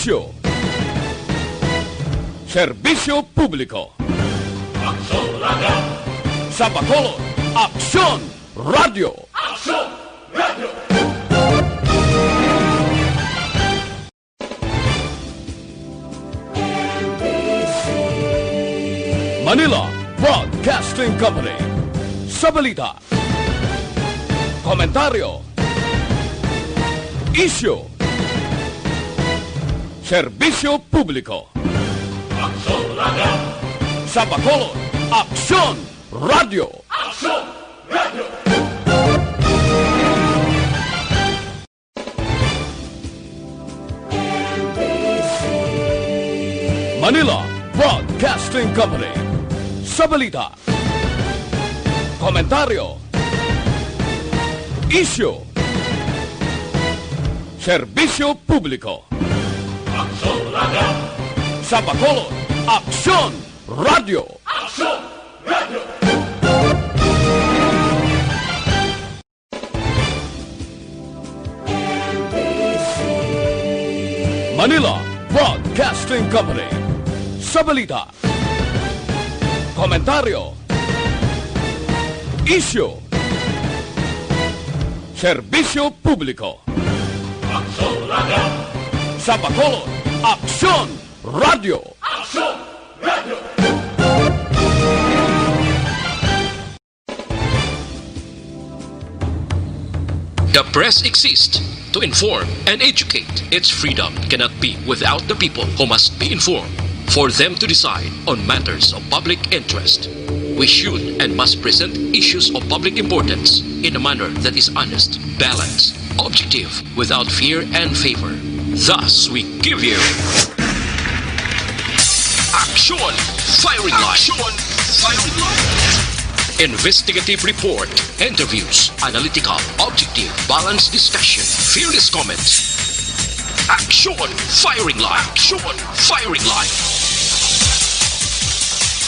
Isyu, serbisyo publiko. Aksyon Radio! Sa Bacolod, Aksyon Radio! Aksyon Radio! Manila Broadcasting Company. Sa balita, komentaryo, isyu, serbisyo publiko. Aksyon Radio! Sa Bacolod, Aksyon Radio! Aksyon Radio! Manila Broadcasting Company. Sa balita, komentaryo, isyu, serbisyo publiko. Aksyon Radio! Sa Bacolod, Aksyon Radio! Aksyon Radio! Manila Broadcasting Company. Sa balita, komentaryo, isyu, serbisyo publiko. Aksyon Radio! Sa Bacolod, Aksyon Radio! Aksyon Radio! The press exists to inform and educate. Its freedom cannot be without the people who must be informed for them to decide on matters of public interest. We should and must present issues of public importance in a manner that is honest, balanced, objective, without fear and favor. Thus, we give you Action Firing Line. Action Firing Line. Investigative report, interviews, analytical, objective, balanced discussion, fearless comments. Action Firing Line. Action Firing Line.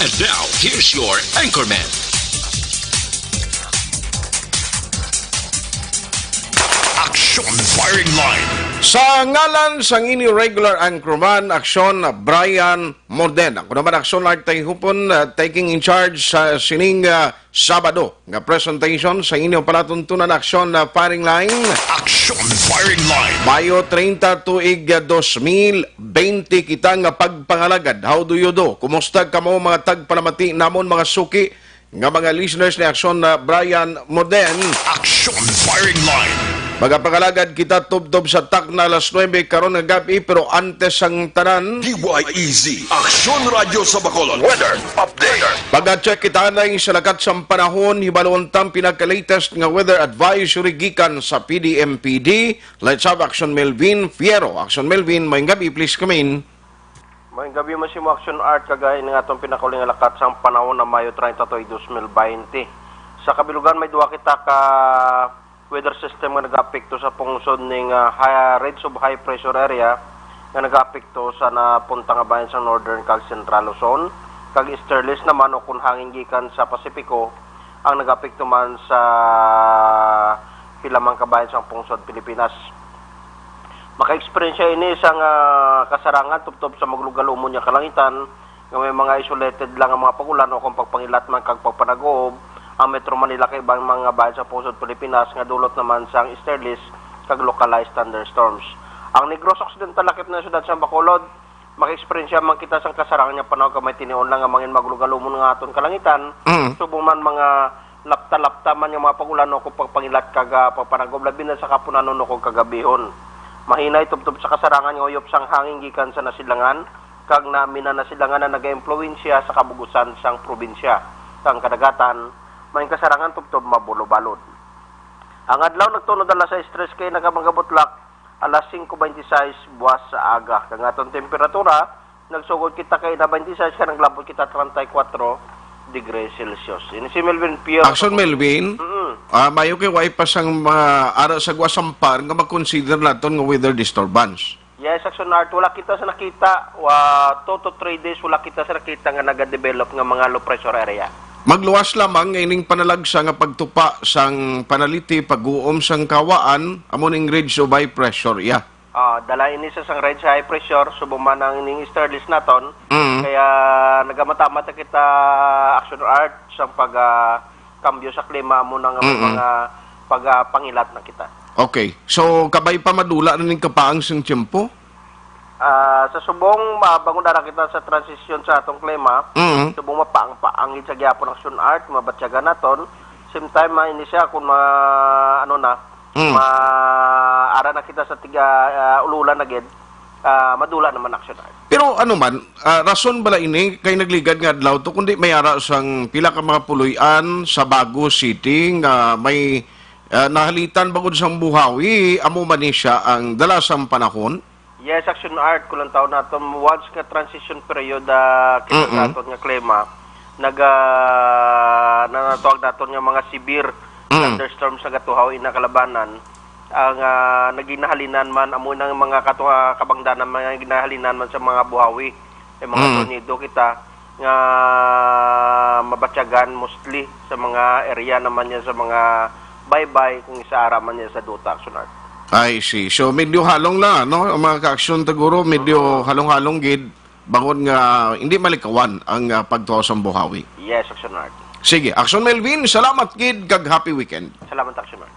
And now, here's your anchorman. Action Firing Line! Sa ngalan sang ini regular anchorman, Aksyon Brian Morden. Ako naman Aksyon Art Hupon, taking in charge sa sining Sabado nga presentation sa inyong palatuntunan Aksyon Firing Line. Action Firing Line! Mayo 30 tuig 2020 kita nga pagpangalagad. How do you do? Kumusta ka mo mga tagpalamati namon mga suki nga mga listeners ni Aksyon Brian Morden? Action Firing Line! Magapangalagad kita tubtob sa tak na alas 9 karon nga gabi pero antes ang tanan. DYEZ Aksyon Radio sa Bacolod Weather Update. Pag-check kita na yung salakat sa panahon, hibalon tam pinaka-latest nga weather advisory gikan sa PDMPD. Let's have Action Melvin Fierro. Action Melvin, may gabi, please come in. May gabi mo si mo Action Art kagaya ng atong pinakaling lakat sa panahon na Mayo 30 2020. Sa kabilugan may duwa kita ka weather system nga nag-apekto sa pungsod ning range of high pressure area nga nag-apekto sa napunta nga bayan sa northern kag central Luzon kag easterlies naman o kung hangin gikan sa Pasipiko ang nag-apekto man sa hilamang kabayan sa pungsod Pilipinas. Maka-experience ini isang kasarangan tubtob sa maglugalumon niya kalangitan nga may mga isolated lang ang mga pagulan o kung pagpangilat man kag pagpanagoob ang Metro Manila kay ibang mga bayan sa pusod Pilipinas nga dulot naman sa easterlies kag localized thunderstorms. Ang Negros Occidental lakip na syudad sa Bacolod, maka-experience man kita sa kasarangan niya panahon kamay tinion lang nga mangin maglugalumon nga aton kalangitan. Subong man mga lapta-lapta man yung mga pagulan o kung pagpangilat kag pagpanagob labi na sa kapunanon o kung kagabihon. Mahinay tubtob sa kasarangan nga uyop sang hangin gikan sa nasilangan kag namina nasilangan na naga-impluwensya sa kabugusan sang probinsya kang kadagatan. May kasarangan tubtob mabulo-balod. Ang adlaw nagtunod alas 6 kay nagamangabutlak alas 5:26 buwas sa aga. Kang aton temperatura nagsugod kita kay na 26 ka naglabot kita 34 degrees Celsius. Ini si Melvin Pierre. Action Melvin. Mayo kay way pa sang mga ara sa Guasampar nga mag-consider naton nga weather disturbance. Yes, Action Art, wala kita sa nakita 2 to 3 days wala kita sa nakita nga naga-develop nga mga low pressure area. Magluwas lamang ining panalagsa nga pagtupa sang panaliti pag-uom sang kawaan amon ing ridge of high pressure. Dala ini sa red sa high pressure, subong man ang ining Sterlis naton. Kaya nagamata-mata kita action art sa pag-kambyo sa klima mo ng mga pag-pangilat na kita. Okay. So, kabay pa madula na ning kapaang sing tiyempo? Sa subong bangon na kita sa transition sa atong klima, subong mapaang-paangin sa gyapon action art, mabatyaga naton. Same time ini siya kung maara na kita sa tiga ululan na gid, madula naman action art. Pero ano man, rason bala ini kay nagligad nga adlaw to kundi may ara sang pila ka mga puloy-an sa Bago City nga may nahalitan bangod sang buhawi, amo man ni siya ang dalasang panahon. Yes, action art kulang taon nato once nga transition period kita naton nga klima nanatawag naton nga mga severe thunderstorms sa gatuhaw ina kalabanan ang naginahalinan man amo nang mga kabangdanan mga ginahalinan man sa mga buhawi mga tornado kita nga mabatyagan mostly sa mga area naman niya sa mga baybay kung isaara man niya sa duta action art. I see. So, medyo halong lang, no? Ang mga ka-aksyon taguro, medyo halong-halong gid, bangon nga, hindi malikawan ang pagtuos ang buhawi. Yes, Action Art. Sige, Action Melvin, salamat gid, kag happy weekend. Salamat, Action Art.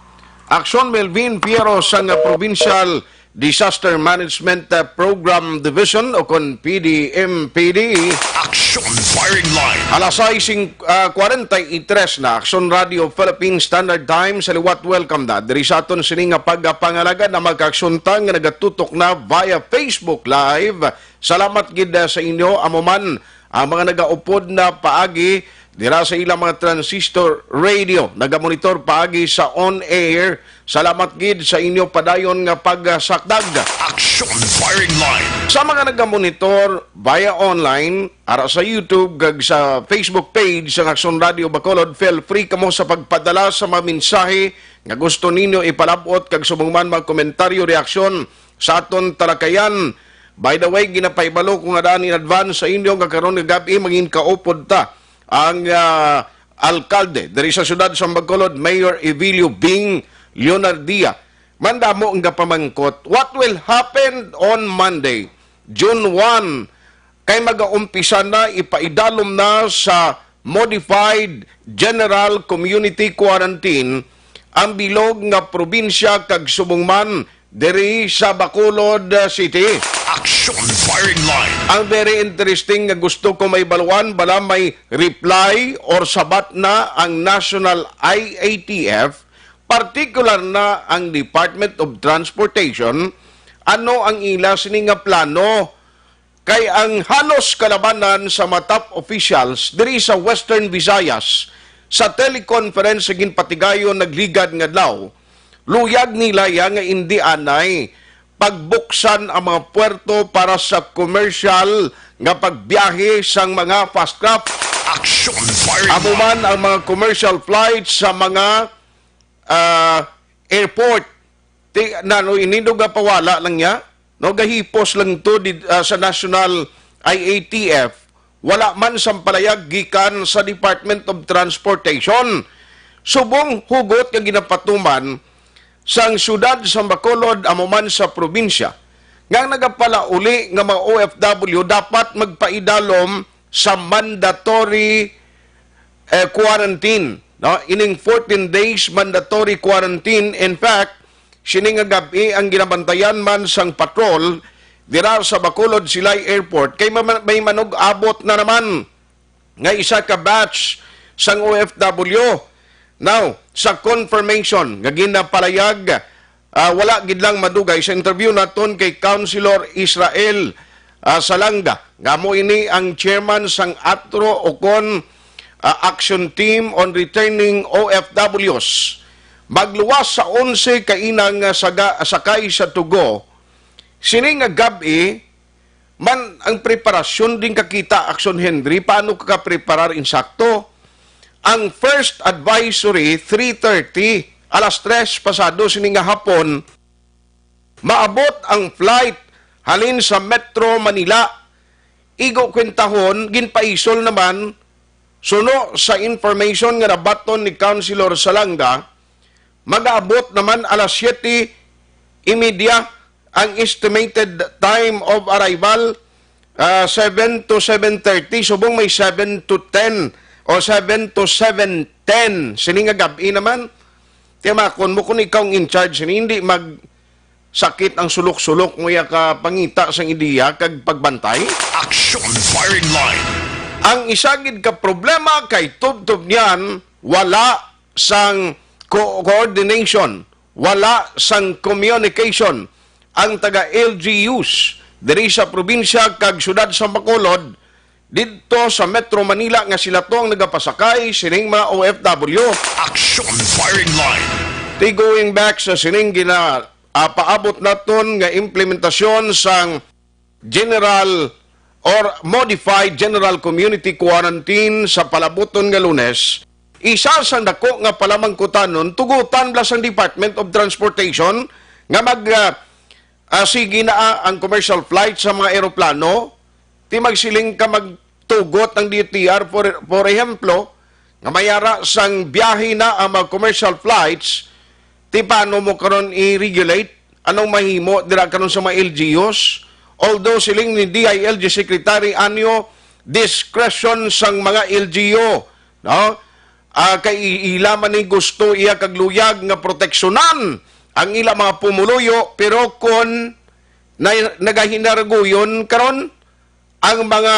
Action Melvin Piero sang Provincial Disaster Management Program Division o kon PDMPD. Action Firing Line. Alas 6:43 na Action Radio Philippine Standard Time sa liwat welcome na diri sa aton sini nga pagpangalaga na magkaksyuntang nga nagatutok na via Facebook Live. Salamat gid sa inyo amo man ang mga nagaupod na paagi dira sa ilang mga transistor radio, nagamonitor paagi sa on-air. Salamat gid sa inyo padayon nga pagsakdag. Action Firing Line. Sa mga nagamonitor via online, ara sa YouTube, gag sa Facebook page sa Action Radio Bacolod, feel free kamo sa pagpadala sa mga mensahe nga gusto ninyo ipalabot kag sumungman mga komentaryo, reaksyon sa aton talakayan. By the way, ginapaibalo kung nadaan in advance sa inyo nga karon nga gabi mangin kaupod ta ang alkalde dari sa syudad sa Bacolod, Mayor Evilio Bing Leonardia. Manda mo ang pamangkot, what will happen on Monday, June 1, kay mag-aumpisa na, ipaidalom na sa Modified General Community Quarantine ang bilog nga probinsya kag subungman diri sa Bacolod City. Action Firing Line. Ang very interesting nga gusto ko may baluan, bala may reply or sabat na ang National IATF, particular na ang Department of Transportation, ano ang ila sini nga plano kay ang halos kalabanan sa mga top officials diri sa Western Visayas sa teleconference sa ginpatigayon nagligad nga adlaw. Luyag nila nga indi anay pagbuksan ang mga puerto para sa commercial nga pagbiyahe sang mga fast craft. Action Firing Amo man ang mga commercial flights sa mga airport. Inindo nga pawala lang niya. No, gahipos lang to sa National IATF. Wala man sampalayag gikan sa Department of Transportation. Subong hugot nga ginapatuman sang syudad sa Bacolod amo man sa probinsya nga nagapala uli nga mga OFW dapat magpaidalom sa mandatory quarantine, no? Ining 14 days mandatory quarantine. In fact, sini nga gabi ang ginabantayan man sang patrol dira sa Bacolod Silay Airport kay may manog abot na naman nga isa ka batch sang OFW. Now, sa confirmation, nga ginapalayag, wala gid lang madugay sa interview naton kay Councilor Israel Salanga. Nga mo ini ang chairman sang ATRO o kon Action Team on Returning OFWs. Magluwas sa 11 kainang sakay sa tugo. Sini nga gabi, man ang preparasyon din kakita Action Henry, paano ka preparar insakto? Ang first advisory, 3:30, alas 3 pasado sininga hapon, maabot ang flight halin sa Metro Manila. Igo kwentahon, ginpaisol naman, suno sa information nga nabaton ni Councilor Salanga, mag-aabot naman alas 7:30 ang estimated time of arrival 7 to 7:30, subong may 7 to 10 o 7 to 7:10. Sining nga gabi naman, tiyamakon mo kung ikaw ang in charge, hindi magsakit ang sulok-sulok mo ya ka pangita sang ideya kag pagbantay. Action firing line. Ang isagid ka problema kay tubtob niyan, wala sang coordination, wala sang communication. Ang taga-LGUs diri sa probinsya kag syudad sa Bacolod didto sa Metro Manila nga sila to ang nagapasakay sining mga OFW. Action firing line. Going back sa sining paabot naton nga implementasyon sang general or modified general community quarantine sa palabuton nga Lunes, isa sang dako nga palamangkutanon tugutan blas ang Department of Transportation nga sige na ang commercial flight sa mga eroplano, ti magsiling ka magtugot ng DTR for example, nga mayara sang biyahe na ang mga commercial flights, ti paano mo karon i-regulate, anong mahimo dira karon sa mga LGUs, although siling ni DILG Secretary Anyo, discretion sang mga LGU, no? Kay ilaman ni gusto iya kagluyag nga proteksyonan ang ila mga pumuluyo, pero kung nagahinarguyon karon ang mga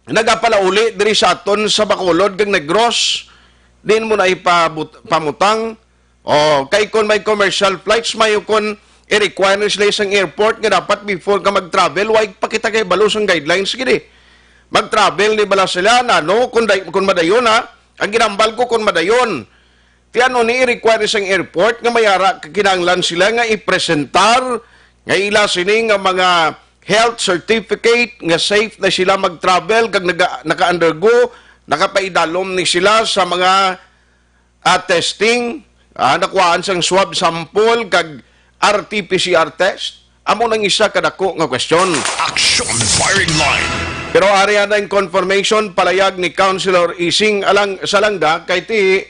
nagapalauli diri sa aton sa Bacolod kag Negros, din mo na ipamutang o kay kung may commercial flights may kung i-require sila isang airport nga dapat before ka mag-travel, wag pakita kay balos ang guidelines gini. Mag-travel ni bala sila na no kung madayon ha, ang ginambal ko kung madayon. Tiano ni i-require isang airport nga mayara kinahanglan sila nga i-presentar nga ila sini nga mga health certificate nga safe na sila mag-travel kag naka-undergo, nakapaidalom ni sila sa mga testing, nakuhaan sang swab sample kag RT-PCR test. Amo nang isa kadako nga question. Action firing line. Pero area na yung confirmation palayag ni Councilor Ising Salanga kay ti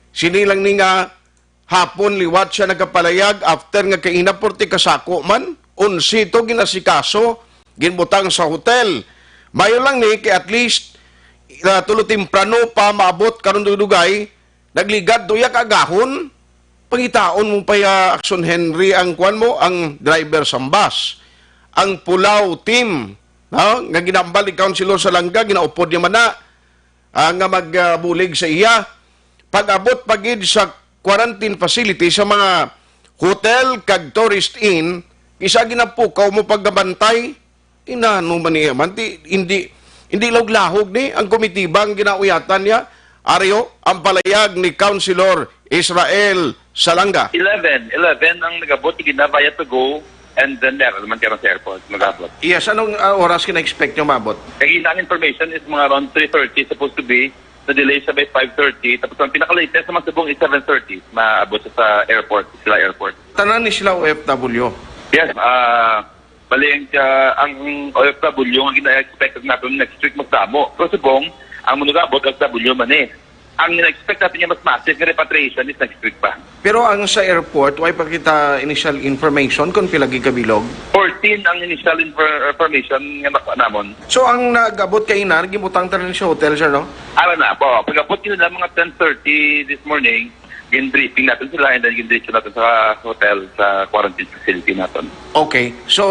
sinilang ni nga hapon liwat siya nagapalayag after nga kainapurti kasako man unsi to ginasikaso ginbutang sa hotel. Mayo lang ni kay at least tulo temprano pa maabot karon dugay nagligad duya kagahon pangitaon mo pa ya Action Henry ang kwan mo ang driver sa bus ang Pulaw team no nga ginambal ni Councilor Salanga ginaupod niya man na nga magbulig sa iya pag-abot pagid sa quarantine facility sa mga hotel kag tourist inn isa ginapukaw mo paggabantay inano man niya man hindi laglahog ni ang komitibang ginauyatan niya Aryo ang palayag ni Councilor Israel Salanga. 11 ang nagabot ginabaya to go and then meron naman karon sa airport magabot. Yes, anong oras kina-expect nyo mabot? Kaya ang information is mga around 3:30 supposed to be na delay siya by 5:30 tapos ang pinaka-latest naman subong is 7:30 maabot siya sa airport, sila airport. Tanan ni sila OFW. Yes, baling ang OFW ang gina-expect natin next week magdamo. Pero subong ang manugabot OFW man eh. Ang ina-expect natin niya mas massive na repatriation is next week pa. Pero ang sa airport, why pa kita initial information kung pilagi kabilog? 14 ang initial information nga nakuha namon. So ang nagabot kay Inar, gibutang tanan sa hotel, sir, no? Alam na po, pag-abot nila mga 10:30 this morning, gin-briefing natin sila and then gin-diretso natin sa hotel, sa quarantine facility natin. Okay. So,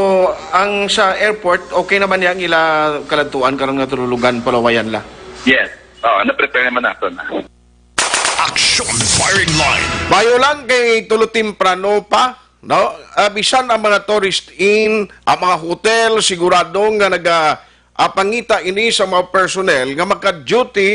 ang sa airport, okay naman yang ila kalantuan karon nga tululugan palawayan la? Yes. Na-prepare naman natin. Action firing line. Bayo lang kay tulo temprano pa, no? Bisan ang mga tourist inn, ang mga hotel, sigurado nga nagapangita ini sa mga personnel nga maka-duty,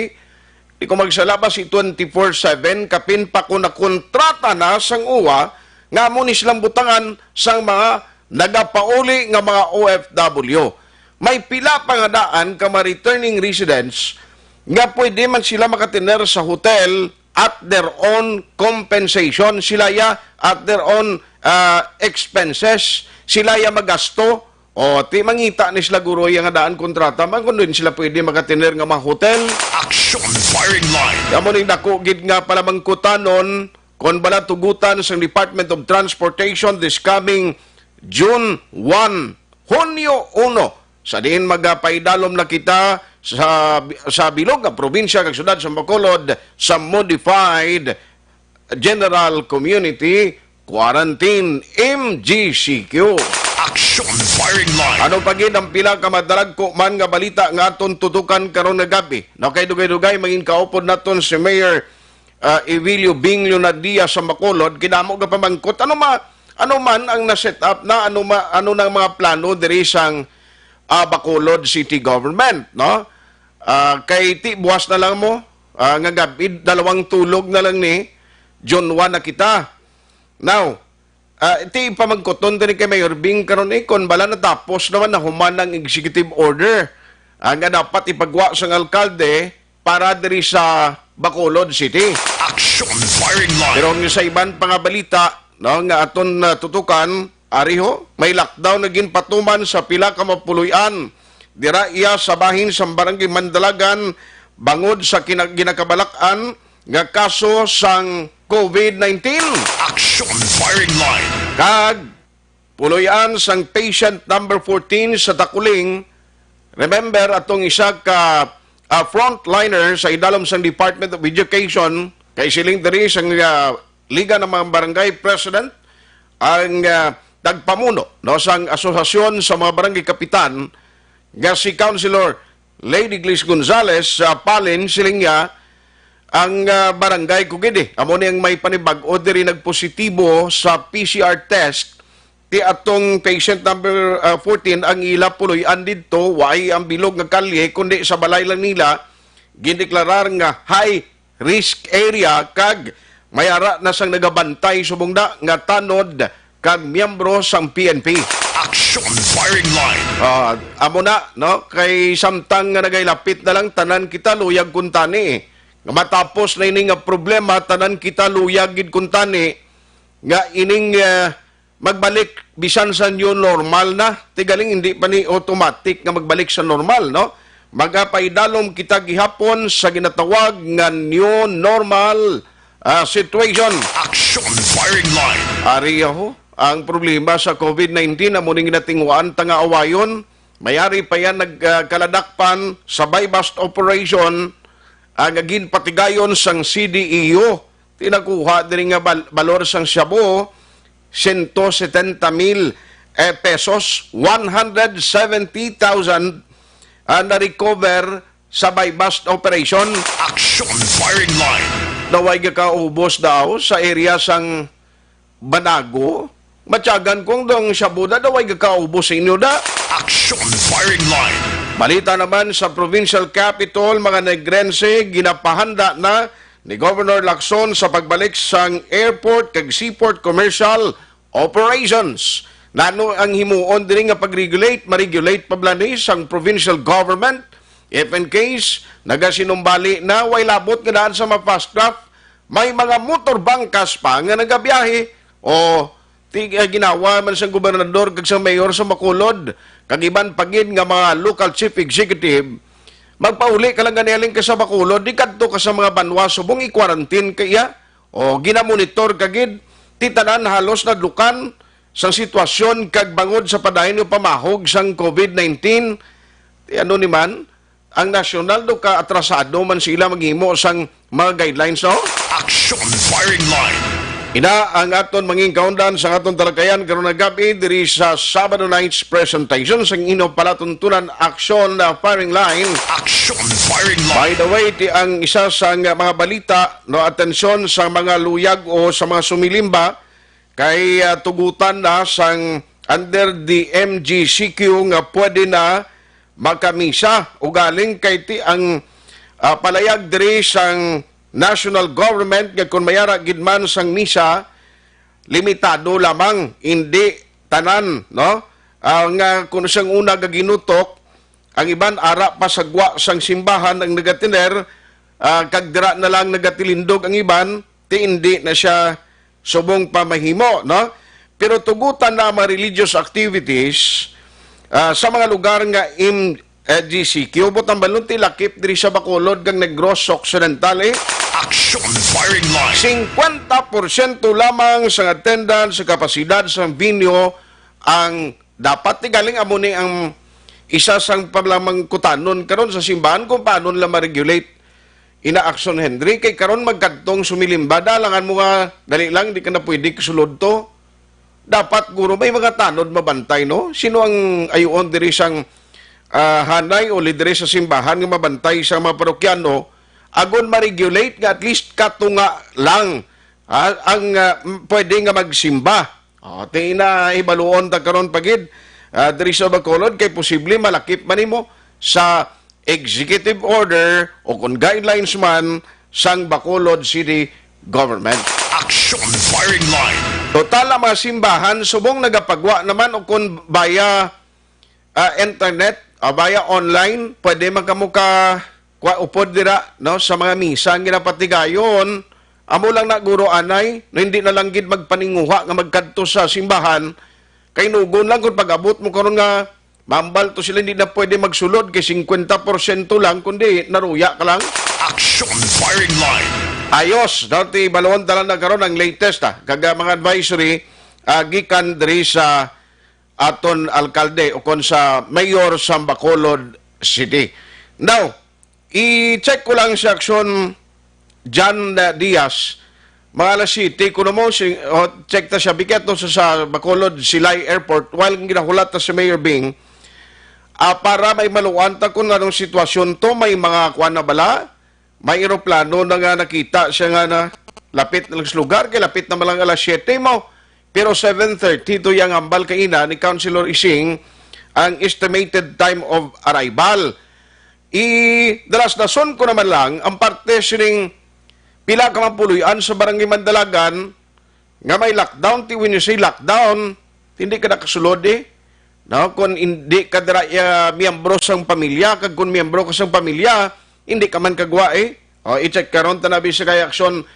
di ko magsalaba si 24/7, kapin pa ko na kontrata na sang uwa, nga mo ni silang butangan sang mga nagapauli nga mga OFW. May pila pa nga daan ka mga returning residents nga pwede man sila makatiner sa hotel at their own compensation, sila ya at their own expenses, sila ya magasto o ti mangita ni sila guro yang daan kontrata man kun din sila pwede makatiner nga mga hotel. Action firing line. Amo ning dako gid nga pala mangkutanon kon bala tugutan sa Department of Transportation this coming June 1, Hunyo 1, sa diin magapaidalom na kita sa bilog nga probinsya kag syudad sa Bacolod sa modified General Community Quarantine MGCQ. Action firing line. Ano pagid ang pila ka madalag ko man nga balita nga aton tutukan karon nga gabi. No kay dugay-dugay maging kaupod naton si Mayor Evilio Binglio Nadia sa Bacolod, kinamo ga pamangkot ano man ang na-set up na ano nang mga plano diri sang Bacolod City Government, no? Kay ti buwas na lang mo nga gabi, dalawang tulog na lang ni June 1 na kita. Now, iti pamagkoton din kay Mayor Bing karon kon bala na tapos naman na human ng executive order nga dapat ipagwa sa alkalde para diri sa Bacolod City. Action firing line. Pero sa iban pang balita no, nga aton tutukan, ariho, may lockdown na ginpatuman sa pila ka mapuluyan. Dira iya sa bahin sa barangay Mandalagan bangod sa ginakabalakan nga kaso sang COVID-19. Action firing line. Kag puloyan sang patient number 14 sa Takuling. Remember atong isa ka frontliner sa idalom sang Department of Education kay siling diri sang Liga ng mga Barangay President ang nagpamuno no sang asosasyon sa mga barangay kapitan nga si Councilor Lady Glis Gonzales sa Palin siling niya ang barangay Kugidi. Amo ni ang may panibag-o diri nagpositibo sa PCR test ti atong patient number 14 ang ila puloy-an didto way ang bilog nga kalye kundi sa balay lang nila gindeklarar nga high risk area kag mayara na sang nagabantay subong nga tanod kag miyembro sang PNP. Action firing line. Amo na no kay samtang nga nagailapit na lang tanan kita luyag kuntani. Nga matapos na ining problema tanan kita luyag gid kuntani nga ining magbalik bisan sa new normal na tigaling hindi pa ni automatic nga magbalik sa normal no magapaidalom kita gihapon sa ginatawag nga new normal situation. Action firing line. Ariyaho ang problema sa COVID-19 na muning ginatingwaan tanga awayon mayari pa yan nagkaladakpan sa bypass operation ang agin patigayon sang CDEO tinakuha diri nga balor sang Shabu 170,000 pesos 170,000 na recover sa bypass operation. Action firing line. Naway ka ubos daw sa area sang Banago matyagan kong dong Shabu da naway ka ubos sa inyo da. Action firing line. Balita naman sa provincial capital, mga Negrense, ginapahanda na ni Governor Lacson sa pagbalik sang airport kag seaport commercial operations. Nano ang himuon diri nga pag-regulate, ma-regulate pablani sang provincial government. If in case, nagasinumbali na way labot nga daan sa fast craft, may mga motor bangkas pa nga nagabiyahe o ginawa man sa gobernador kag sa mayor sa Bacolod kag iban pagid nga mga local chief executive magpauli ka lang ganialing ka sa Bacolod di kadto ka sa mga banwa subong i-quarantine kaya o ginamonitor kagid titanan halos nadlukan sang sitwasyon kag bangod sa padayon nga pamahog sang COVID-19 ti ano ni man ang nasyonal do ka atrasado man sila maghimo sang mga guidelines no. Action firing line. Ina ang aton manging kaundan sa aton talakayan karon nga gabi diri sa Sabado night's presentation sa ino palatuntunan action na firing line. Action firing line. By the way, ti ang isa sa mga balita no atensyon sa mga luyag o sa mga sumilimba kay tugutan na sang under the MGCQ nga pwede na makamisa o galing kay ti ang palayag diri sang national government nga kung mayara gidman sang misa limitado lamang hindi tanan no nga kung siyang una gaginutok ang iban ara pa sagwa sang simbahan ang nagatiner kag dira na lang nagatilindog ang iban ti hindi na siya subong pamahimo no pero tugutan na mga religious activities sa mga lugar nga MGCQ butang balunti lakip diri sa Bacolod kag Negros Occidental Action firing line. 50% lamang sa attendance sa kapasidad sa venue ang dapat ni galing amo ni ang isa sang palamang kutanon karon sa simbahan kung paano nila ma-regulate ina action Henry kay karon magkadtong sumilimba dalangan mo nga dali lang di ka na pwede sulod to. Dapat guro may mga tanod mabantay no. Sino ang ayon diri sang hanay o lidere sa simbahan nga mabantay sa mga parokyano agon ma-regulate nga at least katunga lang ang pwede nga magsimba. Tina ibaluon ta karon pagid diri sa Bacolod kay posible malakip man nimo sa executive order o kung guidelines man sang Bacolod City Government. Action firing line. Total ang mga simbahan subong nagapagwa naman o kung via internet o via online pwede man kamo ka upod dira no sa mga misa ang ginapatigayon amo lang na guro anay no hindi na lang gid magpaninguha nga magkadto sa simbahan kay nugon lang kung pag-abot mo karon nga mambal to sila hindi na pwede magsulod kay 50% lang kundi naruya ka lang. Action firing line. Ayos, dati balawon talan na karon ang latest kaga mga advisory gikan diri sa aton alkalde o kon sa mayor sa Bacolod City. Now, i-check ko lang si Action John Diaz mga alas City, kuno mo, check ta siya, biketo sa Bacolod Silay Airport, while ginahulat ta si Mayor Bing, para may maluwan ta kung anong sitwasyon to, may mga kuwan na bala, may aeroplano na nga nakita siya nga na lapit na lang sa lugar, kay lapit na malang alas 7 mo, pero 7:30 to yung ambal kaina ni Councilor Ising, ang estimated time of arrival. Dalas-dason ko naman lang, ang parte sining pila ka mapuloyan sa Barangay Mandalagan nga may lockdown. When you say lockdown, hindi ka nakasulod no? Kung hindi ka miyembro sang pamilya, kag kung miyembro ka sang pamilya, hindi ka man kagwa i-check karon tanabi sa kay Action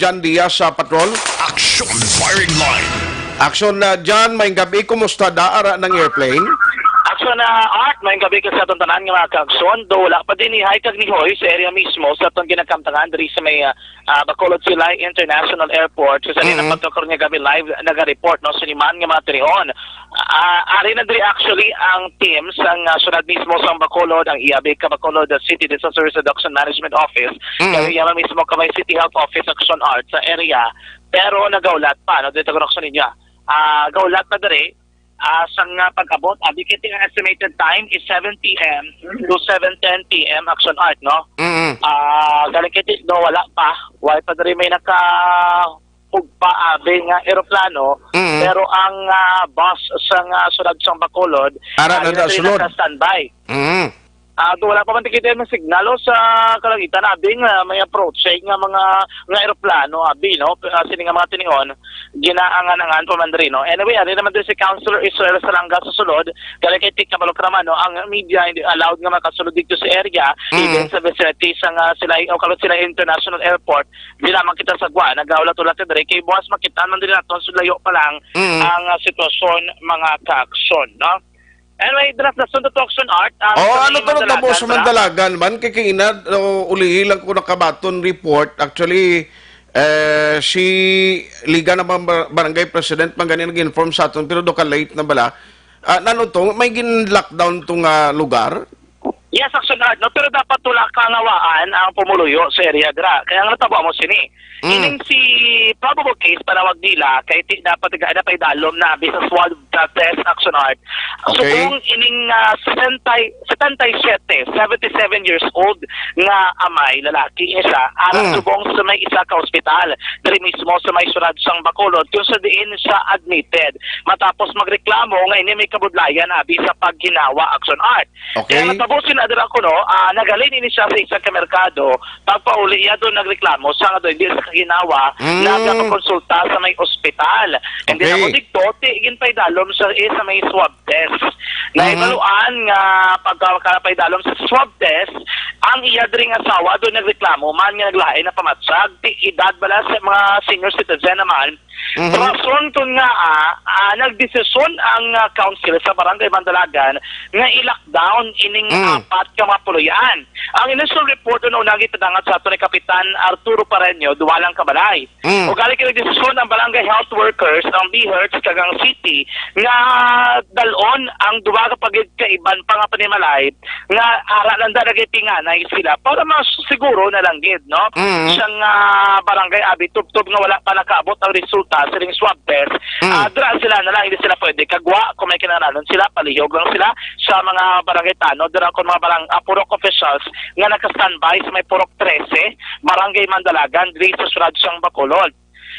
John Diaz sa patrol. Action firing line. Action John, may gabi, kumusta daara ng airplane? Action Art, may gabi ka sa itong tanan nga mga kaagson. Do wala pa din ni kag ni Hoy sa area mismo sa itong ginakamtangan diri sa may Bacolod Silay International Airport. Sa na patokor nga gabi live naga-report no sa liman nga mga trihon. Ari na diri actually ang team sang sunod mismo sa Bacolod, ang IAB ka Bacolod City Disaster Reduction Management Office. Kaya mismo ka may City Health Office Action Art sa area. Pero nagaulat pa no dito ko ninyo. Gaulat pa diri sang pag-abot, abikiti ang estimated time is 7 p.m. to 7:10 p.m. Action Art, no? Galikiti, no, wala pa. Wala pa rin may naka-hugpa nga aeroplano, pero ang bus sang sunod sang Bacolod, na sulod. Naka-standby. Wala pa man tikita yung signalo sa kalangitan abi nga may approach nga mga aeroplano abi no sini nga mga tinihon ginaangan-angan pa man rin no. Anyway, ari naman din si Councilor Israel Saranga sa sulod kaya kay Tika Balokraman no, ang media hindi allowed nga makasulod dito sa area even sa vicinity sa sila o kalot sila International Airport di naman kita sagwa nagaulat-ulat diri kay buwas makita man din naton sulayo pa lang ang sitwasyon mga kaakson no. Anyway, dalas na sunod to Action Art. Ano to nagtabo sa Mandalagan man? Kay kainad, ulihi lang ko nakabaton report. Actually, si Liga na Barangay President, man ganyan nag-inform sa aton, pero doon ka late na bala. Ano to, may gin-lockdown tong lugar? Yes, Action Art. No? Pero dapat tulak kangawaan ang pumuluyo sa area dra. Kaya nga natabo mo sini. Ining si probable case panawag nila kay dapat na pa idalom na bisa swab test Action Art. So kung ining 77 years old nga amay lalaki isa alang subong sa may isa ka ospital diri mismo sa may surad sang Bacolod kung sa diin siya admitted matapos magreklamo nga ini may kabudlayan abi sa pagginawa Action Art. Kaya natapusin na dira ko no nagalin ini siya sa isa ka merkado pagpauli iya doon nagreklamo sa nga doon sa ginawa nagpakonsulta sa may ospital. And then ako dito tigin pa idalom sa may swab test. Na ibaluan nga pagkakapaidalom sa swab test ang iya dring asawa doon nagreklamo man nga naglain na pamatsag ti edad bala sa mga senior citizen naman. Rason to nga nagdesisyon ang council sa Barangay Mandalagan nga i-lockdown ining apat ka mga puluyan. Ang initial report na unang ipadangat sa ato ni Kapitan Arturo Pareño, duwalang kabalay. O gali ka nagdesisyon ang barangay health workers ng BHERTS Cagang City nga dalon ang duwa ka pagid kaiban pa nga panimalay nga aralan da nagipinganay sila para mas siguro na lang gid, no? Siyang barangay abi tubtob nga wala pa nakaabot ang resulta sa ring swab test. Dra sila na lang, hindi sila pwede kagwa kung may kinahanglan sila, palihog lang sila sa mga barangay tano. Dra kon mga purok officials nga naka-standby sa may purok 13, Barangay Mandalagan, diri sa Surad siyang Bacolod.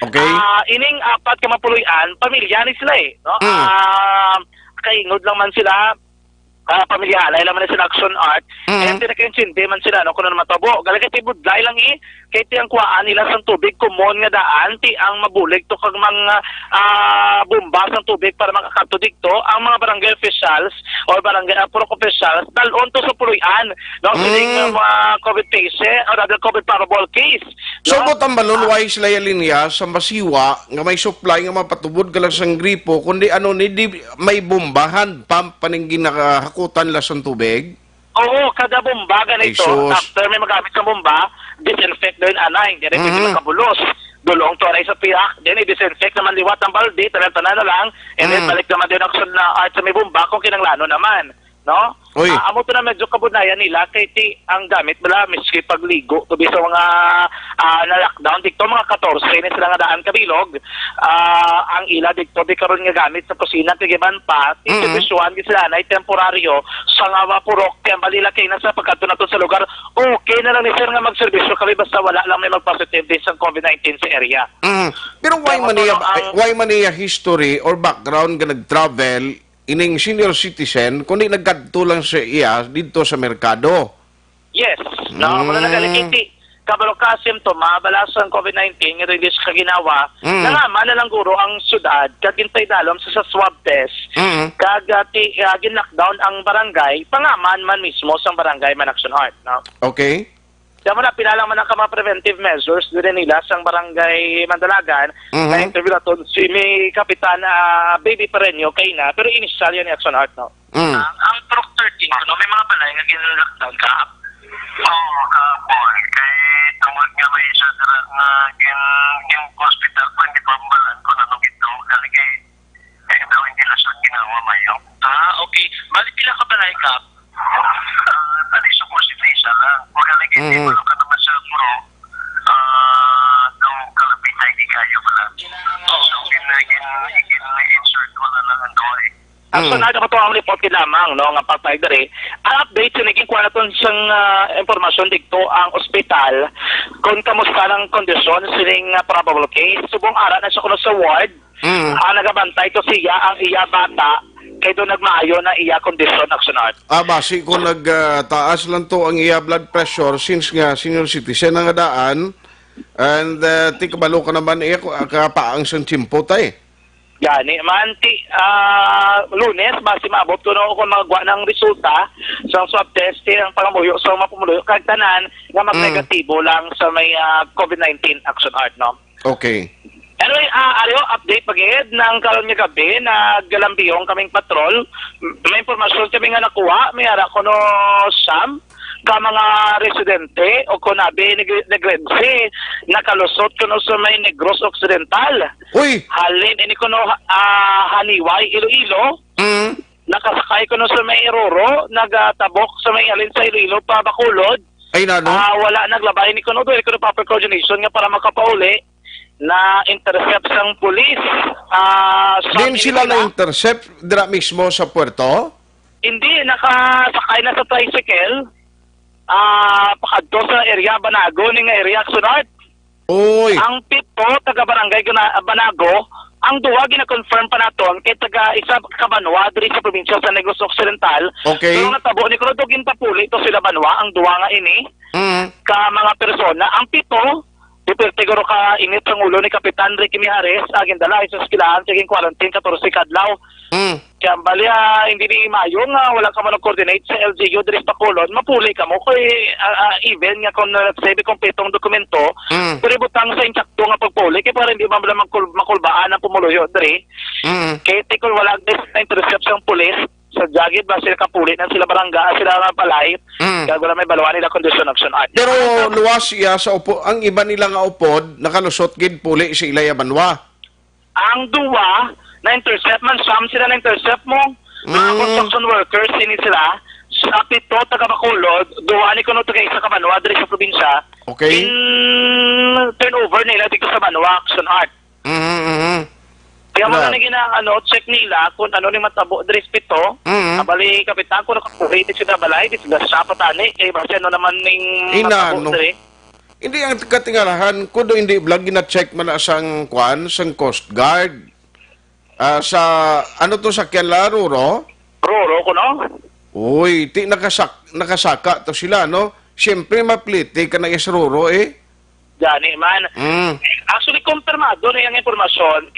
Okay. Ining apat ka mapuluyan, pamilya ni sila eh, no? Kaingod lang man sila, pamilya, lahi lang man sila action art, and tinakaintindi man sila, no, kung ano matabo. Galagay ti budlay lang kay ti ang kuwaan nila sang tubig, kumon nga daan, ti ang mabulig to kag mga bumbas ng tubig para makakadto dikto, ang mga barangay officials or barangay purok officials, dalon to sa puluyan, no, siling mga COVID patient or other COVID probable case. So, butang balon, why sila linya sa masiwa nga may supply nga mapatubod ka lang sang gripo, kundi ano, di may bombahan, paning ginakahakutan lang sang tubig? Oo, kada bomba ganito, after may magamit sa bomba, disinfect doon anay, hindi rin pwede makabulos. Dulong to aray sa piyak, then i-disinfect naman liwat ang balde, tanan na lang, and then balik naman din ang art sa may bomba kung kinanglano naman. No? Amo to na medyo kabunayan nila kay ti ang gamit bala miski pagligo to sa mga na-lockdown dikto mga 14 ni sila nga daan kabilog ang ila dikto di karon nga gamit sa kusina tigiban pa institusyon gi sila na temporaryo sa nga purok kay balila kay nasa pagkadto nato sa lugar okay na lang ni sir nga magserbisyo kami basta wala lang may mag-positive din sa COVID-19 sa area. Pero why man niya history or background nga nag-travel ining senior citizen kundi nagkadto lang sa iya dito sa merkado? Yes. No, wala nagalikiti. Kabalo ka simptoma balasan COVID-19 nga release ka ginawa. Nangaman na lang guro ang syudad kagintay dalom sa swab test. Kagati gin-lockdown ang barangay, pangaman man mismo sa barangay Manaction Art, no? Okay. Kaya na pinalang man ang mga preventive measures doon nila sa barangay Mandalagan na interview na to si may Kapitan Baby Pareño kay na pero initial yan yung action art, no? Ang Proc 13, no, may mga balay nga gin-lockdown ka? Oo, kapon. Kay tungod nga may isa nga gin-hospital ko, hindi pa mabalan ko na nung ito. Galigay, daw hindi lasot ginawa mayo. Okay. Bali pila ka balay ka? Tali sa constitution lang. Kung galigay, hindi mo ka naman sa puro nung kalapitay di kayo pala. So, gin-insert ko na lang ang doy. So, nagkapato ang report lamang, no, nga pagpahig dari. Ang update, siniging kwa natin siyang informasyon dito ang ospital kung kamusta ng kondisyon siling probable case. Subong ara na siya kuno sa ward. Ang nagabantay to siya, ang iya bata, kay doon nagmaayo na iya kondisyon aksyonat. Basi kung nagtaas lang to ang iya blood pressure since nga senior citizen ang daan and tikabalo ka naman kapaang sang chimpo tay. Gani, manti, Lunes, basi maabot ko no kung magwa ng resulta sa swab test, ang pangamuyo, so mapumulo, kagtanan nga mag-negatibo lang sa may COVID-19 action art, no? Okay. Anyway, Aryo, update pag-ied ng karon nga gabi na galambiyong kaming patrol. May impormasyon kami nga nakuha, may ara ko no Sam, ka mga residente o kunabi Negrense nakalusot kuno sa may Negros Occidental. Uy! Halin ini kuno Haniway Iloilo. Nakasakay kuno sa may Roro, nagatabok sa may halin sa Iloilo pa Bacolod. Ay nano? Wala naglabay ni kuno do kuno proper coordination nga para makapauli na intercept sang pulis. Din sila na-intercept dira mismo sa puerto? Hindi, nakasakay na sa tricycle. Pakadto sa area Banago, ning area sunod. Uy! Ang pito, taga-barangay Banago, ang duwa gina-confirm pa naton kay taga-isa ka-Banwa diri sa probinsya sa Negros Occidental. Okay. So, natabo ni kuno dugin papuli to sila Banwa, ang duwa nga ini, ka mga persona. Ang pito, siguro ka init ang ulo ni Kapitan Ricky Mijares, aging dala sa skilahan, siging quarantine 14 kadlaw. Kaya bali hindi ni mayo nga wala ka man coordinate sa LGU diri sa Bacolod, mapuli ka mo kay even nga kung sabi kompletong dokumento, pero butang sa insakto nga pagpuli kay para hindi man bala makulbaan ang pumuluyo diri. Kay tikol wala na intercept sa pulis sa jagid ba sila kapuli na sila barangay sila nga balay. Kaya wala may balawan nila condition action art. Pero luwas siya sa upo, ang iba nila nga upod, nakalusot gid puli si Ilaya Banwa. Ang duwa na-intercept man, sila na-intercept mo. Mga construction workers, sini sila. Sa pito, taga Bacolod, duwa ni kuno taga isa ka Banwa, diri sa probinsya. Okay. In turnover nila dito sa Banwa, Action Art. Kaya mo na check nila kung ano ni matabo diri sa pito. Abali, kapitan, kung nakapulitik sila balay, di sila sa patani, kaya ba siya naman ning matabo diri. Hindi ang katingalahan, kundo hindi vlog gina-check man asang kwan, sang Coast Guard. Sa ano to sa Ruro? Ruro ko no? Uy, nakasaka to sila, no? Siyempre mapliti ka na Ruro Gani man. Actually, kumpirmado na yung informasyon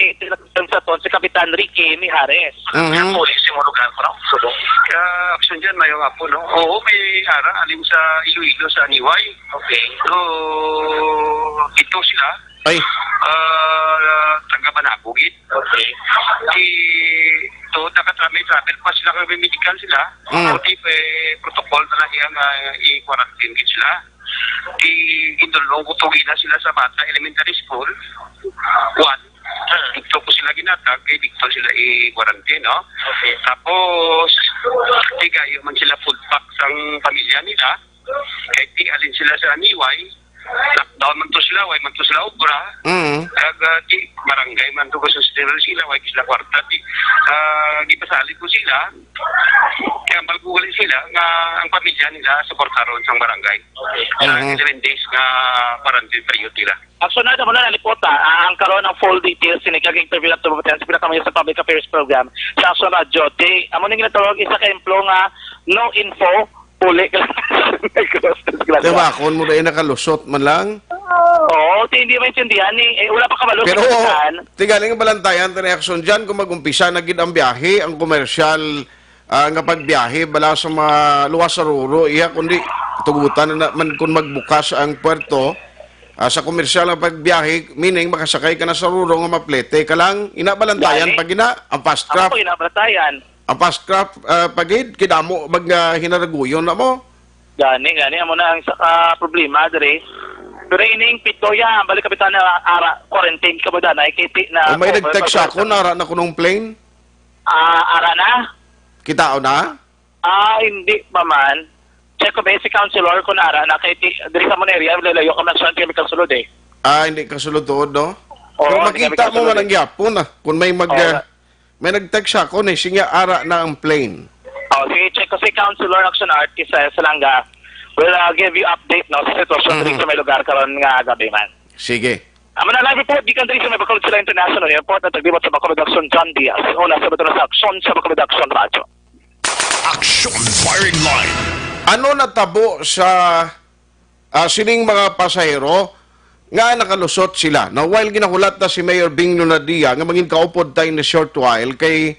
sa ton si Kapitan Ricky Mijares. Ang police mo lugar ko, no? So, kaya action dyan, may nga po, no? Oo, may ara, alim sa Iloilo, sa Niway. Okay. So, ito sila. Ay. Taga Manabugit. Okay. Ito, travel pa sila, kaya medical sila. Puti, protocol na lang yung i-quarantine sila. Gindulong kutugin na sila sa Bata Elementary School. Dito ko sila ginatag, dito sila i-quarantine, no? Okay. Tapos, tigayo man sila food pack sang pamilya nila. Kahit alin sila sa Niway, lockdown man to sila, way man to sila obra. Di barangay man to ko sa sila, way sila kwarta. Di pasali ko sila. Kaya balbugalin sila nga ang pamilya nila suportaron sa barangay. 7 days nga quarantine period nila. Actually, na mo na nalipota ang karon ng full details sinigaging interview at tumabutan sa pinakamayo sa Public Affairs Program sa Action Radio. Amo ning ginatawag isa ka emplo nga no info puli. Diba, kung mo rin nakalusot man lang? Oo, hindi maintindihan ni. Wala pa kabalo. Pero, tigaling balantayan, reaksyon dyan, kung mag-umpisa na gid ang biyahe, ang komersyal, nga pagbiyahe, bala sa mga luwas sa Ruro, iya, kundi tugutan na naman kung magbukas ang puerto, sa komersyal na pagbiyahe, meaning makasakay ka na sa Ruro, nga maplete ka lang, inabalantayan pag ang fast craft. Ako, inabalantayan. Ang fast craft, pagid, kidamo, hinaraguyon na mo. Gani, amo na ang saka problema, dere. Pero ining pito yan, balik kapitan na ara, quarantine ka ba na, ikiti na... May nag-text ako, nara na ko nung plane. Ara na? Kitao na? Hindi pa man. Check ko ba si counselor kung nara na, kay diri sa Moneria, lalayo ka man sa kami kasulod hindi kasulod doon, no? Pero makita mo man ang yapon, kung may may nag-text ako, siya ara na ang plane. Sige, check ko si Counselor Action Art sa Salanga. We'll give you update no sa sitwasyon dito sa may lugar karon nga gabi man. Sige. Amo na live report di kan diri sa may Bacolod Sila International Airport at nagbibot sa Bacolod Action John Diaz. Una sa Bacolod Action sa Bacolod Action Radio. Action firing line. Ano natabo sa sining mga pasahero nga nakalusot sila? Now, while ginahulat na si Mayor Bing Lunadia nga mangin kaupod tayo na short while kay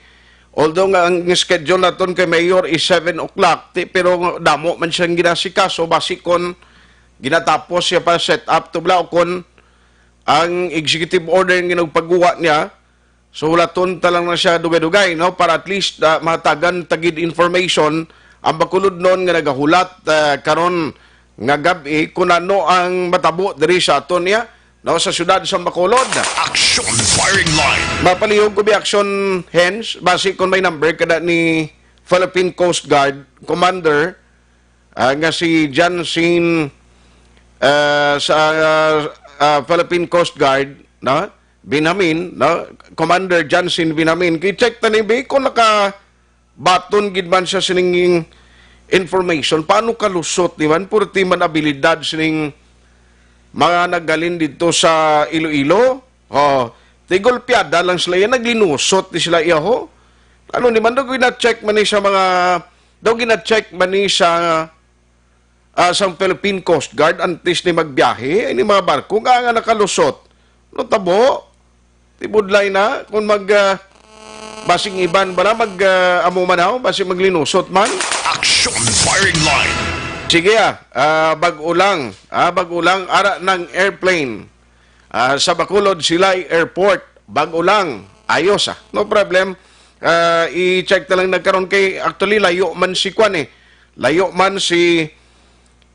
although nga ang schedule naton kay Mayor is 7 o'clock, pero damo man siyang ginasikaso, basikon ginatapos siya para set up to blaw kon ang executive order nga ginagpagawa niya. So hulaton talang na siya dugay-dugay, no, para at least matagan tagid information ang Bacolod noon nga nagahulat karon nga gabi kung ano ang matabo diri sa aton niya, no, sa syudad sa Bacolod. Action firing line. Mapalihog ko bi action hens base kung may number kada ni Philippine Coast Guard Commander nga si John Sin sa Philippine Coast Guard, no, Binamin, no, Commander John Sin Binamin. Ki-check tani bi kung naka baton gid man siya sininging information paano kalusot di man purti man abilidad sining mga naggalin dito sa Iloilo. Tigol piyada lang sila yan, naglinusot di sila iyaho. Ano ni man daw gina-check man ni sa mga daw gina-check man ni sa sa Philippine Coast Guard antes ni magbiyahe ini mga barko nga nakalusot. No tabo tibudlay na kung basing iban bala amo manaw, basing maglinusot man. Action firing line. Sige bag-ulang ara ng airplane. Sa Bacolod Silay Airport, bag-ulang, ayos no problem. I-check na lang nagkaroon kay, actually layo man si Kwan layo man si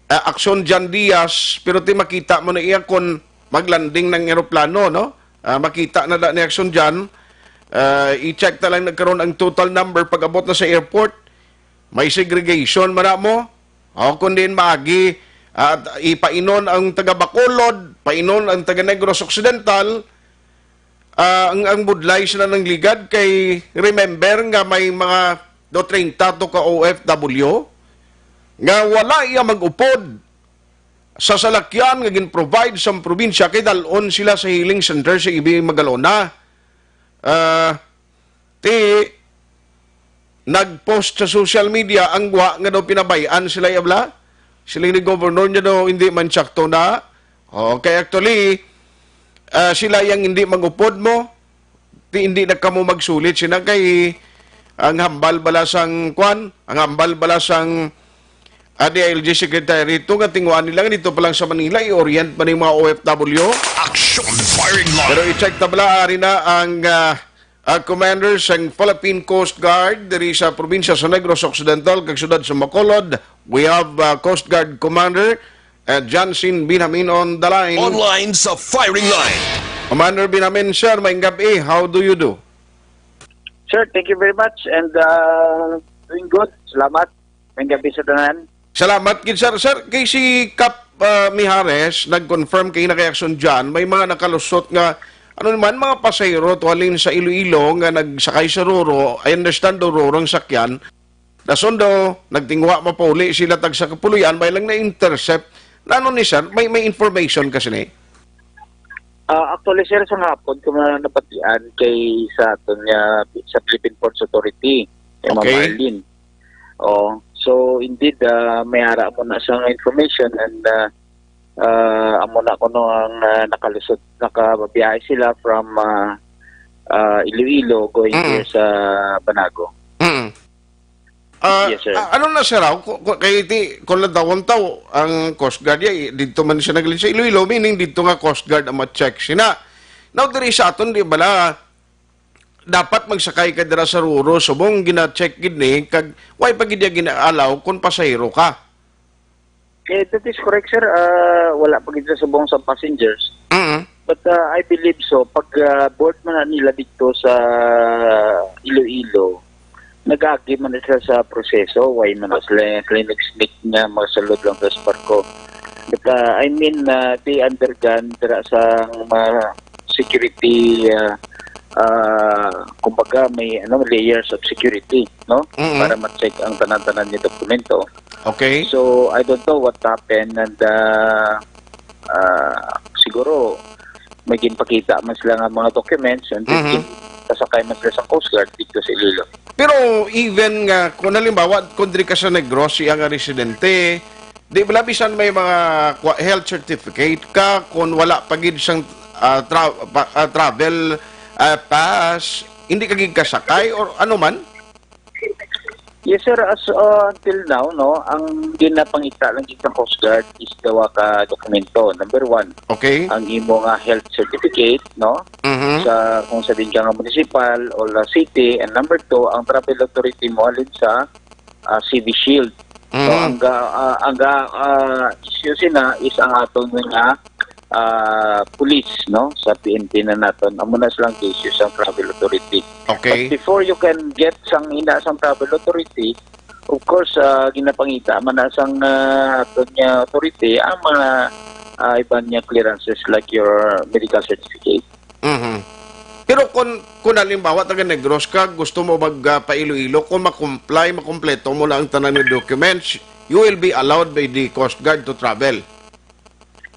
Action Jan Diaz, pero ti makita mo na iya kung maglanding ng eroplano, no? Makita na ni Action Jan. I-check na lang nagkaroon ang total number pag abot na sa airport. May segregation man mo. O kung din maagi, ipainon ang taga Bacolod, painon ang taga Negros Occidental, ang budlay sila ng ligad kay remember nga may mga 30 to ka OFW nga wala iya mag-upod sa salakyan nga gin-provide sa probinsya kay dalon sila sa healing center sa Ibi Magalona. Nag-post sa social media ang guwa nga daw pinabayaan sila yabla. Sila ni governor niya daw hindi man sakto na. Okay, actually, sila yung hindi magupod mo. Hindi na kamo magsulit. Sina kay ang hambal balasang kwan, ang hambal balasang DILG Secretary. Ito nga tinguan nila dito pa lang sa Manila, i-orient pa ng mga OFW. Action firing line. Pero i-check tabla ari na ang commander sa Philippine Coast Guard diri sa probinsya sa Negros Occidental kag siyudad sa Bacolod. We have Coast Guard Commander Jansin Binamin on the line. Online sa firing line. Commander Binamin, sir, maayong gabi. How do you do? Sir, thank you very much and doing good. Salamat. Maayong gabi sa tanan. Salamat, kid sir. Sir, kay si Cap Mijares, nag-confirm kay na-reaction dyan, may mga nakalusot nga ano naman, mga pasayro tuwalin sa Iloilo nga nagsakay sa Roro, I understand daw Roro ang sakyan, nasundo, nagtingwa mapauli sila tag sa kapuluyan, may lang na-intercept, na ano ni sir, may information kasi ni? Actually, sir, sa hapon, kung napatian kay sa aton sa Philippine Ports Authority, kay Ma'am Arlene. So, indeed, may ara mo na siyang information and amo na ko no ang nakalusot, nakabiyahe sila from Iloilo going here sa Banago. Yes, sir. Ano na sir, kay kung nadawon taw ang Coast Guard dito man siya nagalin sa Iloilo, meaning dito nga Coast Guard ang ma-check sina. Now, diri sa aton, di bala, dapat magsakay ka dira sa Ruro, subong gina-check gini, kag why pag hindi gina-allow kung pasahero ka? That is correct, sir. Wala pa gito sa buong sa passengers. But I believe so. Pag board man na nila dito sa Iloilo, nag-agi man sila sa proseso. Why man sila clinic niya masalod lang sa barko. But I mean, they undergone sa security, kumbaga may layers of security, no? Para ma-check ang tanan-tanan niya dokumento. Okay. So, I don't know what happened and siguro may ginpakita man sila nga mga documents and kasakay man sila sa Coast Guard dito sa Iloilo. Pero even nga, kung halimbawa, kung di ka sa Negros, siya nga residente, di ba bisan may mga health certificate ka, kung wala pagid siyang travel pass, hindi ka kasakay or ano man? Yes, sir. As until now, no, ang ginapangita lang dito ng Coast Guard is dawa ka dokumento. Number 1, okay, ang imo nga health certificate, no, sa kung sabihin ka nga municipal o la city. And number 2, ang travel authority mo alin sa CV Shield. So, ang issue sina is ang aton nga police, no, sa PNP na naton. Amo na silang issues ang travel authority. Okay. But before you can get sang ina sang travel authority, of course, ginapangita man na sang aton niya authority ang mga iban niya clearances like your medical certificate. Pero kung halimbawa taga Negros ka, gusto mo magpa-Iloilo, kung makumpleto mo lang ang tanan ng documents, you will be allowed by the Coast Guard to travel.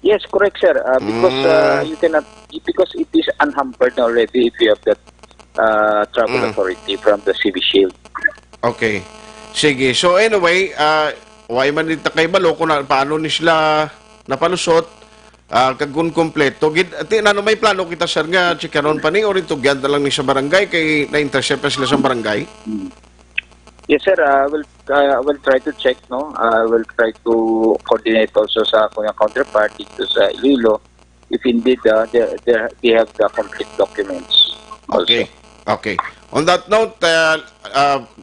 Yes, correct, sir. Because you cannot, because it is unhampered already if you have that travel authority from the CV Shield. Okay. Sige. So anyway, why man dito kay Balo kung paano ni sila napalusot, kagun kompleto gid ati ano may plano kita sir nga chikaron pa ni or ito gyud lang ni sa barangay kay na-intercept sila sa barangay. Yes, sir. I will try to check, no? I will try to coordinate also sa kanyang counterpart dito sa Iloilo if indeed they have the complete documents. Also. Okay. On that note,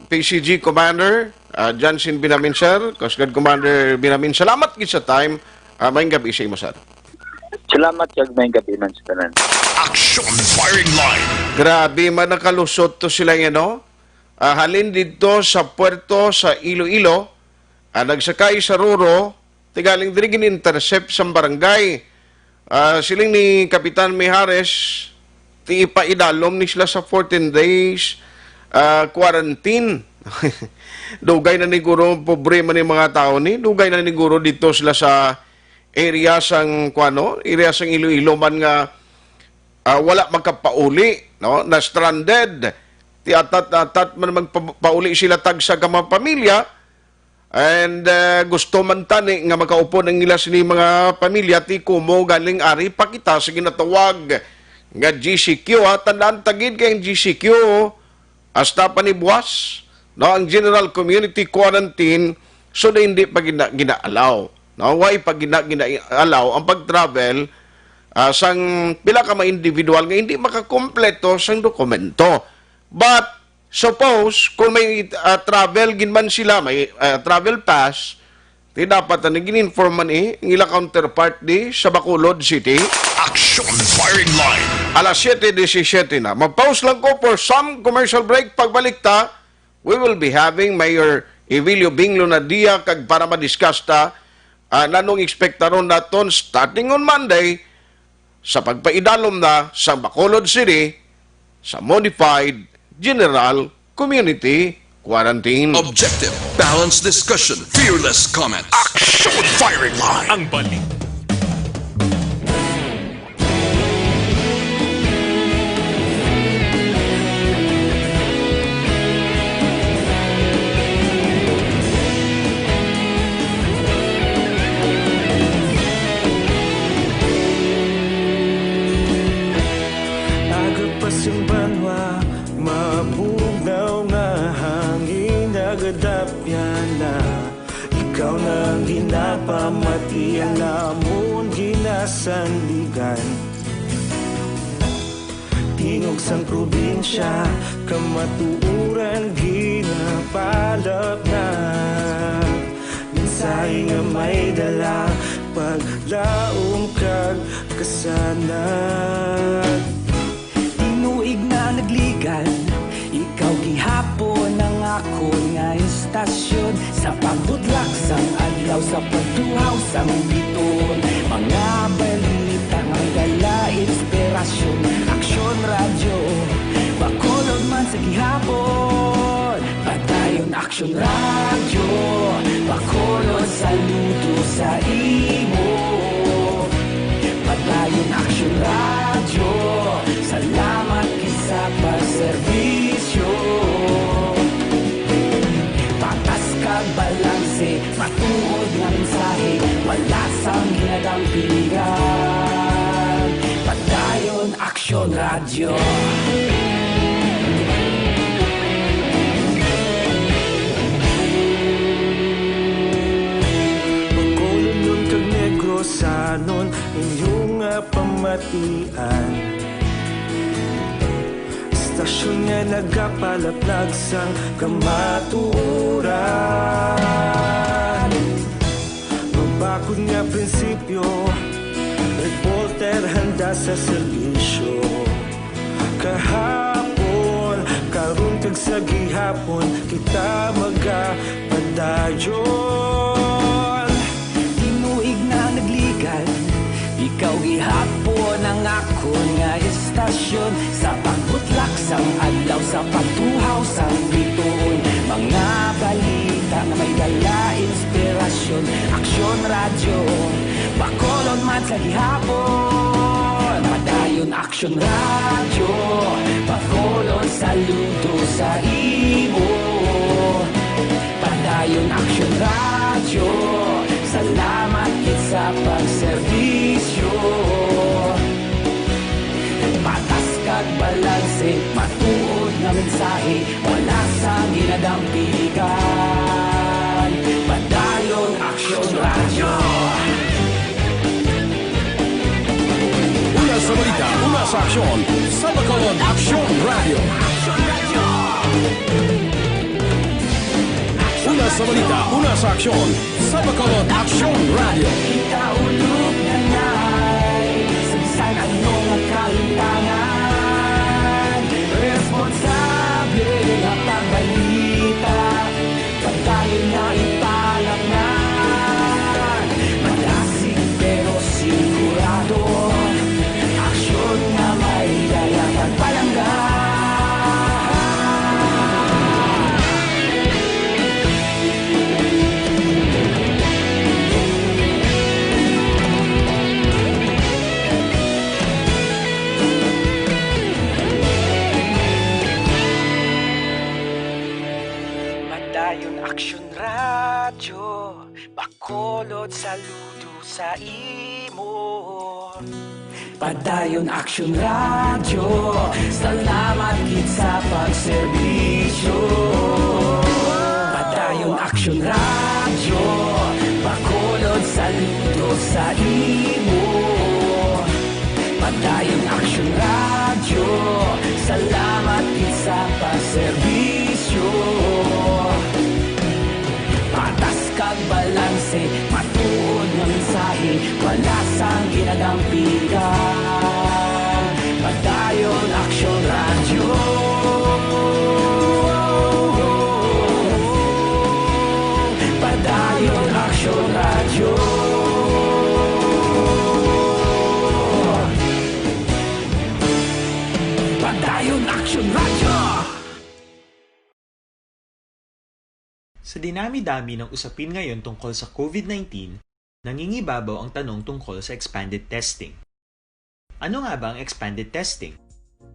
PCG Commander Johnson Binamin, sir, Coast Guard Commander Binamin, salamat gid sa time. Maayong gabi sa imo, sir. Salamat kag may gabi man sa tanan. Action firing line. Grabe man nakalusot to sila no. Halin dito sa puerto sa Iloilo, nagsakay sa Roro, tigaling diri gin-intercept sa barangay. Siling ni Kapitan Mijares, ti ipaidalom ni sila sa 14 days quarantine. Dugay na ni guro, pobre man yung mga tao ni, dugay na ni guro dito sila sa area sang area sang Iloilo man nga wala magkapauli, no? Na stranded. Ti atat man magpauli sila tag sa mga pamilya and gusto man tani nga makaupo ng ila sini mga pamilya ti kumo galing ari pa kita sa ginatawag nga GCQ tandaan tagid kay GCQ hasta pa ni buwas no ang General Community Quarantine so na hindi pa ginaalaw no why pa ginaalaw ang pag-travel sang pila ka mga individual nga hindi makakompleto sang dokumento. But suppose kung may travel ginman sila, may travel pass, di dapat na gin-inform man ang ilang counterpart di sa Bacolod City. Action firing line. Alas 7:17 na. Mag-pause lang ko for some commercial break. Pagbalik ta, we will be having Mayor Evilio Binglo Nadia kag para ma-discuss ta nanong ekspektaron naton starting on Monday sa pagpaidalom na sa Bacolod City sa modified General Community Quarantine. Objective, balanced discussion, fearless comments. Action firing line. Ang balik. Mabugnaw nga hangin nagadapyan na ikaw nang ginapamati ang namon ginasandigan tingog sang probinsya kamatuuran ginapalap na minsay nga may dala paglaom kag kasanag tinuig na nagligan ikaw gihapon ang ako nga istasyon sa pagbudlak sang adlaw sa pagtuhaw sang biton mga balita nga gala inspirasyon aksyon radyo Bacolod man sa gihapon padayon aksyon radyo Bacolod saludo sa imo padayon aksyon radyo salamat kisa pagserbisyo patas kag balanse matuod nga mensahe wala sang hinagang pilihan padayon aksyon radyo Bacolod nun kag Negros sanon inyong pamatian Stasyon nga nagapalaplag sang kamaturan Magbakod nga prinsipyo Reporter handa sa serbisyo Kahapon, karun kag sa gihapon Kita magapadayon Tinuig na nagligan Ikaw gihapon ang ako nga istasyon Sa pagbutlak sang adlaw Sa pagtuhaw sang biton Mga balita na may dala inspirasyon Aksyon radyo Bacolod man sa gihapon Padayon aksyon radyo Bacolod saludo sa imo Padayon aksyon radyo Salamat kit sa pagserbisyo mensahe, wala sa ginadampigan. Padayon Aksyon Radyo. Una sa balita, una sa aksyon. Sa Bacolod Aksyon Radio. Una sa balita, una sa aksyon. Sa Bacolod Aksyon Radio. Ikaulog na na'y sabisan anong nagkahintangan. Responsable na pagbalita, pagkain na ipalaknan. Malasig pero sigurado, aksyon na may dalang pagpalanggan. Padayon Aksyon Radyo, Bacolod saludo sa imo. Padayon Aksyon Radyo, salamat gid sa pagserbisyo. Padayon Aksyon Radyo, Bacolod saludo sa imo. Padayon Aksyon Radyo, salamat gid sa pagserbisyo. Patas kag balanse, matuod nga mensahe, wala sang ginadampigan. Padayon Aksyon Radyo. Padayon Aksyon Radyo. Padayon Aksyon Radyo. Sa dinami-dami ng usapin ngayon tungkol sa COVID-19, nangingibabaw ang tanong tungkol sa expanded testing. Ano nga ba ang expanded testing?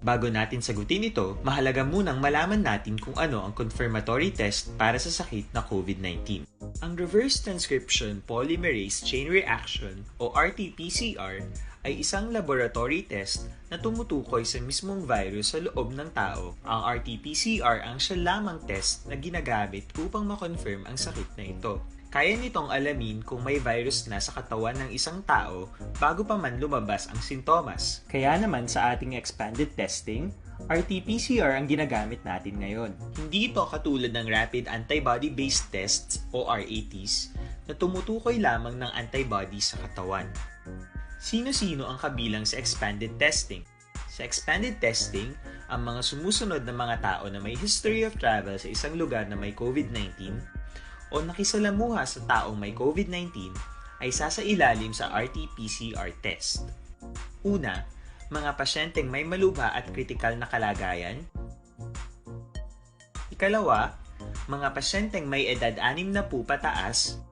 Bago natin sagutin ito, mahalaga munang malaman natin kung ano ang confirmatory test para sa sakit na COVID-19. Ang reverse transcription polymerase chain reaction o RT-PCR ay isang laboratory test na tumutukoy sa mismong virus sa loob ng tao. Ang RT-PCR ang siya lamang test na ginagamit upang makonfirm ang sakit na ito. Kaya nitong alamin kung may virus na sa katawan ng isang tao bago pa man lumabas ang sintomas. Kaya naman sa ating expanded testing, RT-PCR ang ginagamit natin ngayon. Hindi ito katulad ng Rapid Antibody-Based Tests o RATs na tumutukoy lamang ng antibodies sa katawan. Sino-sino ang kabilang sa expanded testing? Sa expanded testing, ang mga sumusunod na mga tao na may history of travel sa isang lugar na may COVID-19 o nakisalamuha sa taong may COVID-19 ay sasailalim sa RT-PCR test. Una, mga pasyenteng may malubha at kritikal na kalagayan. Ikalawa, mga pasyenteng may edad 60 pataas,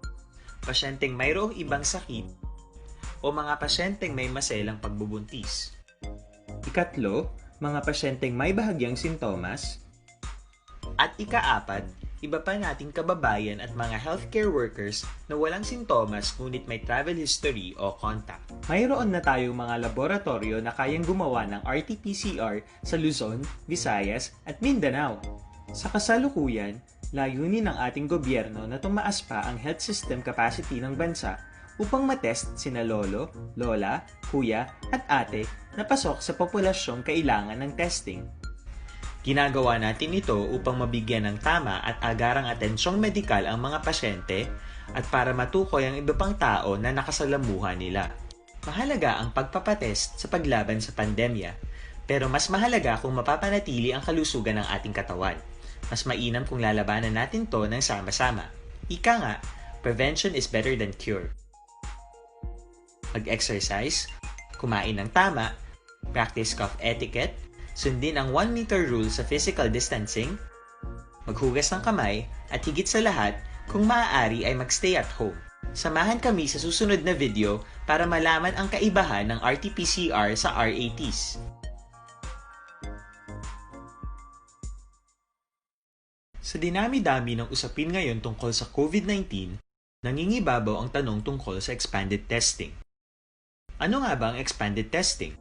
pasyenteng mayroong ibang sakit, o mga pasyenteng may maselang pagbubuntis. Ikatlo, mga pasyenteng may bahagyang sintomas. At ikaapat, iba pa nating kababayan at mga healthcare workers na walang sintomas ngunit may travel history o contact. Mayroon na tayong mga laboratorio na kayang gumawa ng RT-PCR sa Luzon, Visayas at Mindanao. Sa kasalukuyan, layunin ng ating gobyerno na tumaas pa ang health system capacity ng bansa upang matest sina lolo, lola, kuya at ate na pasok sa populasyong kailangan ng testing. Ginagawa natin ito upang mabigyan ng tama at agarang atensyong medikal ang mga pasyente at para matukoy ang iba pang tao na nakasalamuha nila. Mahalaga ang pagpapatest sa paglaban sa pandemya, pero mas mahalaga kung mapapanatili ang kalusugan ng ating katawan. Mas mainam kung lalabanan natin to ng sama-sama. Ika nga, prevention is better than cure. Mag-exercise, kumain ng tama, practice cough etiquette, sundin ang 1 meter rule sa physical distancing, maghugas ng kamay, at higit sa lahat, kung maaari ay magstay at home. Samahan kami sa susunod na video para malaman ang kaibahan ng RT-PCR sa RATs. Sa dinami-dami ng usapin ngayon tungkol sa COVID-19, nangingibabaw ang tanong tungkol sa expanded testing. Ano nga ba ang expanded testing?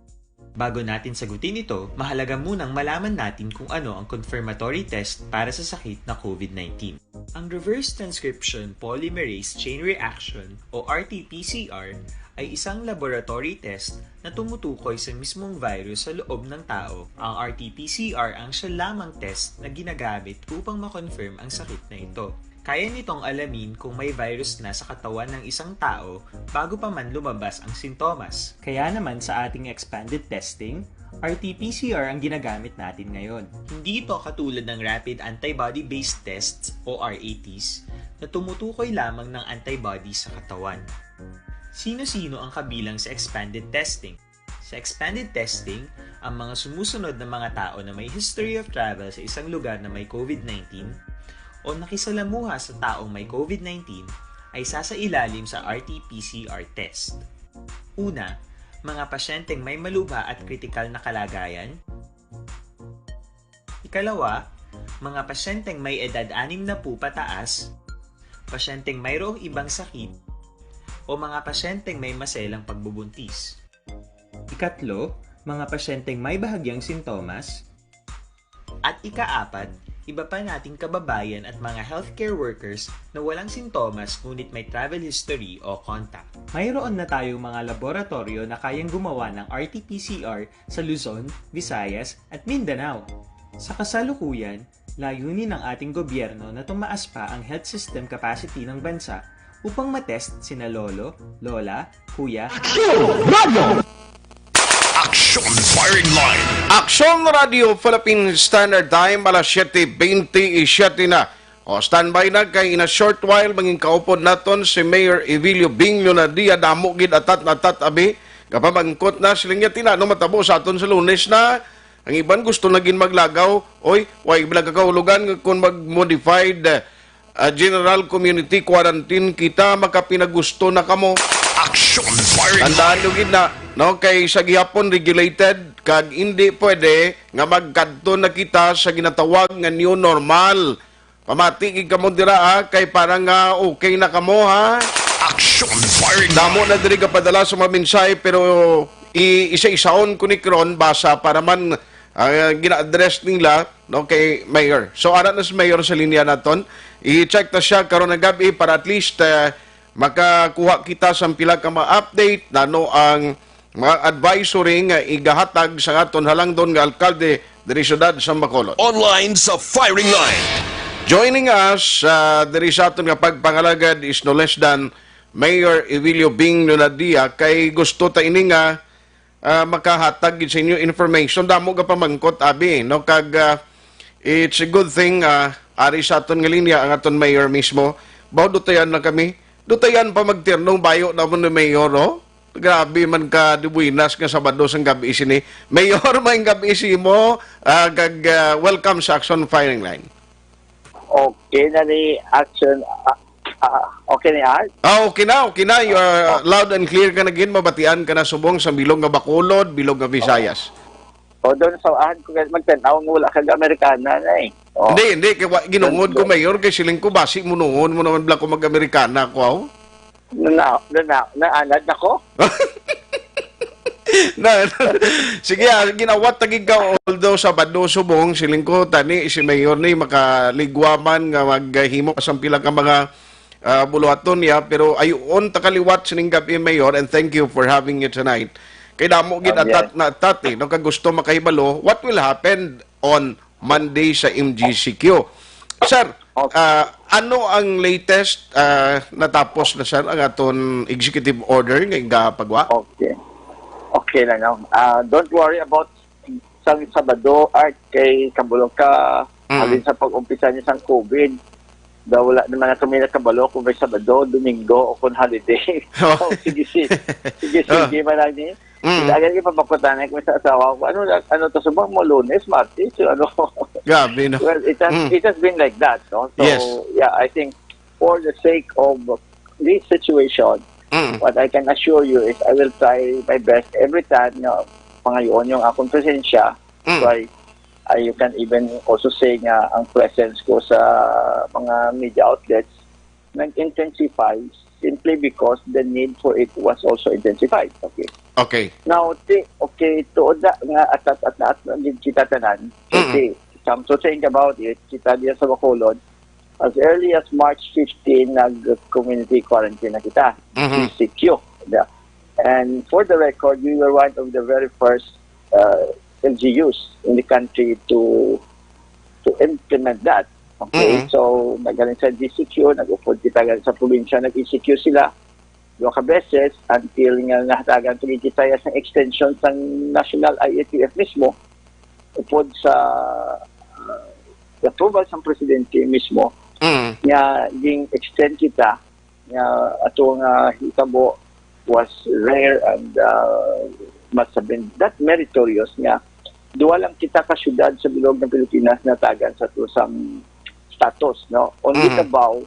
Bago natin sagutin ito, mahalaga munang malaman natin kung ano ang confirmatory test para sa sakit na COVID-19. Ang reverse transcription polymerase chain reaction o RT-PCR ay isang laboratory test na tumutukoy sa mismong virus sa loob ng tao. Ang RT-PCR ang siya lamang test na ginagamit upang makonfirm ang sakit na ito. Kaya nitong alamin kung may virus na sa katawan ng isang tao bago pa man lumabas ang sintomas. Kaya naman sa ating expanded testing, RT-PCR ang ginagamit natin ngayon. Hindi ito katulad ng rapid antibody-based tests o RATs na tumutukoy lamang ng antibodies sa katawan. Sino-sino ang kabilang sa expanded testing? Sa expanded testing, ang mga sumusunod na mga tao na may history of travel sa isang lugar na may COVID-19 o nakisalamuha sa taong may COVID-19 ay sasailalim sa RT-PCR test. Una, mga pasyenteng may malubha at kritikal na kalagayan. Ikalawa, mga pasyenteng may edad 60 pataas, pasyenteng mayroong ibang sakit, o mga pasyenteng may maselang pagbubuntis. Ikatlo, mga pasyenteng may bahagyang sintomas. At ikaapat, iba pa nating kababayan at mga healthcare workers na walang sintomas ngunit may travel history o contact. Mayroon na tayong mga laboratorio na kayang gumawa ng RT-PCR sa Luzon, Visayas at Mindanao. Sa kasalukuyan, layunin ng ating gobyerno na tumaas pa ang health system capacity ng bansa upang matest sina lolo, lola, kuya, Action Firing Line. Action Radio Philippine Standard Time alas 7:27 na. O standby na kay in a short while manging kaupod naton si Mayor Evilio Binglo na diya damo gid atat abi kapamangkot na siling yatina no matabo sa aton sa Lunes na ang iban gusto naging maglagaw oy way bilagakahulugan kung mag-modified general community quarantine kita makapinagusto na kamo. Action Firing Line. Tandaan nyo gid na no kay sa gihapon regulated kag hindi pwede nga magkadto na kita sa ginatawag nga new normal. Pamati gid kamo dira kay parang okay na kamo ha. Action Firing Line. Damo na diri ka padala sa mga mensahe pero isa-isaon ko ni Kron basa para man gina-address nila no kay Mayor. So ara na si Mayor sa linya naton. I-check ta siya karon nga gabi para at least makakuha kita sa pila ka mga update na no ang mga advisory nga igahatag sa aton halangdon nga alkalde diri syudad sa Bacolod. Online sa Firing Line. Joining us diri sa aton nga pagpangalagad is no less than Mayor Evilio Binglo Nadia kay gusto ta ini nga makahatag sa inyo information damo ga pamangkot abi no kag it's a good thing ari sa aton nga linya ang aton mayor mismo baw dutayan na kami dutayan pa magtirnong bayo na mo ni mayor no grabe man ka dibuinas nga Sabado sang gabi sini mayor may gabi mo kag welcome sa Action Firing Line. Okay na ni Action okay ni Art? Okay na. You are loud and clear ka na gin. Mabatian ka na subong sa bilog nga Bacolod, bilog nga Visayas. O doon sa ahan ko magtanaw mo wala kag Amerikana na eh. O. Hindi. Ginungod ko, Mayor, kay siling ko, basi mo noon mo naman bla ko mag-Amerikana ko, aw? Naanad na ko? Sige, ginawat tagig ka, although Sabado subong, siling ko, tani, si Mayor ni, makaligwaman nga maghimo kasampila ka mga buluhaton niya, pero ayon takaliwat sining gabi, Mayor, and thank you for having you tonight. Kay damo gid atat na atat no kag gusto makahibalo what will happen on Monday sa MGCQ. Sir, ano ang latest natapos na sir ang aton executive order nga igapagwa? Okay na no. Don't worry about sang Sabado Art kay kabulong ka alin sa pag-umpisa ni sang COVID. Wala naman na tumina kabalo kung may Sabado, Domingo o kung holiday. So, sige man lang ni. Lagi ka papakutan kung sa asawa ko. Ano to subang mo Lunes, Martes, ano. Gabi no. Well, it has been like that, no. So, yes. Yeah, I think for the sake of this situation, what I can assure you is I will try my best every time, pangayon yung akong presensya. So you can even also say nga ang presence ko sa mga media outlets nag-intensify simply because the need for it was also intensified. Okay. Now, okay, tuod nga at kita tanan. Okay, to think about it, kita diya sa Bacolod, as early as March 15, nag-community quarantine na kita. CQ. And for the record, we were one of the very first LGUs in the country to implement that. Okay, so nagaling sa DCQ, nag-upod kita sa probinsya, nag-ECQ sila 2 beses until nga nahatagan tuloy kita sa extension sa National IATF mismo upod sa approval sa presidente mismo nga ging extend kita nga atong hitabo was rare and must have been that meritorious nga duwa lang kita ka syudad sa bilog ng Pilipinas natagan sa tusang status, no? Only Davao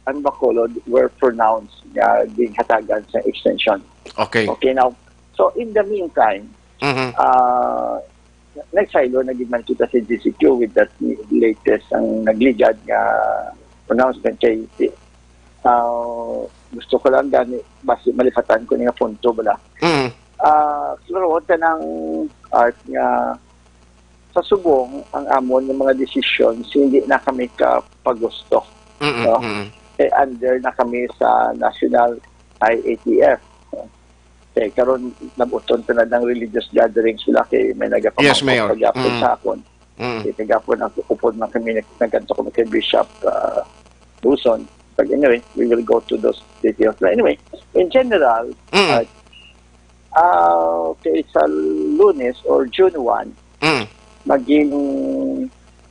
and Bacolod were pronounced being hatagan sa extension. Okay. Okay, now, so in the meantime, nagsaylo, nagigman kita sa GCQ with that latest ang nagligad nga pronouncement kay gusto ko lang gani, basi malifatan ko nga punto bala. Klaro, tanang art nga sa subong ang amon ng mga decisions hindi na kami kapagusto. No? Under na kami sa National IATF. Okay, karon nabuton na ng religious gatherings sila kay may Yes, Mayor. Pag-apon sa akon. Kaya na upod na kami nagkanto kami kay Bishop Buson. But anyway, we will go to those details. But anyway, in general, okay, sa Lunes or June 1, maging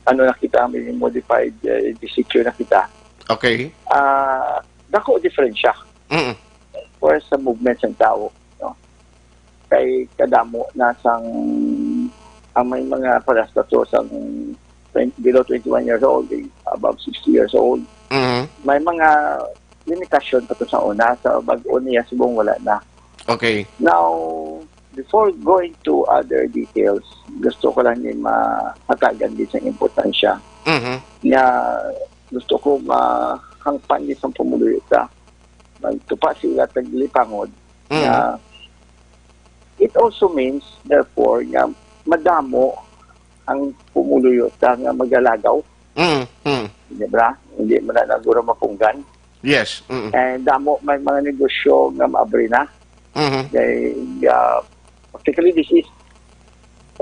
na kita, may modified DCQ na kita. Okay. Dako diferensya. For sa movements ng tao. No? Kay kadamo na sang ang may mga parastatos ang below 21 years old, above 60 years old. May mga limitasyon pa to sa una. Sa bag-o niya subong wala na. Okay. Now, before going to other details, gusto ko lang din mahatagan din sa importansya. Nga gusto ko mahangpan din sa pumulita. Magtupa sila taglipangod. It also means, therefore, nga madamo ang pumuluyota nga magalagaw. Diba? Hindi mo na naguro mapunggan. Yes. And damo may mga negosyo nga maabri na. Particularly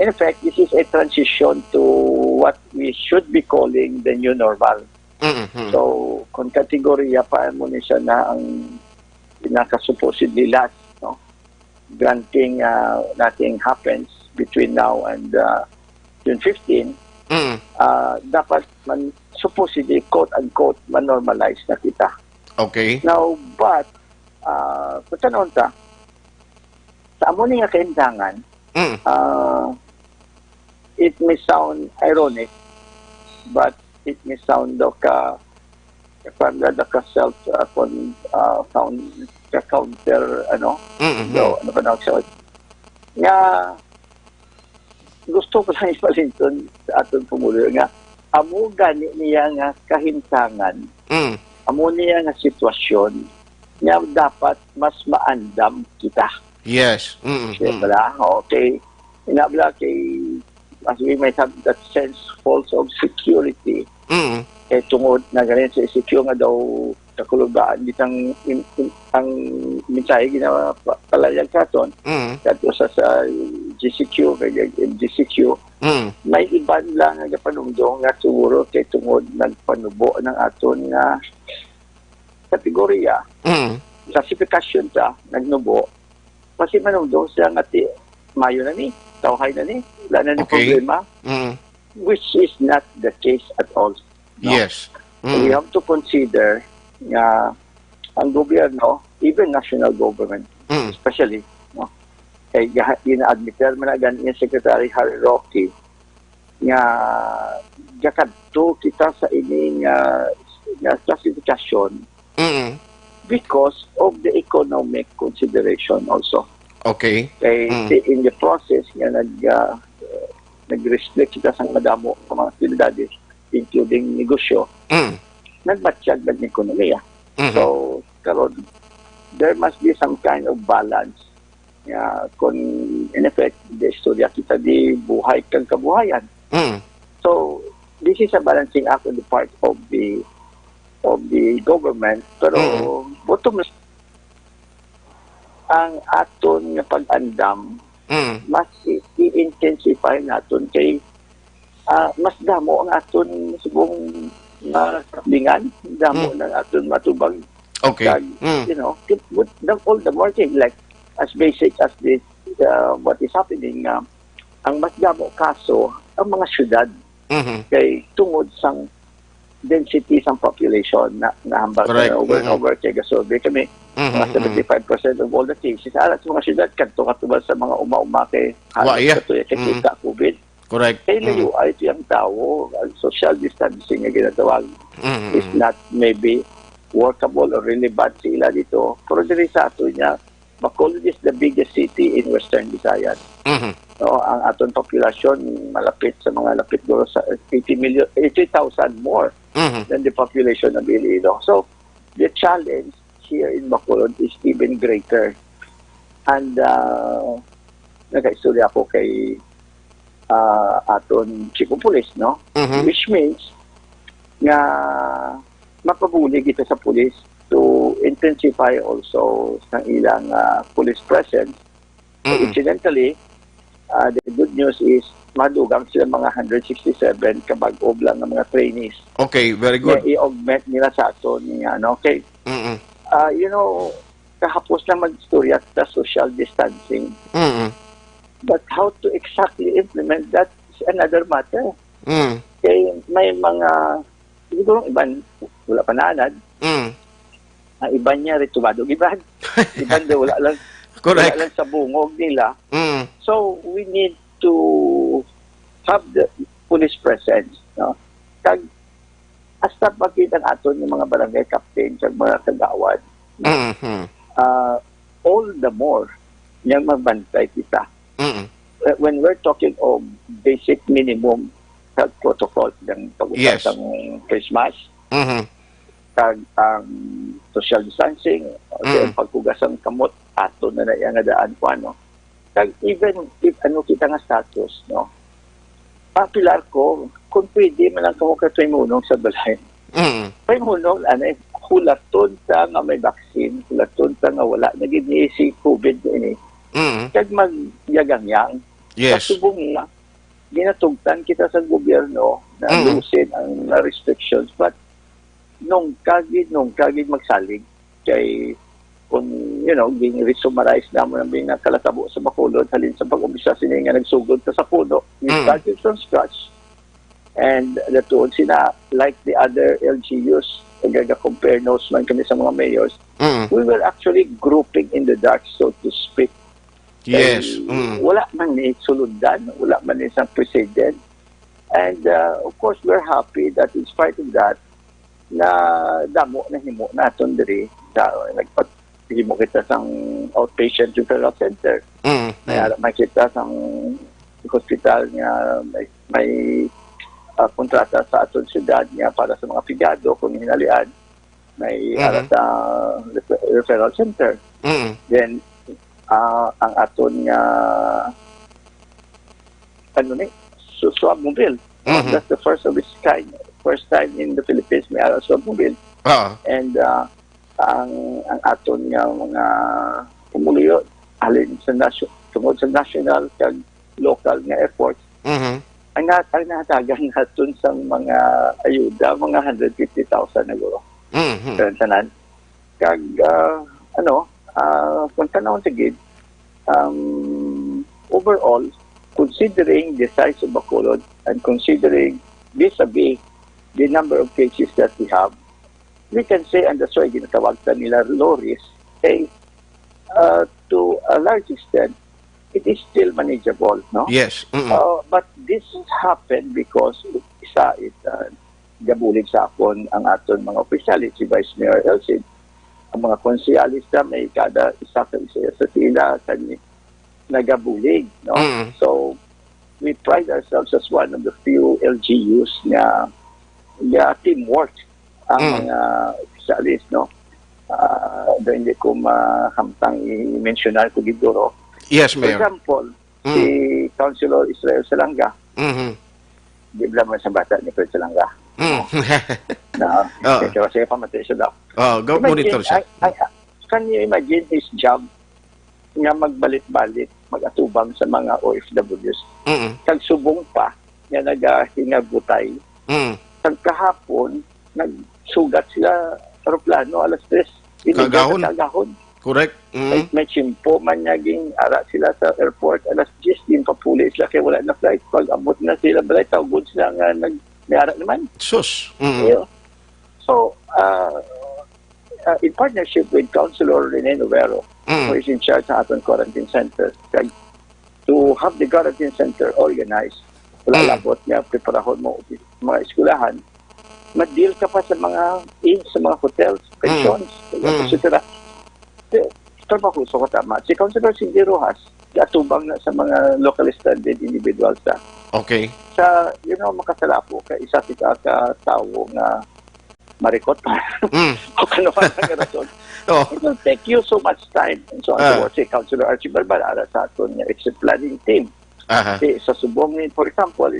in effect, this is a transition to what we should be calling the new normal. So, kung kategorya pa mo ni siya na ang pinaka-supposedly last, no? Granting nothing happens between now and June 15, dapat man supposedly, quote-unquote, man-normalize na kita. Okay. Now, but, pagkanon ta, sa amo nga kaindangan, it may sound ironic, but it may sound self counter ano pa na nga gusto ko lang ipalinton sa atong pumulo nga amo gani niya nga kahintangan, amo niya nga sitwasyon nga dapat mas maandam kita. Yes. Diba? Okay. Inabla kay as we might have that sense false of security. Tungod na ganyan sa secure nga daw sa kulugaan bitang ang minsay ginawa palayag katon kadto sa GCQ kay GCQ may iban lang nga panungdong nga siguro kay tungod nagpanubo ng aton nga kategorya classification ta nagnubo kasi manungdong siya nga mayo na ni tawhay na ni wala na ni problema which is not the case at all. No? Yes. We have to consider nga ang gobyerno, even national government, especially, no? Kay gina-admitter man na ni Secretary Harry Roque nga jakadto kita sa ini nga classification because of the economic consideration also. Okay. Kay in the process nga nag-restrict kita sa madamo ng mga aktividades including negosyo, nagbatsyag ng ekonomiya. So, karon there must be some kind of balance kung in effect, the istorya kita di buhay kang kabuhayan. So, this is a balancing act on the part of the government, pero bottom line, ang aton nga pag-andam, mas i-intensify naton kay mas damo ang aton subong kaplingan, damo ng aton matubag. Okay. You know, all the more thing, like as basic as this, what is happening, ang mas damo kaso, ang mga syudad, kay tungod sang density sang population na hambal over and over kay gasolbe kami mga 75% of all the cases alat sa mga syudad kadto katubal sa mga uma-uma kay halos katuya kay COVID. Correct. Kay layo ay ito yung tao, social distancing nga ginatawag is not maybe workable or relevant sila dito. Pero diri sa ato niya, Bacolod is the biggest city in Western Visayas. No, ang aton populasyon malapit sa mga lapit duro sa 80,000 more than the population of Iloilo. So, the challenge here in Bacolod is even greater. And nag-istorya ako kay aton chief of police, no? Which means nga mapabulig ito sa police to intensify also ng ilang police presence. So, incidentally, the good news is madugang sila mga 167 kabag-ob lang ng mga trainees. Okay, very good. I-augment nila sa ato niya, no? Okay. You know, kahapos na mag-istorya sa social distancing. But how to exactly implement that is another matter. Kaya may mga, siguro iban, wala pananad. Ang iban niya ritubado. Iban wala lang. Correct. Wala lang sa bungog nila. So, we need to have the police presence. No? Kag, hasta pagkitan aton ng mga barangay captain kag mga kagawad. All the more niyang magbantay kita. When we're talking of basic minimum health protocol ng pag-usap ng Christmas, kag ang social distancing, ang pagkugas ng kamot, ato na nga daan ko, ano. Kag even if ano kita nga status, no, papilar ko, kung pwede man lang kamo katoy munong sa balay. May munong, hulaton ta nga may vaccine, hulaton ta nga wala, naging si COVID ini. Kag magyagang-yang, kasubong nga, ginatugtan kita sa gobyerno na lusin ang restrictions, but nung kagid magsalig kay kung, you know, being resummarize naman ang being nakalatabo sa Bacolod halin sa pag-umpisa sila nga nagsugod sa puno. We started from scratch. And natuon sila, like the other LGUs, nag-compare notes man kami sa mga mayors, we were actually grouping in the dark, so to speak. Yes. Wala man ni sulundan, wala man ni isang president. And of course, we're happy that in spite of that, na damo na himo naton diri sa nagpaghimo kita sang outpatient referral center. Makita sang hospital nga may kontrata sa aton syudad niya para sa mga pigado kung hinalian. May arata referral center. Then ang aton nga swab mobile. That's the first of its kind. First time in the Philippines may aral swab mobile. And ang aton nga mga pumuliyo alin sa tungod sa national kag local nga efforts. Ang natagan naton sa mga ayuda, mga 150,000 na guro. Tanan. Kag kung tanawon tigid, overall, considering the size of Bacolod and considering vis-a-vis the number of cases that we have, we can say, and that's why ginatawag nila low risk, to a large extent, it is still manageable, no? Yes. But this happened because isa it gabulig sa akon ang aton mga opisyalis, si Vice Mayor Elcid, ang mga konseyalis na may kada isa sa sila nagabulig, no? So we pride ourselves as one of the few LGUs na teamwork ang mga opisyalis, no? Hindi ko mahamtang i-mentionar ko gidoro. Yes, For Mayor. example, si Councilor Israel Salanga, Mhm. di ba naman sa bata ni Fred Salanga, Mm. na Oo. kasi pamatay siya daw. Go monitor siya. Can you imagine his job nga magbalit-balit, mag-atubang sa mga OFWs? Mm. Tagsubong pa, nga nagahingagutay. Mm. Kahapon, nagsugat sila aeroplano, alas 3. Kagahon. Kagahon. Correct. Mm. May chimpo man naging ara sila sa airport, alas 10, din pa puli sila kaya wala na flight. Pag abot na sila, balay, tawagod sila nga may ara naman. Sus. Mm. Yeah. So, in partnership with Councilor Rene Novero, who is in charge ng ating quarantine center, to have the quarantine center organized, wala labot niya, preparahon mo mga eskwelahan, ma-deal ka pa sa mga sa mga hotels, pensions, etc. Trabaho so katama. Si Councilor Cindy Rojas, atubang na sa mga locally standard individuals na. Okay. Sa, makasalapo ka, isa ka tao nga marikot o kanuman ang rason. It will take you so much time and so on. So, si Councilor Archie Barbara sa aton niya exit planning team. Sa subong ni, for example,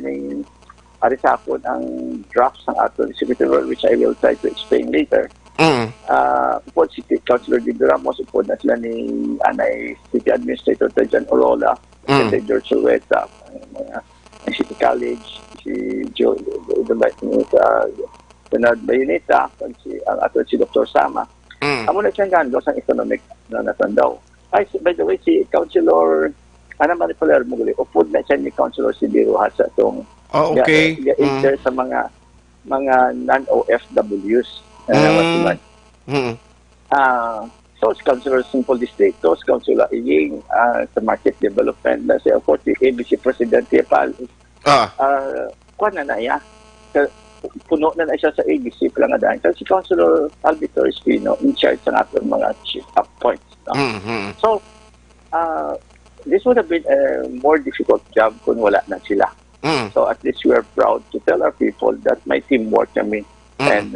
arisapon ang drafts ng aton secretary, which I will try to explain later. Upod si Councilor Dido Ramos, upod na sila ni Anay City Administrator Tajan Orola, si George Solweta, ang City College, si Bernard Bayoneta, ang ato si Dr. Sama. Amo na siyang gando sa economic na natandaw. Ay, by the way, si Councilor Ana Marie Palermo, upod na siya ni Councilor Cindy Rojas sa itong sa mga non-OFWs. So, si Councilor Simple Distrito, si Councilor Iying sa Market Development, na si ABC President Yepal, kuha na iya. Puno na siya sa ABC Palangadaan. Kasi si Councilor Albito Espino in charge sa ating mga chief points. So, this would have been a more difficult job kung wala na sila. So, at least we are proud to tell our people that my teamwork kami and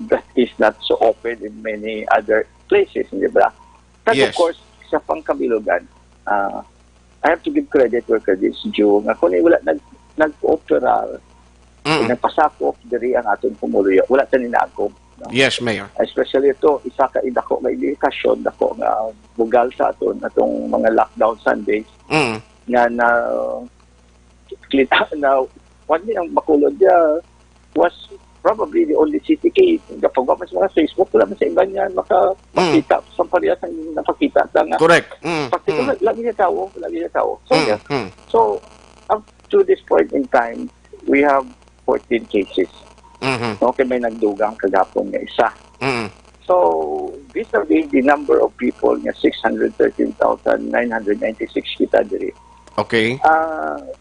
that is not so open in many other places, di ba? But of course, sa pangkabilugan, I have to give credit where credit is due. Nga kung wala nag-opera, nagpasakop, diri ang ating pumuluyo. Wala ta ninagom. No? Yes, Mayor. Especially ito, isa ka idako, may indikasyon dako nga bugal sa atong mga lockdown Sundays nga one day ang Bacolod was probably the only city case. Kapag man sa mga Facebook, wala man sa iba niya makapakita. Sa parehas ang napakita. Correct. Particular, lagi niya tao. So, up to this point in time, we have 14 cases. Okay, may nagdugang kagapon nga isa. So, vis-a-vis the number of people nga 613,996 kita diri. Okay.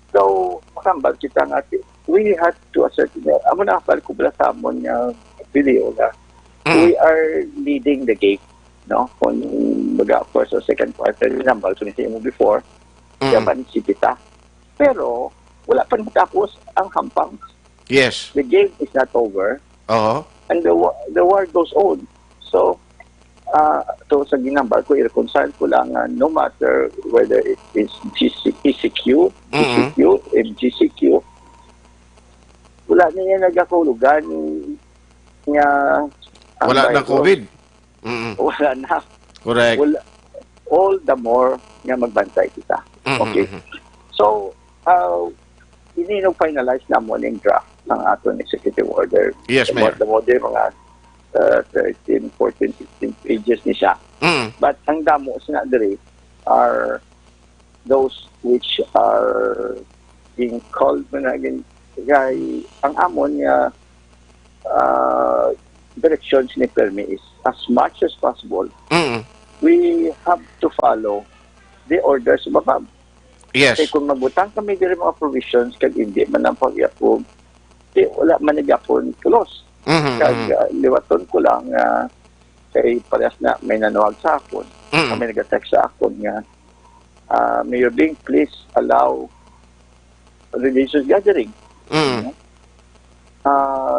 So, makambal kita nga, we had to assert, amo na kapal ko pala sa amon nga video nga, we are leading the game, no? Kung baga, first or second quarter, nambal, so nisi mo before, yaman si kita. Pero, wala pa matapos ang hampang. Yes. The game is not over. And the war goes on. So, to sa ginambal ko, i-reconcile ko lang no matter whether it is ECQ, MGCQ, wala niya nagkakulugan nga wala na COVID. Wala na. Correct. All the more nga magbantay kita. Okay. So, finalize na mo ng draft ng aton executive order. Yes, Mayor. The model, mga 13, 14, 15 pages ni siya. But ang damo sina diri are those which are being called managing ang amon nga direction ni Permi is as much as possible we have to follow the orders above. Yes. Kaya kung magbutang kami diri mga provisions kag hindi man ang pag-approve, wala man nag-approve tulos. Liwaton ko lang kay parehas na may nanawag sa akon. May nag-text sa akon nga Mayor Bing, please allow religious gathering.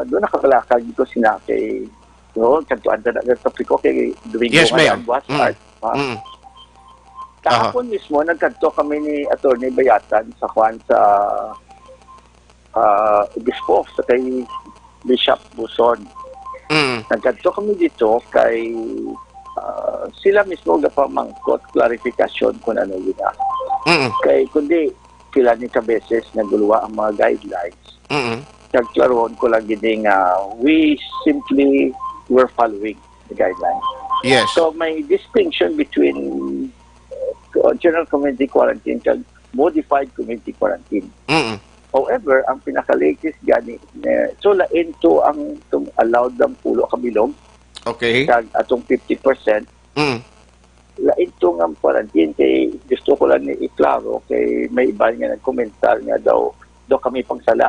Doon nakakalakag dito sina kay kantuan na nagtapik ko kay Domingo yes, Mayor. Art. Kahapon mismo, nagkanto kami ni Atty. Bayatan sa Juan sa Obispo, sa kay Bishop Buson. Nagkanto kami dito kay sila mismo gapamangkot clarification kung ano yun Kay kundi sila ni kabeses naguluwa ang mga guidelines. Nagklaroon ko lang gini we simply were following the guidelines. Yes. So may distinction between general community quarantine and modified community quarantine. However, ang pinaka-latest gani, so lain to ang allowed ng pulo kabilog. Okay. Kag atong 50%. Lain to nga quarantine kay gusto ko lang ni iklaro kay may iba nga nagkomentar nga daw kami pangsala.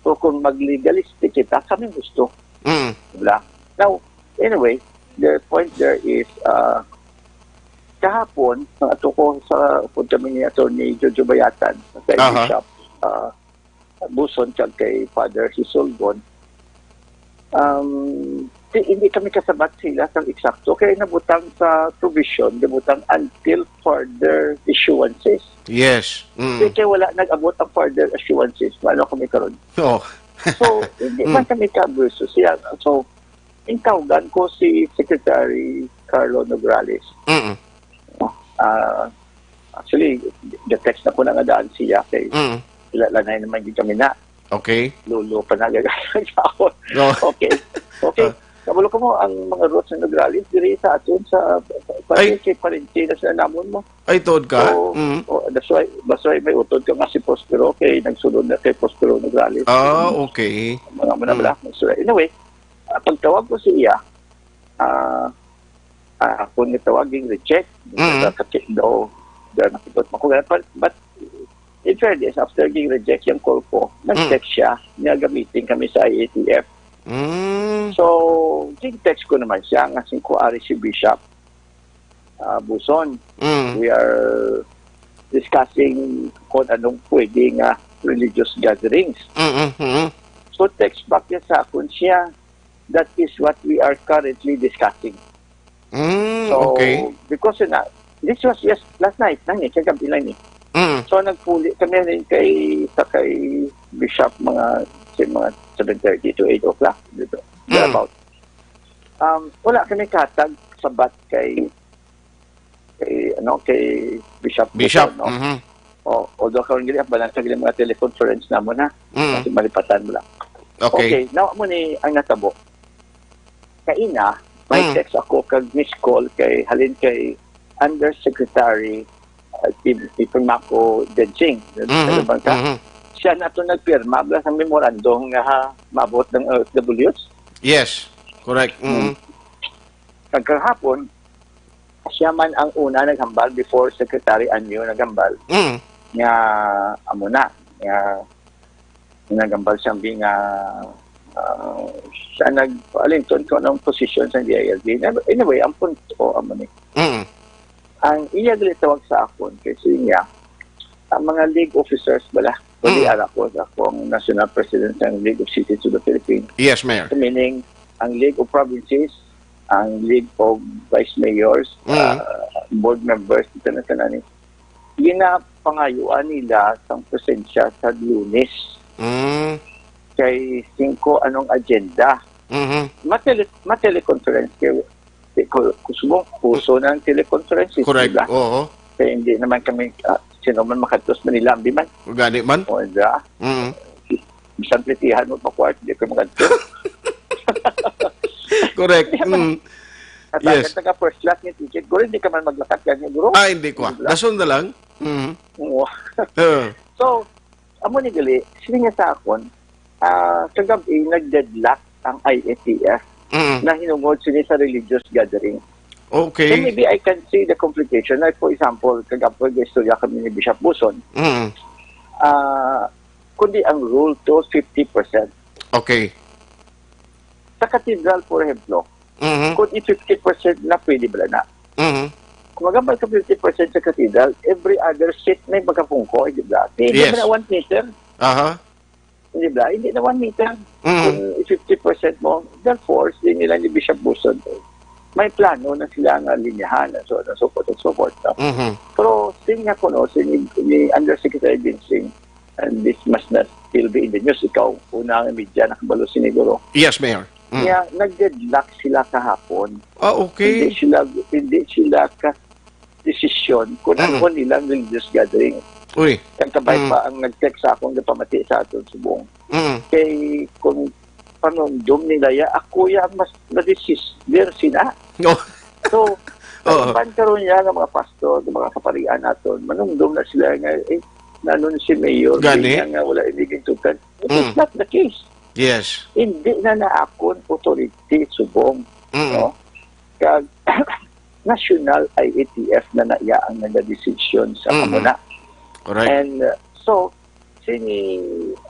So kung mag-legalistic kita, kami gusto. Diba? Now, anyway, the point there is kahapon, ato ko sa punta kami ni Atty. Jojo Bayatan, kay Bishop Buson, kay Father Hisolgon, hindi kami kasabat sila sa eksakto. Kaya nabutang sa provision, nabutang until further issuances. Yes. Kaya wala nag-abot ang further issuances. Paano kami karon? Oh. So, hindi man kami kabuso siya. So, intawagan ko si Secretary Carlo Nograles. Actually, the text na ko na nga daan siya kay ilalagay naman din kami na. Okay. Lulo pa nagagayang ako. No. Okay. Kabulo ko mo, ang mga routes na Nograles, diri sa atin sa Parentina sa namon mo. Ay, tod ka? So, that's why may utod ka nga si Prospero kay nagsunod na kay Prospero Nograles. Okay. Mga manabla. Anyway, pagtawag ko siya, kung nitawaging reject, kakit daw, nakikot mo ko. But in fairness, after being reject yung call ko, nag-text siya, nagamitin kami sa IATF. So, text ko naman siya, nga singkuari si Bishop Buson. We are discussing kung anong pwedeng religious gatherings. So, text back niya sa akin siya, that is what we are currently discussing. So, because this was just last night, kagabi lang eh. So, nagpuli kami rin kay Bishop mga 7:30 to 8 o'clock dito. About. Wala kami katag sabat kay Bishop. Bishop. No? Although karon gili balan sa gili mga teleconference namo na. Kasi malipatan mo lang. Okay, now mo ni ang natabo. Kaina, may text ako kag miss call kay halin kay Undersecretary Ipimako Densing. Siya na ito nagpirma sa memorandum nga mabot ng OFWs. Yes, correct. Kagkahapon, siya man ang una naghambal before Secretary Anyo naghambal. Nga amo na, nga naghambal siyang nga siya nag-alinton ko ng position sa DILG. Anyway, ang punto amo ni. Ang iya tawag sa akon kasi niya ang mga league officers bala Kundi ako ang National President ng League of Cities of the Philippines. Yes, Mayor. Meaning, ang League of Provinces, ang League of Vice Mayors, board members, international, ginapangayuan nila ang presensya sa Lunes. Kay 5 anong agenda. Mateleconference kayo. Kusubong puso ng teleconferences. Correct, oo. Kaya hindi naman kami sino man makatos Manila ang biman. Gani man? O da. Bisan plitihan mo pa kwart, hindi ko makatos. Correct. At yes. Taga first class ni ticket, guro hindi ka man maglakat ka niya, guro. Hindi ko. Dason na lang. So, amo ni gali, sila niya sa akon, kagabi, nag-deadlock ang IATF na hinungod sila sa religious gathering. Okay. So maybe I can see the complication. Like for example, kagabi, istorya kami ni Bishop Buson. Kundi ang rule to 50%. Okay. Sa cathedral, for example, kung 50% na pwede ba na? Kung magabay ka 50% sa cathedral, every other seat may magkapungko, di ba? Hindi Yes. na 1 meter. Di ba? Hindi na 1 meter. Kung 50% mo, therefore, hindi nila ni Bishop Buson may plano na sila nga linyahan and so on and so forth and so forth. No? Mhm. Pero tingnan ko no, ni Undersecretary Dinsing, and this must not still be in the news. Ikaw, unang media, nakabalo siniguro. Yes, Mayor. Kaya nag-deadlock sila kahapon. Okay. Hindi sila ka-desisyon kung ano nilang religious gathering. Uy. Kagkabay pa ang nag-text sa akong napamati sa aton subong. Kay kung panundom nila ya, ako ya mas na-desisder sila. So, pan karon niya ng mga pastor, ng mga kaparian naton, manungdom na sila nga, nanon si Mayor, nga wala ibiging tukan. It is not the case. Yes. Hindi na naakon authority subong. No? Kag national IATF na naya ang nag-decision sa kamuna. Correct. And so, sini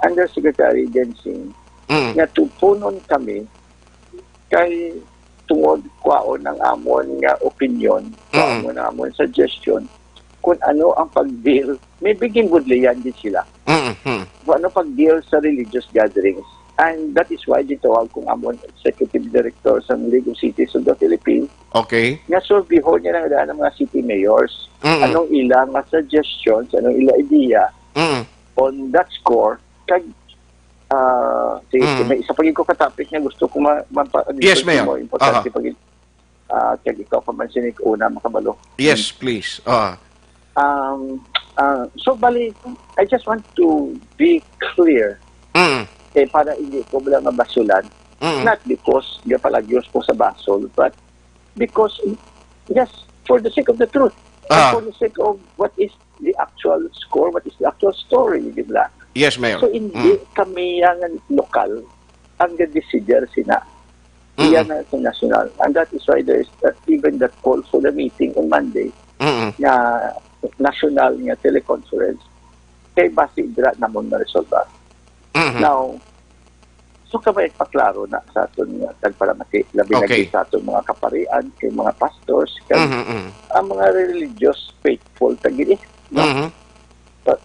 Undersecretary Densing, nga tupunon kami kay tungod kwaon ng amon nga opinion, kwaon ng amon suggestion, kung ano ang pag-deal, may biging budlayan din sila. Kung ano pag-deal sa religious gatherings. And that is why gitawag kong amon Executive Director sa League of Cities of the Philippines. Okay. Nga surveyhon niya ng mga city mayors. Anong ilang suggestions, anong ilang idea on that score. Kag, may isa pagin ko ka-topic niya gusto ko yes, Mayor. Mo importante pagin. Kag ikaw pa man sinig una makabalo. Yes, please. So, bali, I just want to be clear. Para hindi ko wala mabasulan. Not because di palagyos ko sa basol, but because, just for the sake of the truth. And for the sake of what is the actual score, what is the actual story, di ba? Yes, Mayor. So, hindi kami yung lokal ang decider sina. Iyan na sa national. And that is why there is even that call for the meeting on Monday na national nga teleconference kay basi dira namon na-resolve. Now, so kamay paklaro na sa aton nga tagparamati, labi lagi sa aton mga kaparian, kay mga pastors, kay ang mga religious faithful tagiri.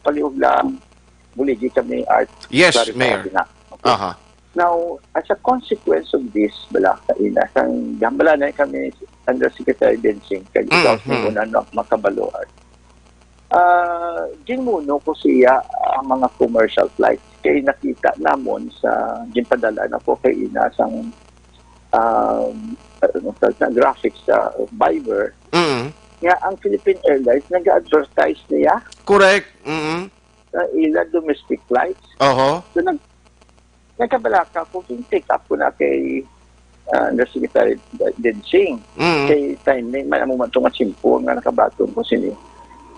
Palihog lang, buligi kami art. Yes, Mayor. Okay. Now, as a consequence of this, sang gambala na kami Undersecretary Densing, kay ikaw sa una na makabalo art. Ginmuno ko siya ang mga commercial flights kay nakita namon sa ginpadala na ko kay ina sang graphics sa Viber nga ang Philippine Airlines nag-advertise niya. Correct. Sa ilang domestic flights. So nagkabalaka ko kung take up ko na kay Undersecretary Densing kay time na man itong matsimpo nga nakabatong ko sini.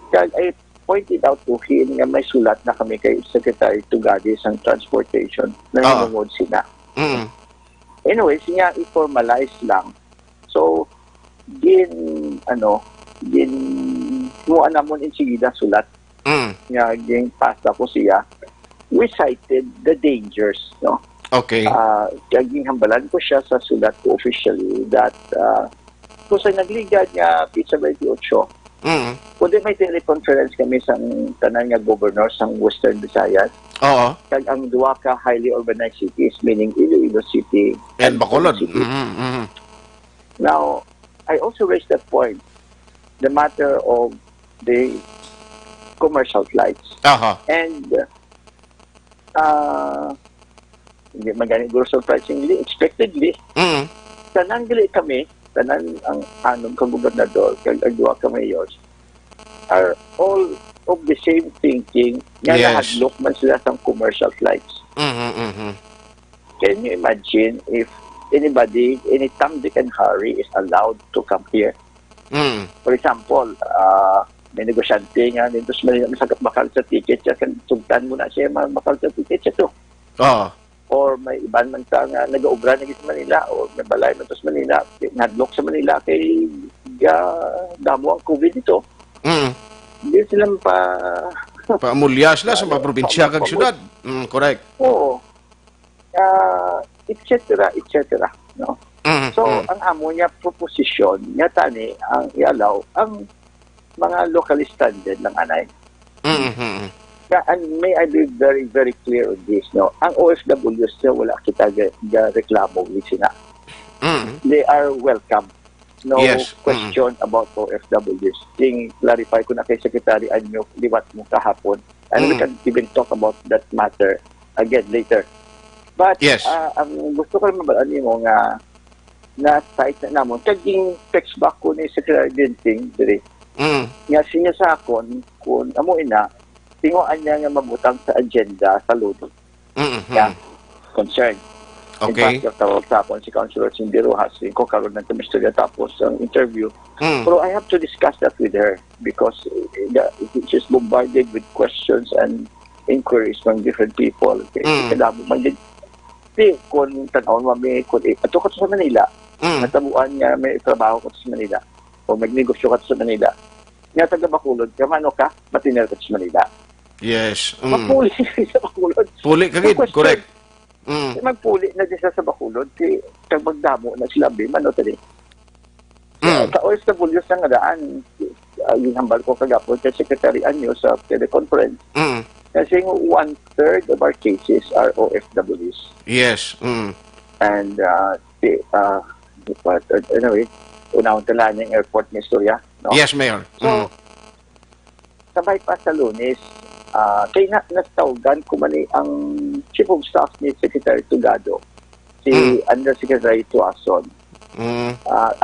Kaya I pointed out to him nga may sulat na kami kay Secretary Tugadis ang transportation na nanungod sila. Anyway, siya i-formalize lang. So, muan namon insigida sulat nga pasta ko siya. We cited the dangers, no? Okay. Kaging hambalan ko siya sa sulat ko officially that kung sa nagligad nga Pizza 28, kundi may teleconference kami sa tanan nga governor sa Western Visayas. Kag ang duwa ka highly urbanized cities, meaning Iloilo City and Bacolod. Now, I also raised that point, the matter of the commercial flights. And hindi magaling commercial flights expectedly. Tanan gali kami, tanan ang anong kagobernador, kag agduwa ka mayors, are all of the same thinking nga nahadlok man sila sa commercial flights. Can you imagine if anybody, any Tom, Dick, and Harry is allowed to come here? For example, may negosyante nga dito sa Manila, masagap bakal sa ticket siya, kan sugtan mo na siya, bakal sa ticket siya to. Or may iban man sa nga nag-aubra na sa Manila, or may balay man sa Manila, nadlok sa Manila kay damo ang COVID ito. Hindi sila paamulya sila sa mga probinsya kag syudad. Correct. Oo. Et cetera, no? So, ang amo niya proposition niya tani ang i-allow ang mga locally standard ng anay. And may I be very, very clear on this, no? Ang OFWs na wala kita reklamo with sila. They are welcome no Yes. question about OFWs. Ting clarify ko na kay Secretary Anyo liwat mo kahapon. And we can even talk about that matter again later. But Yes. ang gusto ko naman balaan mo nga na site na namon kaging text back ko ni Secretary Dinting dire. Nga siya sa akon kung amo ina tinguan niya nga mabutang sa agenda sa lunes. Yeah. Concern. Okay. In fact, tawag sa akon si Councilor Cindy Rojas, ko karon ng tumistorya tapos ang interview. Pero I have to discuss that with her because she's bombarded with questions and inquiries from different people. Okay. Kadamo man din. Kung tanaw mo may ato ka sa Manila, natabuan niya may trabaho ko sa Manila o magnegosyo ka sa Manila. Nga taga Bacolod, kamano ka, matiner ka sa Manila. Yes. Magpuli sa Bacolod. Puli kagid, correct. Magpuli na din siya sa Bacolod, kag magdamo na sila, ano tali. Sa OFW sa nga daan, yung hambal ko kagapon kay Secretary Anyo sa teleconference, kasi 1/3 of our cases are OFWs. Yes. And, anyway, unahon tala ng airport ni Surya. No? Yes, Mayor. So, sabay pa sa Lunes, kay nastawagan ko man ang Chief of Staff ni Secretary Tugado, si Undersecretary Tuason.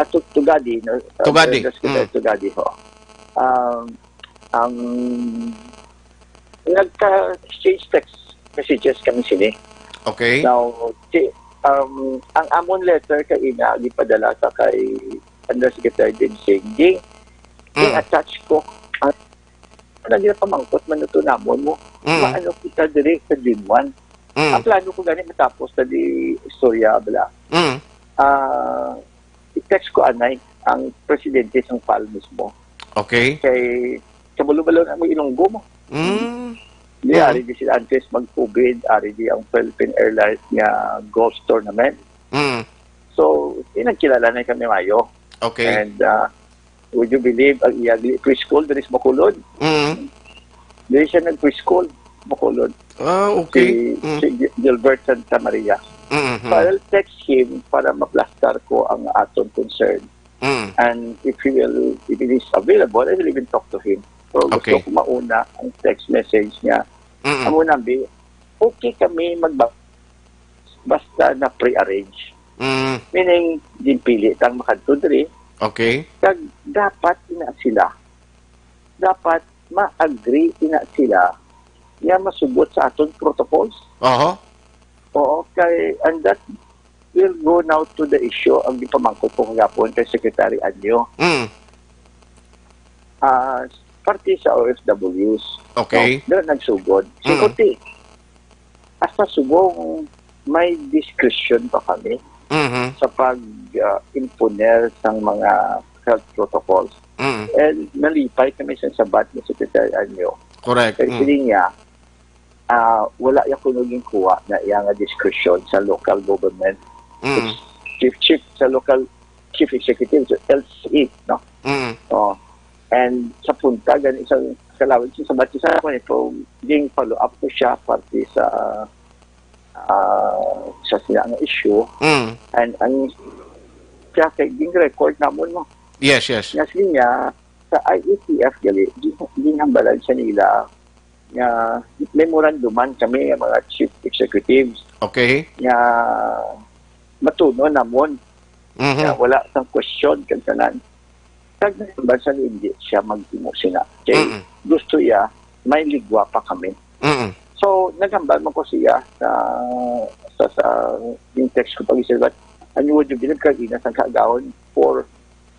At Tugadi, no? Tugadi. Undersecretary Tugadi, ho. Ang nagka-exchange text messages kami sini. Okay. Now, ang amon letter kay ina gipadala sa kay Undersecretary Dinsing, ding attach ko at nagila pamangkot man ito namon mo. Maano kita direct sa Dinwan. Ang plano ko gani matapos sa di istorya bala. I-text ko anay ang presidente ng PAL mismo. Okay. Kay kabalo-balo na mo Ilonggo mo. Di ari di sila antes mag-COVID, ari di ang Philippine Airlines nga golf tournament. So, inagkilala na kami Mayo. Okay. And would you believe ang iyagli preschool there is Bacolod? There siya nag-preschool Bacolod. Okay. Si Gilbert Santa Maria. So I'll text him para maplastar ko ang aton concern. And if he is available, I will even talk to him. So gusto ko mauna ang text message niya. Amo nambi, okay kami basta na pre-arrange. Meaning, din pili tang makadto diri. Okay. Kag dapat ina sila. Dapat ma-agree ina sila nga masubot sa aton protocols. Oo, kay and that will go now to the issue ang gipamangkot ko kagapon kay Secretary Anyo. Parte sa OFWs. Okay. No, nagsugod. Sikuti. Hasta subong may discretion pa kami sa pag-imponer ng mga health protocols. And nalipay kami sa sabat ni Secretary Anyo. Correct. Kasi niya, wala yung kunuging kuha na iyang discretion sa local government. Chief sa local chief executive, so LCE, no? And sa punta, isang kalawin siya sa batisa ko nito, ding follow-up ko siya parte sa sila nga issue. And ang siya kay ding record namon mo. Yes. Nga niya, sa IETF gali, ding hambalan siya nila nga memoranduman kami mga chief executives. Okay. Nga matuno namon. Nga wala sang question kansanan. Kag bansa hindi siya magtimo sina. Kay gusto niya may ligwa pa kami. So nagambal mo ko siya sa yung text ko pag-isip at ano would you believe kagina sa kagawon for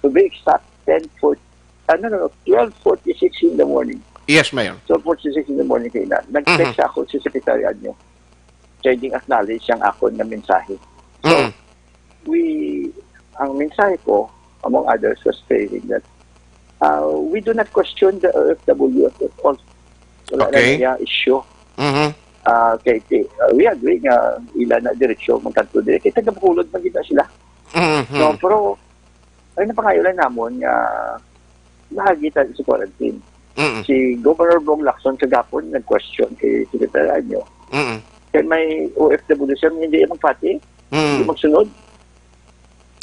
to be exact 12:46 in the morning. Yes, Mayor. 12:46 in the morning kayo na. Nag-text ako si Secretary Anyo. Kaya ding acknowledge ang ako na mensahe. So, ang mensahe ko, among others, was stating that we do not question the OFW at all. Wala na niya issue. We agree nga ilan na diretsyo magkanto dire. Kaya taga-Bacolod maganda sila. So, pero ay napangayolan namon nga nahagitan sa quarantine. Si Governor Bong Lacson kagapon nag-question kay Secretary Anyo. Kaya may OFW siya hindi magpati, hindi magsunod.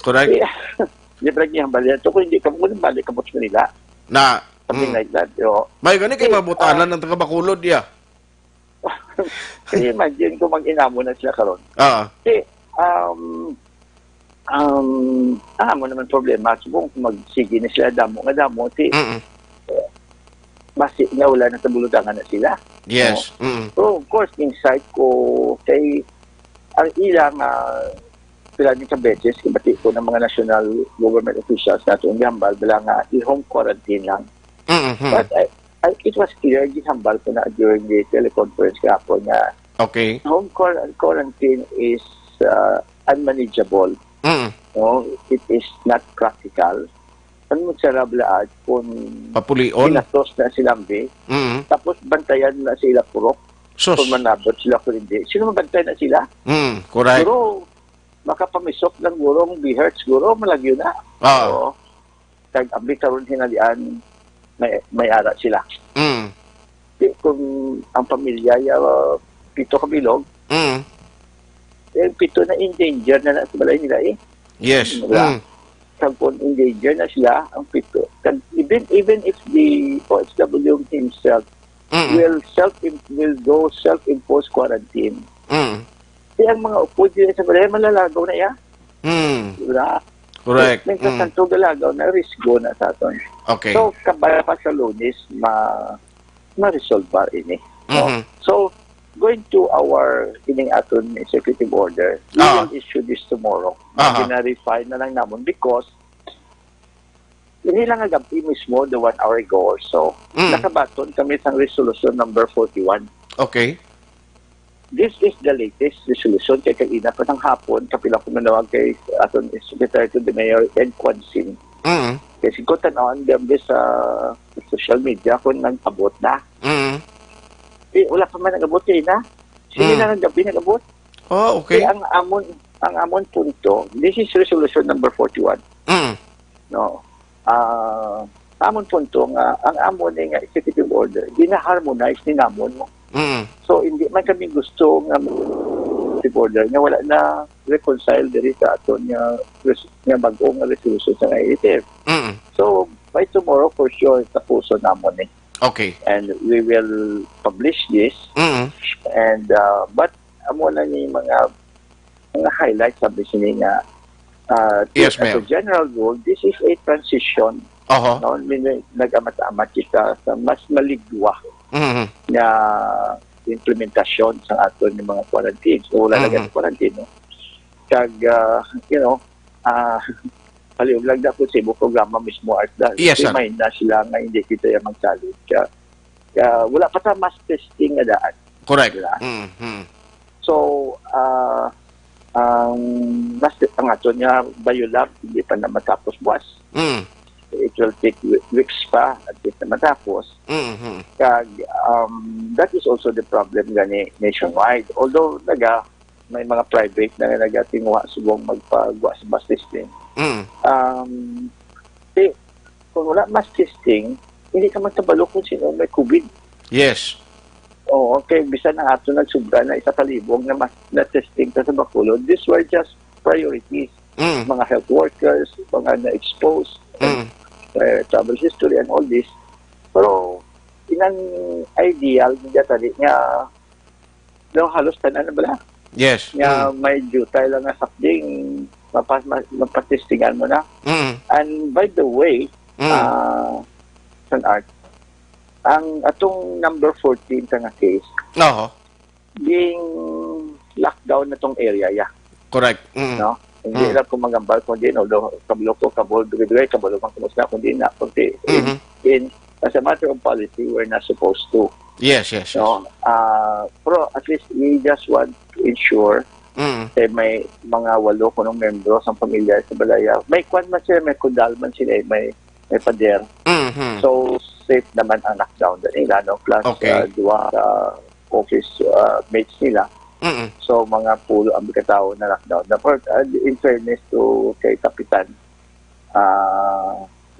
Correct. Hindi ba niya hambal yan? Ito kung hindi ka mo balik ka mo sa Manila. Na, Something like that. Yo. may gani kay mabutanan ng taga Bacolod ya. Kaya imagine kung mag-inamo na sila karon. Kasi, mo naman problema. Subong kung magsige na sila damo, si, basi nga wala na tabulutangan na sila. Yes. So, of course, insight ko kay ang ilang sila ni kabetes, ibati ko ng mga national government officials na itong gihambal, bala nga i-home quarantine lang. But it was clear, gihambal ko na during the teleconference kahapon na home quarantine is unmanageable. No, it is not practical. Ano mo sa rablaad kung papulion pinatos na silambi, tapos bantayan na sila purok, kung manabot sila kung hindi. Sino mabantay na sila? Correct. Siguro, makapamisok lang guro, bihertz guro, malagyo na. So, kag-abli karon hinalian, may ara sila. Kung ang pamilya, pito kabilog, pito na in danger na sa balay nila eh. Yes. Kung in danger na sila, ang pito. Even if the OFW himself will go self-imposed quarantine. Kasi ang mga upo dito sa balay, malalagaw na yan. Diba? Correct. May kasanto galagaw na risgo na sa aton. Okay. So, kabaya pa sa Lunes, ma-resolve ba ini. So, going to our ining aton executive order, we will issue this tomorrow. Ginarify na lang namon because hindi lang agabi mismo, the 1 hour ago or so, nakabaton kami sa resolution number 41. Okay. This is the latest resolution kay kaina pa ng hapon, kapila ko manawag kay aton Secretary to the Mayor Ed Quansin. Kasi ko tanawang gambi sa social media kung nag-abot na. Wala pa man nag-abot na. Sige na gabi nag-abot. Okay. Ang amon punto, this is resolution number 41. No. Amon punto nga, ang amon nga executive order, gina-harmonize ni namon mo. So, hindi man kami gusto nga executive order nga wala na reconcile diri sa aton nga bagong resolution sa IATF. So, by tomorrow, for sure, tapuso namon eh. Okay. And we will publish this. And but amo na ni mga highlights sabi sini nga yes, as a general rule, this is a transition. No, nag-amat-amat kita sa mas maligwa na implementasyon sa aton ng mga quarantine. So wala lang quarantine. No? Kag paliw lang na po sa ibang programa mismo at dahil may na sila nga hindi kita yung magsalit. Kaya wala pa sa mass testing na daan. Correct. So, ang ato niya biolab, hindi pa na matapos buwas. It will take weeks pa at least na matapos. Kag, that is also the problem gani nationwide. Although, may mga private na nagatingwa subong magpagawa sa mass testing. Kung wala mass testing, hindi ka magtabalo kung sino may COVID. Yes. Okay. Bisa na ato nagsubra na 1,000 na testing sa Bacolod. These were just priorities. Mga health workers, mga na-expose, travel history and all this. Pero, inang ideal, hindi tali nga, halos tanan na bala. Yes. Nga may jutay lang na sakding, mapatestingan mo na. And by the way, San Art, ang atong number 14 sa nga case, being lockdown na tong area, correct. No? Hindi lang kung magambal, kundi kabalo ko, kabalo mang kumusna, kundi na, kundi as a matter of policy, we're not supposed to. Yes. No? Pero at least we just want to ensure may mga 8 kunong membro sa pamilya sa Balaya. May kwan man sila, may kundal man sila, may pader. So, safe naman ang lockdown nila, no? Plus, duwa sa office mates nila. So, mga pulo ang katao na lockdown. In fairness to kay Kapitan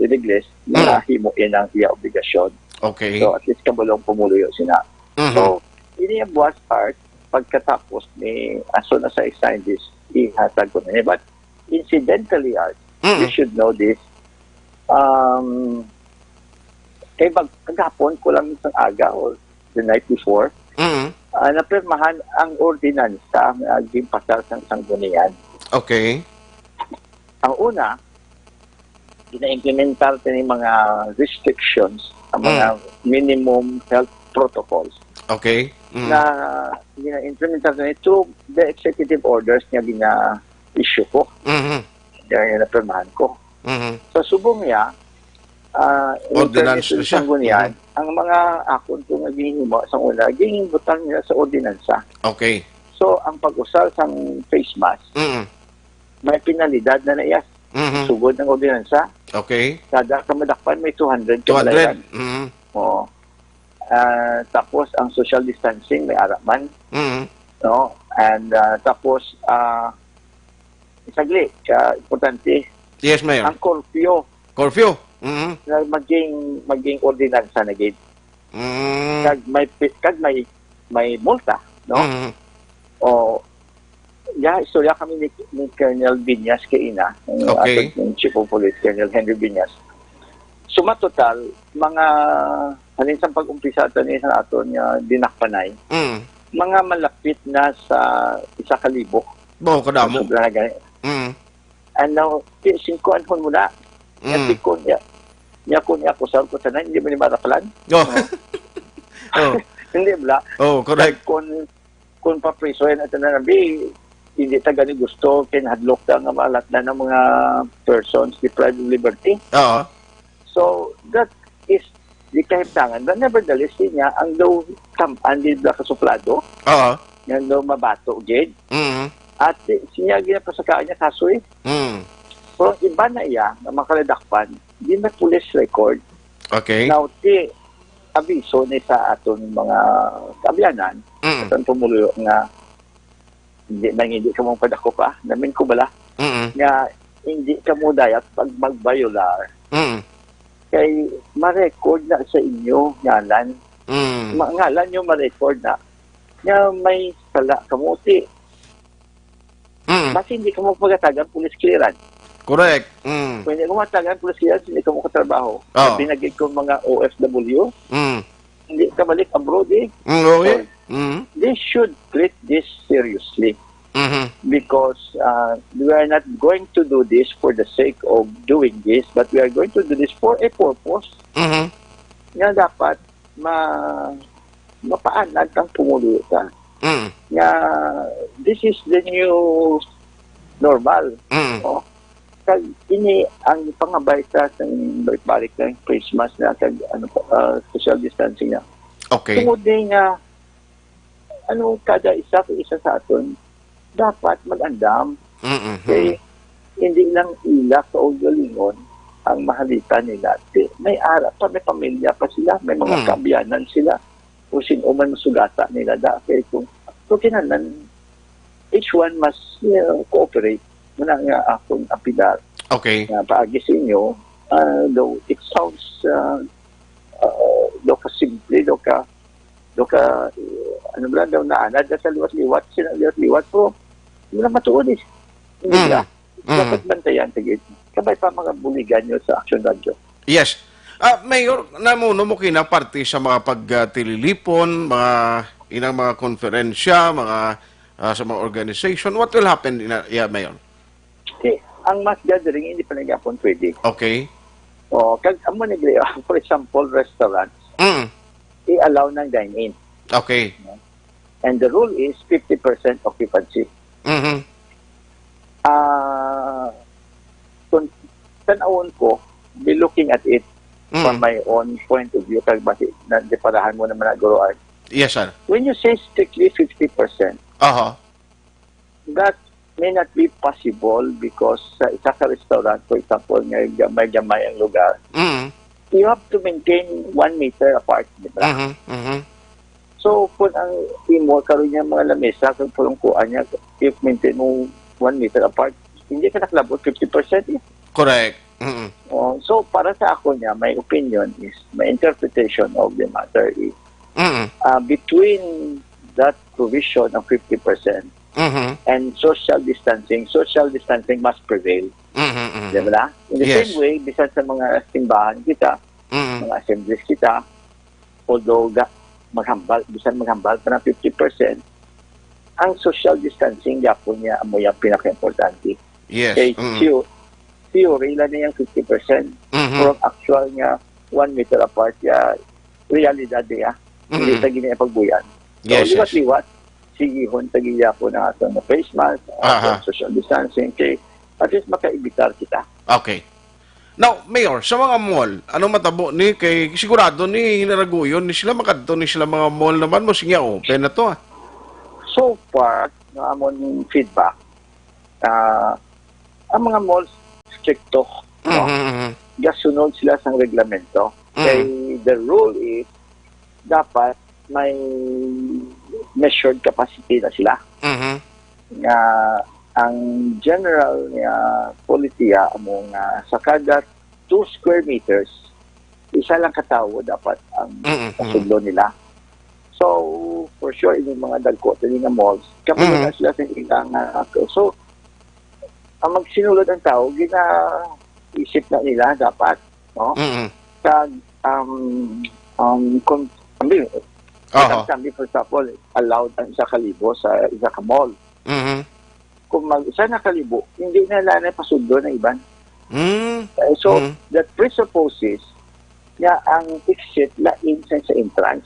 Inigles, nahimuin ang iya obligasyon. Okay. So, at least kabalong pumuluyo sila. So, ini ang buwas part, pagkatapos ni aso na sa sign this, ihatag ko na niya. But, incidentally, Art, You should know this. Kagapon ko lang isang aga or the night before, napirmahan ang ordinansa ng aging pasal sa sanggunian. Okay. Ang una, ina-implementar ng mga restrictions, ang mga minimum health protocols. Okay. Na ina-implementar na ito the executive orders niya gina-issue ko. Yan yung napirmahan ko. So, subong niya, ordinance na siya. Ang mga akon kung naghihimo sa una, gihimbutan nila sa ordinansa. Okay. So, ang pag-usal sa face mask, may penalidad na naiyas. Sugod ng ordinansa. Okay. Kada kamadakpan may 200. 200. Oo. Tapos, ang social distancing may araman. No? And tapos, isagli, importante. Yes, Mayor. Ang curfew. Curfew. Na maging ordinansa na gid. Kag may multa, no? O istorya kami ni Colonel Viñas kaina, ng Chief of Police, Colonel Henry Viñas. Suma total, mga halin sa pag-umpisa ito niya sa aton dinakpanay, mga malapit na sa 1,000. Kadamo. And now, singkuan ko muna. Niya ko sa ko tanan, hindi mo ni Marapalan. Hindi ba? Correct. Kung paprisoin at nabi, hindi taga ni gusto, kinahadlok na malat na ng mga persons deprived of liberty. So, that is di kahimtangan. But nevertheless, niya, ang daw andi ba kasuplado, yan daw mabato, Jade. At siya ginapasakaan niya kaso eh. Pero iba na iya, na makaladakpan, di na police record. Okay. Now, abiso ni sa aton mga kaabyanan, aton pumulo nga, hindi ka mong padako pa, namin ko bala, nga hindi ka mo dayat pag magbayolar. Kay ma-record na sa inyo, ngalan. Ngalan nyo ma-record na, nga may sala kamuti. Kasi hindi ka mo pagatagan police clearance. Correct. Kung hindi ko matagan police clearance, hindi ka mo katrabaho. Binagay ko mga OFW, hindi ka balik abroad eh. Okay. They should treat this seriously. Because we are not going to do this for the sake of doing this, but we are going to do this for a purpose. Nga dapat mapaanad kang pumulo ka. Nga this is the new normal. Kag ini ang pangabay sa balik ng Christmas na kag social distancing na. Okay. Tungod din nga kada isa sa aton dapat mag-andam. Kaya hindi lang ilak o galingon ang mahalitan nila. May arap pa, may pamilya pa sila, may mga kabyanan sila. O sinuman masugata nila dahil kung kinanan, each one must cooperate. Muna nga akong apidar. Okay. Paagi sa inyo, though it sounds do ka simple, do ka ano ba daw naanad sa liwat-liwat, sinaliwat-liwat, pero hindi na matuod eh. Hindi na. Dapat bantayan, tigit. Kabay pa mga buligan nyo sa Action Radio. Yes. Mayor, namuno mo kinaparte sa mga pagtililipon, inang mga konferensya, sa mga organization. What will happen, Mayor? Okay. Ang mass gathering, hindi pa nagapon pwede. Okay. Kag amo for example, restaurants, i-allow ng dine-in. Okay. And the rule is 50% occupancy. Kung tanawon ko, be looking at it from my own point of view, kag basi nandiparahan mo naman na Guru Art. Yes, sir. When you say strictly 50%, that may not be possible because sa isa ka restaurant, for example, may gamay ang lugar, you have to maintain 1 meter apart, di ba? So, kung ang imo, karoon niya mga lamesa, kung pulungkuan niya, if maintain mo 1 meter apart, hindi ka nakalabot 50% eh. Correct. So, para sa ako niya, my opinion is, my interpretation of the matter is, between that provision of 50% and social distancing must prevail. Di ba? In the Yes. same way, bisan sa mga simbahan kita, mga assemblies kita, although bisan maghambal pa ng 50%, ang social distancing yapon niya amo yung pinaka-importante. Yes. Kay theory lang na yung 50%, pero actual niya 1 meter apart ya realidad niya. Hindi sa gini pagbuyan. So, Yes, yes. liwat-liwat, sigihon tagiya po na ato na face mask, social distancing, kay at least makaibitar kita. Okay. Now, Mayor, sa mga mall, ano matabo ni kay sigurado ni hinaraguyon ni sila makadto ni sila mga mall naman mo siya open na to. So far, na amon feedback, ang mga malls stricto, no? Gasunod sila sa reglamento. Kay the rule is dapat may measured capacity na sila. Nga ang general nga polisiya among sa kada 2 square meters isa lang katawo dapat ang pasudlo nila. So for sure yung mga dagko nga malls kapag na sila sa ilang so ang magsinulod ang tao isip na nila dapat, no? Kag sabi for example allowed ang 1,000 sa isa ka mall. Kung mag-isa na 1,000, hindi na lang pasudlo na iban. So, that presupposes na ang exit lain sa entrance.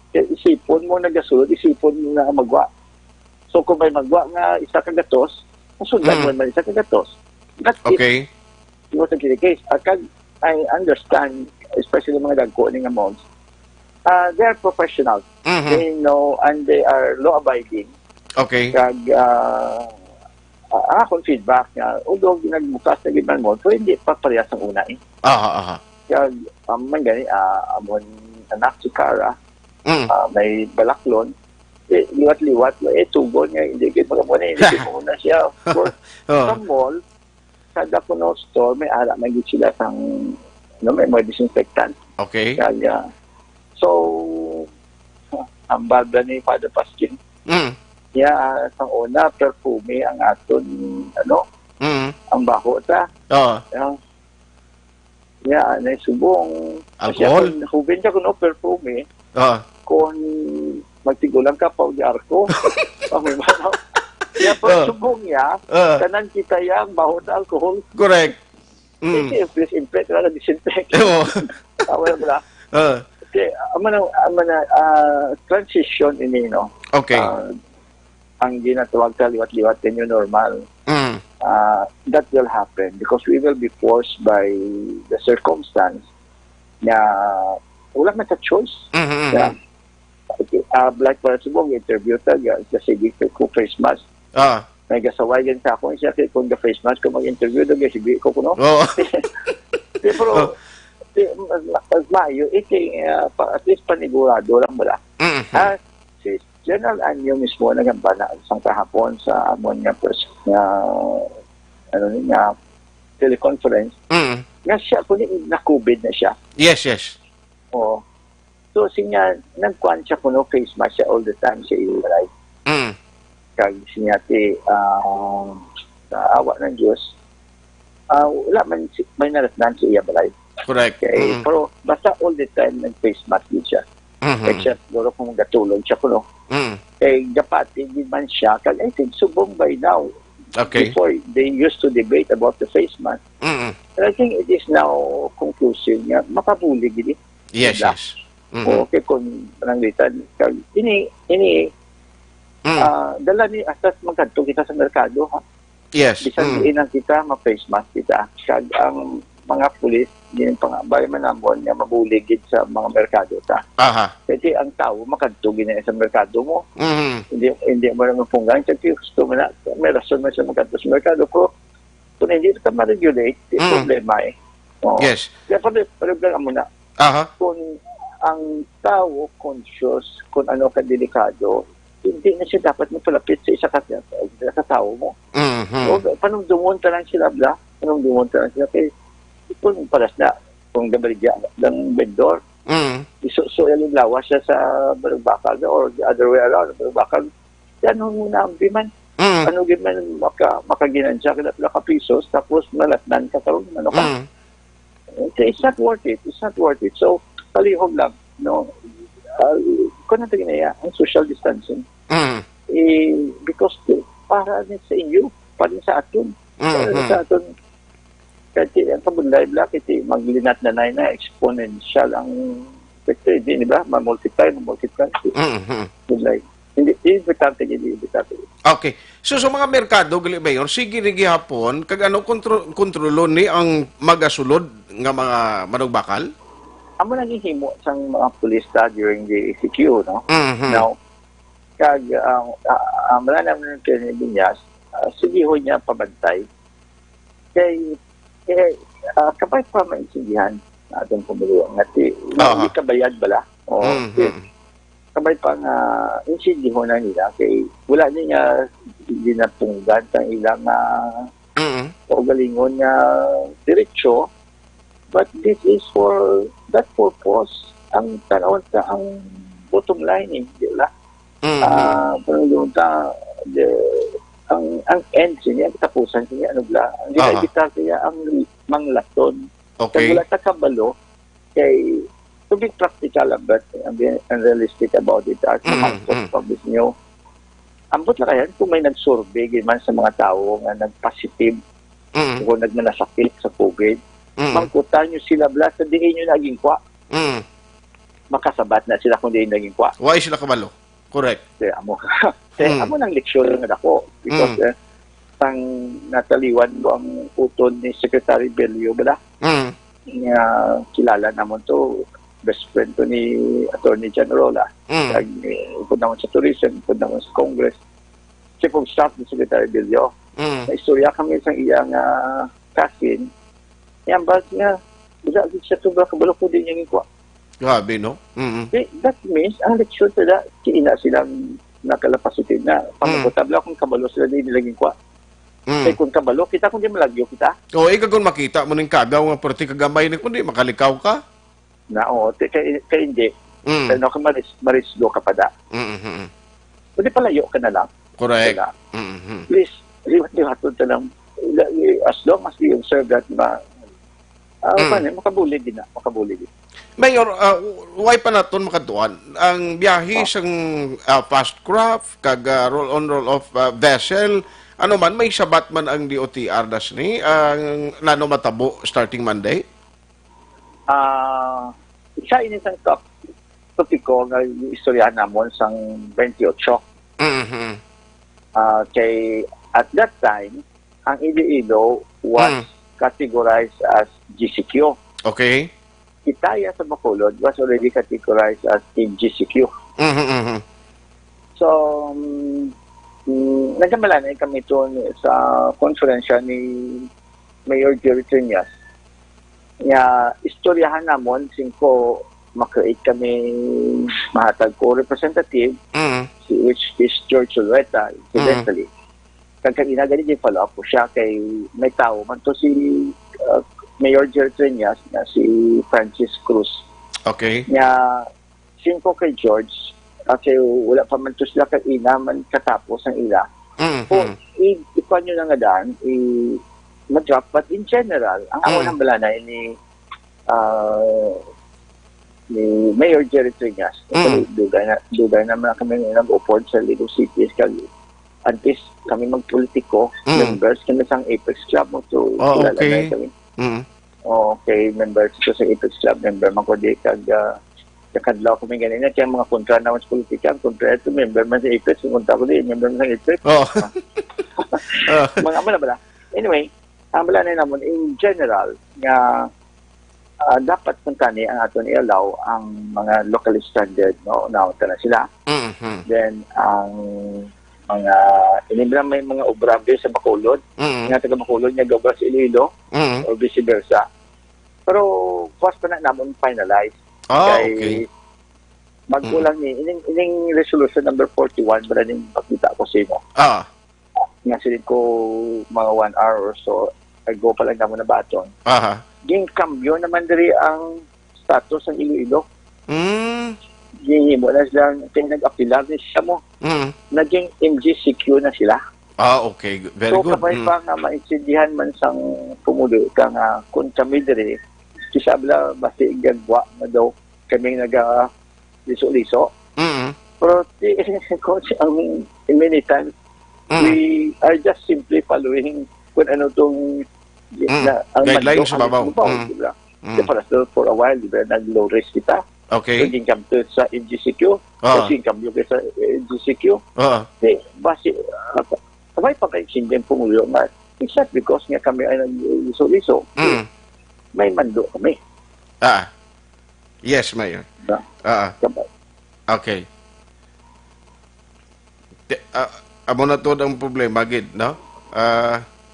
Kaya isipon mo na gasulod, isipon mo na magwa. So, kung may magwa nga isa kagatos, masundan mo naman isa kagatos. That's okay. It was a case. I understand, especially mga dagko ng amounts, they're professionals. They know and they are law-abiding. Okay. Kag akong feedback nga, although ginagbukas na giban mo, so hindi pa parehas ang una eh. Kag man gani, amon anak si Cara, may balaklon, liwat-liwat, tugon nga, hindi kita mga muna, hindi kita muna siya. Sa mall, sa Dacono store, may ara, may git sila sang, may mga disinfectant. Okay. Kaya, so, ang balda ni Father Paskin, sa una, perfume ang aton, ang baho ta. Subong. Alcohol? Hubin siya kung perfume, kung magtigulang ka pa o arko, kaya pag subong niya, tanan kita yung baho na alcohol. Correct. Disinfect, disinfect. Tawag mo na. Okay, transition ini, no? Okay. Ang ginatawag sa liwat-liwat the new normal. That will happen because we will be forced by the circumstance na wala na sa choice. Like para subong interview taga kasi ko face mask. May gasawayan sa ako siya kung the face mask ko mag-interview daw sige ko kuno. Pero mas maayo at least panigurado lang wala. Si General Anyo mismo nagamba na isang kahapon sa amon nga teleconference. Nga siya kuno na COVID na siya. Yes. So siya nagkuan siya kuno face mask siya all the time siya ilay. Kag siya sa awa ng Diyos. Wala man may naratnan siya balay. Correct. Okay. Pero basta all the time nag-face mask din siya. Except duro kung gatulog siya kuno. Dapat hindi man siya. Kag I think subong by now. Okay. Before they used to debate about the face mask. And I think it is now conclusive nga makabulig ini. Yes. Okay, kung pananglitan. Kag ini dala ni asas magkadto kita sa merkado ha. Yes. Bisan inang kita ma-face mask kita. Kag ang mga pulis din pangabay manamon nga mabuligid sa mga merkado ta. Kasi ang tao makadto gina sa merkado mo. Hindi mo na mapunggan kasi gusto mo na may rason mo sa magkadto sa merkado ko. Kung hindi ka ma-regulate, problema eh. Yes. Kaya problema mo na. Kung ang tao conscious kung ano ka delikado, hindi na siya dapat mapalapit sa isa ka tao mo. So, panumdumon ta lang sila kay kung paras na kung gabaligya ng vendor so yung lawas siya sa balugbakal or the other way around balugbakal yan muna ang biman ano man makaginansya ka na pisos tapos malatnan ka karon ano ka. Okay, it's not worth it. It's not worth it. So, palihog lang, no? Kung natin ginaya, ang social distancing. Because para din sa inyo, para din sa aton. Para din sa aton, kasi ang kabunlay black, iti maglinat na exponential ang pwede, di ba? Mamultiply. Bunlay. Hindi importante. Okay. So sa mga merkado, gali mayor, sige rin gihapon, kag ano kontrolo ni ang magasulod nga mga manugbakal? Amo naging himo sang mga pulista during the ECQ, no? Now, kag wala naman ng Binyas, sige ho niya pabantay. Kay kapag pa maintindihan natin pumuluan ngati, hindi kabayad bala. Kabay pa nga insindi ho na nila kay wala niya dinatunggan ang ilang paugalingon nga diretsyo, but this is for that purpose ang tanawon sa ang bottom line di ba? Ang end niya tapusan niya ano bla ang ginagita niya ang manglaton. Okay. Kaya wala ta kabalo kay to be practical but and realistic about it at pag nyo. Ambot na kaya kung may nag-survey man sa mga tao nga nag-positive o nagmanasakit sa COVID, mangkutan nyo sila bla sa diin nyo naging kwa. Makasabat na sila kung diin naging kwa. Why sila kabalo? Correct. Kaya amo ng leksyon nga dako because ang nataliwan ko ang utod ni Secretary Belio bala. Nga kilala namon to best friend to ni Attorney General kag upod naman sa tourism, upod naman sa Congress, chief of staff ni Secretary Belio. Na istorya kami sa iyang kasin yang bas nga wala siya tubra kabalo ko din yung ikwa. Grabe, no? That means ang leksyon sila kiina silang nakalapasitin na pangkutabla kung kabalo sila din nilaging kwa. Kaya kung kabalo kita kung di malagyo kita. O kung makita mo ning kagaw nga perti kagamay ni kundi makalikaw ka. Na kaya hindi. Pero kung marisdo ka pa da. Pwede palayo ka na lang. Correct. Please, liwat-liwatod ka lang. As long as you observe that makabuli din. Mayor, why pa naton makatuan? Ang biyahe sang fast craft, kag roll-on, roll-off vessel, ano man, may sabat man ang DOTR das ni, ang nano matabo starting Monday? Isa inisang topiko nga istoryahan namon sang 28. Kay at that time, ang Iloilo was categorized as GCQ. Okay. Itaya sa Bacolod was already categorized as in GCQ. So, nagkamalanay kami ito sa konferensya ni Mayor Jerry Trinas. Istoryahan namon, singko makreate kami mahatag ko representative, which is George Olweta, incidentally. Kagkagina ganit yung follow-up ko siya kay may tao man to si Mayor Jerry Trinas na si Francis Cruz. Okay. Singko kay George, kasi wala pa man to sila kaina man katapos ang ila. Ipan nyo na nga daan, mag-drop, but in general, ang ako ng balanay ni Mayor Jerry Trinas, dugay naman kami nag-upord sa Lido City, at least kami mag-politiko, members kami sa Apex Club mo to okay. Kami. Okay, members ko sa Apex Club, member man ko di kadlaw kami ganina kaya mga kontra naman sa politika, kontra ito, member man sa Apex, kontra ko di, member man sa Apex. Mga bala. Anyway, ang bala na naman, in general, nga dapat kung tani ang aton i-allow ang mga locally standard, no? Naunta na sila. Then, ang mga iniblang may mga obrabe sa Bacolod, nga taga Bacolod niya gawra sa Iloilo, or vice versa. Pero, was pa na naman finalize. Okay. Magkulang ni, ining resolution number 41, para din makita ko sa imo. Nga silid ko mga 1 hour or so, ago pa lang naman na baton. Ging kambyo naman diri ang status ng Iloilo. Ging mo na silang nag-apilar ni siya mo. Naging MGCQ na sila. Okay. Very So good. kapay pa nga maintindihan man sang pumulo ka nga kung kami diri kisabla basi gagwa na daw kami naga liso-liso. Pero kung many times we are just simply following kung ano tong ang guidelines sa babaw. Diba? Para for a while, diba, nag-low risk kita. Okay. Kung income to sa NGCQ, kung income yung sa NGCQ, basi, kamay pa kayo sindihan pumulo nga. It's not because nga kami ay nag-liso-liso. May mando kami. Yes, Mayor. Okay. Amo na to ang problema, gid, no?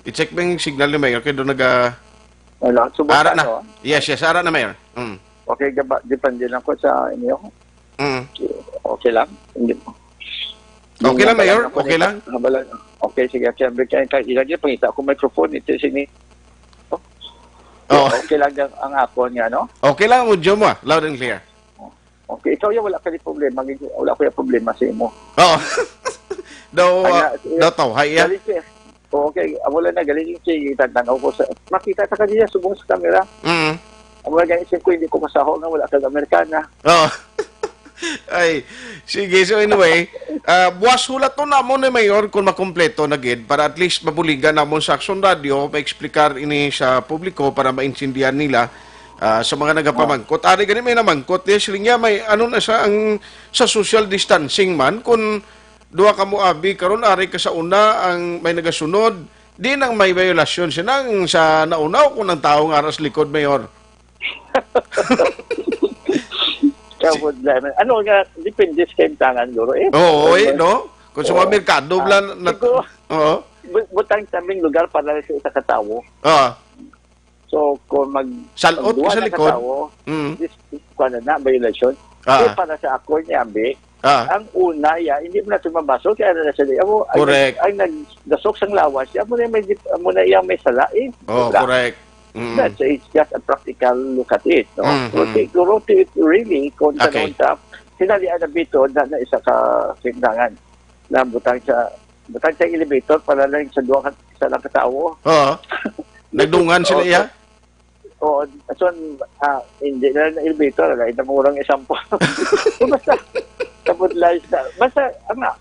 I-check mo yung signal ni Mayor kaya doon ara na. Yes, ara na, Mayor. Okay, depende lang ko sa inyo. Okay lang? Hindi mo. Okay lang, Mayor? Okay lang? Okay, sige. Ilagay pangita ako microphone. Ito sini. Okay lang ang ako niya, no? Okay lang, audio mo. Loud and clear. Okay, ikaw yung wala ka rin problema. Wala ko yung problema sa imo. Daw to, hay yan. Okay, wala na galing si tantanaw ko sa makita sa kanila subong sa camera. Wala ganyan ko hindi ko kasaho nga wala kang Amerikana. Ay, sige. So anyway, buwas hulat to namon ni Mayor kung makompleto na gid para at least mabuligan namon sa Action Radio pa-explicar ini sa publiko para maintindihan nila sa mga nagapamangkot. Ari gani may namangkot yes ring may ano na sa ang sa social distancing man kung duha ka mo abi karon ari ka sa una ang may nagasunod di nang may violasyon sinang sa naunaw kung ng taong aras likod Mayor. Ano nga, depende sa kailangan duro eh. No? Kung sa mga merkado, butang sabing lugar para sa isa katawo. So, kung salot ko sa likod, this na, violation, para sa ako niya, ang una, hindi mo na tumabasok, kaya na sa liya mo, ang nagdasok sang lawas, mo na yung may sala eh. Correct. It's just a practical look at it. No? Siguro really, kung tanong sa, sinalian na bito na isa ka sindangan na butang sa elevator para lang sa duwa sa lang katao. Nagdungan sila iya? So, hindi na elevator, ito murang isampo. Basta,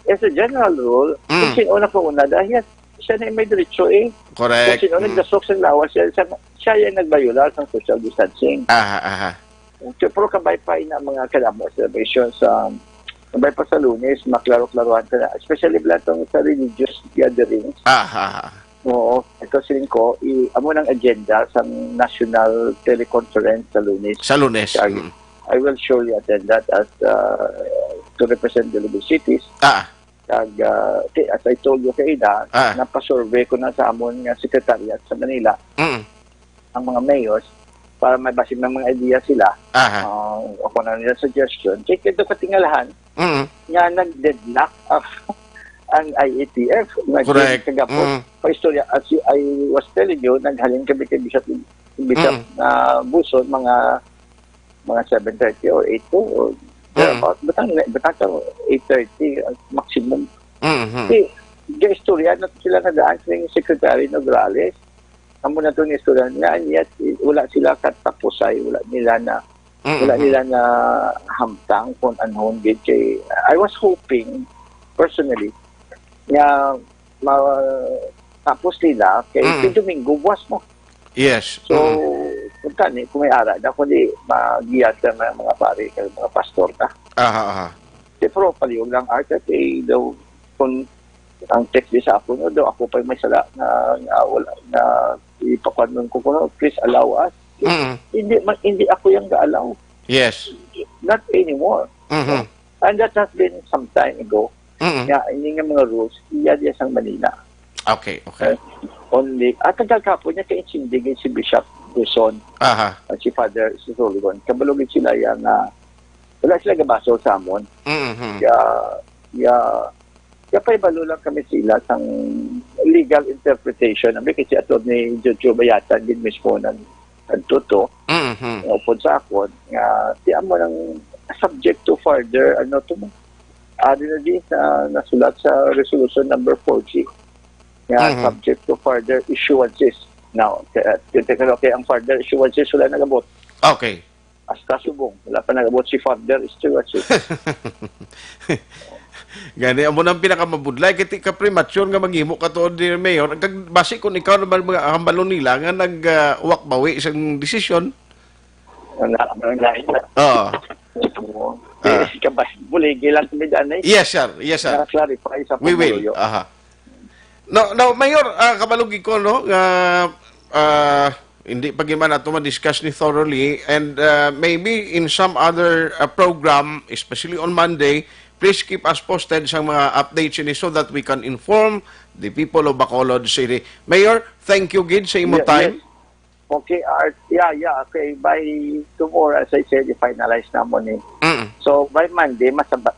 as a general rule, kung sinuna ko una, dahil siya na may diretso eh. Correct. Kung sino nagdasok sa lawas, siya yung nagbayular ng social distancing. Pero kabay pa na mga kalamo observations kabay pa sa Lunes, maklaro-klaruhan ka na. Especially blatong sa religious gatherings. Oo. Ito siling ko, amo ng agenda sa national teleconference sa Lunes. Sa Lunes. I will surely attend that as to represent the Lubid cities. As I told you kay Ida, napasurvey ko na sa amon nga secretariat sa Manila ang mga mayors para may basin ng mga idea sila. Ako na nila suggestion. Kaya kito katingalahan nga nag-deadlock ang IATF. Correct. Pa-istorya, as I was telling you, naghalin kami kay Bishop Buson, mga 7:30 or 8 or batang 8:30 maximum. Yung istorya na sila nadaan sa yung Secretary Nograles. Amo na ito yung istorya nga, yet wala sila katapusay, wala nila na hamtang kung anong gid kay I was hoping personally nga tapos nila kay Domingo buwas mo. Yes. So, kung may ara na kundi magiyat ka ng mga pare, mga pastor ka. Pero paliyog lang art at daw kung ang text di sa ako, daw ako pa may sala na wala na ipakuan ko please allow us. Hindi ako yung ga-allow. Yes. Not anymore. And that has been some time ago. Hindi nga mga rules, iyan sang Manila. Okay. Only, at kagagapon niya kainsindigin si Bishop Buson at si Father Sullivan. Kabalugin sila yan na wala sila gabaso sa amon. Kaya paibalo lang kami sila sang legal interpretation. Ang kasi atod ni Jojo Bayatan din mismo ng tuto. Upod sa akon nga di amo ng subject to further ano to na din nasulat sa resolution number 40 subject to further issuances. Now, okay, ang further issuances wala nagabot. Okay. Hasta subong, wala pa nagabot si further issuances. Gani amo nang pinakamabudlay kiti ka premature nga maghimo ka tuod dear Mayor. Base kung ikaw naman mga hambalo nila nga nag-uwak bawi isang desisyon. Oo. Buligi lang kami dyan eh. Yes, sir. Yes, sir. Clarify sa We will. Aha. No, Mayor, kabalugi ko, no, hindi pa man ato ma-discuss ni thoroughly, and maybe in some other program, especially on Monday, please keep us posted sa mga updates ini so that we can inform the people of Bacolod City. Mayor, thank you, Gid, sa imo time. Yes. Okay, Art. Yeah. Okay, by tomorrow, as I said, i-finalize naman eh. So, by Monday, masabat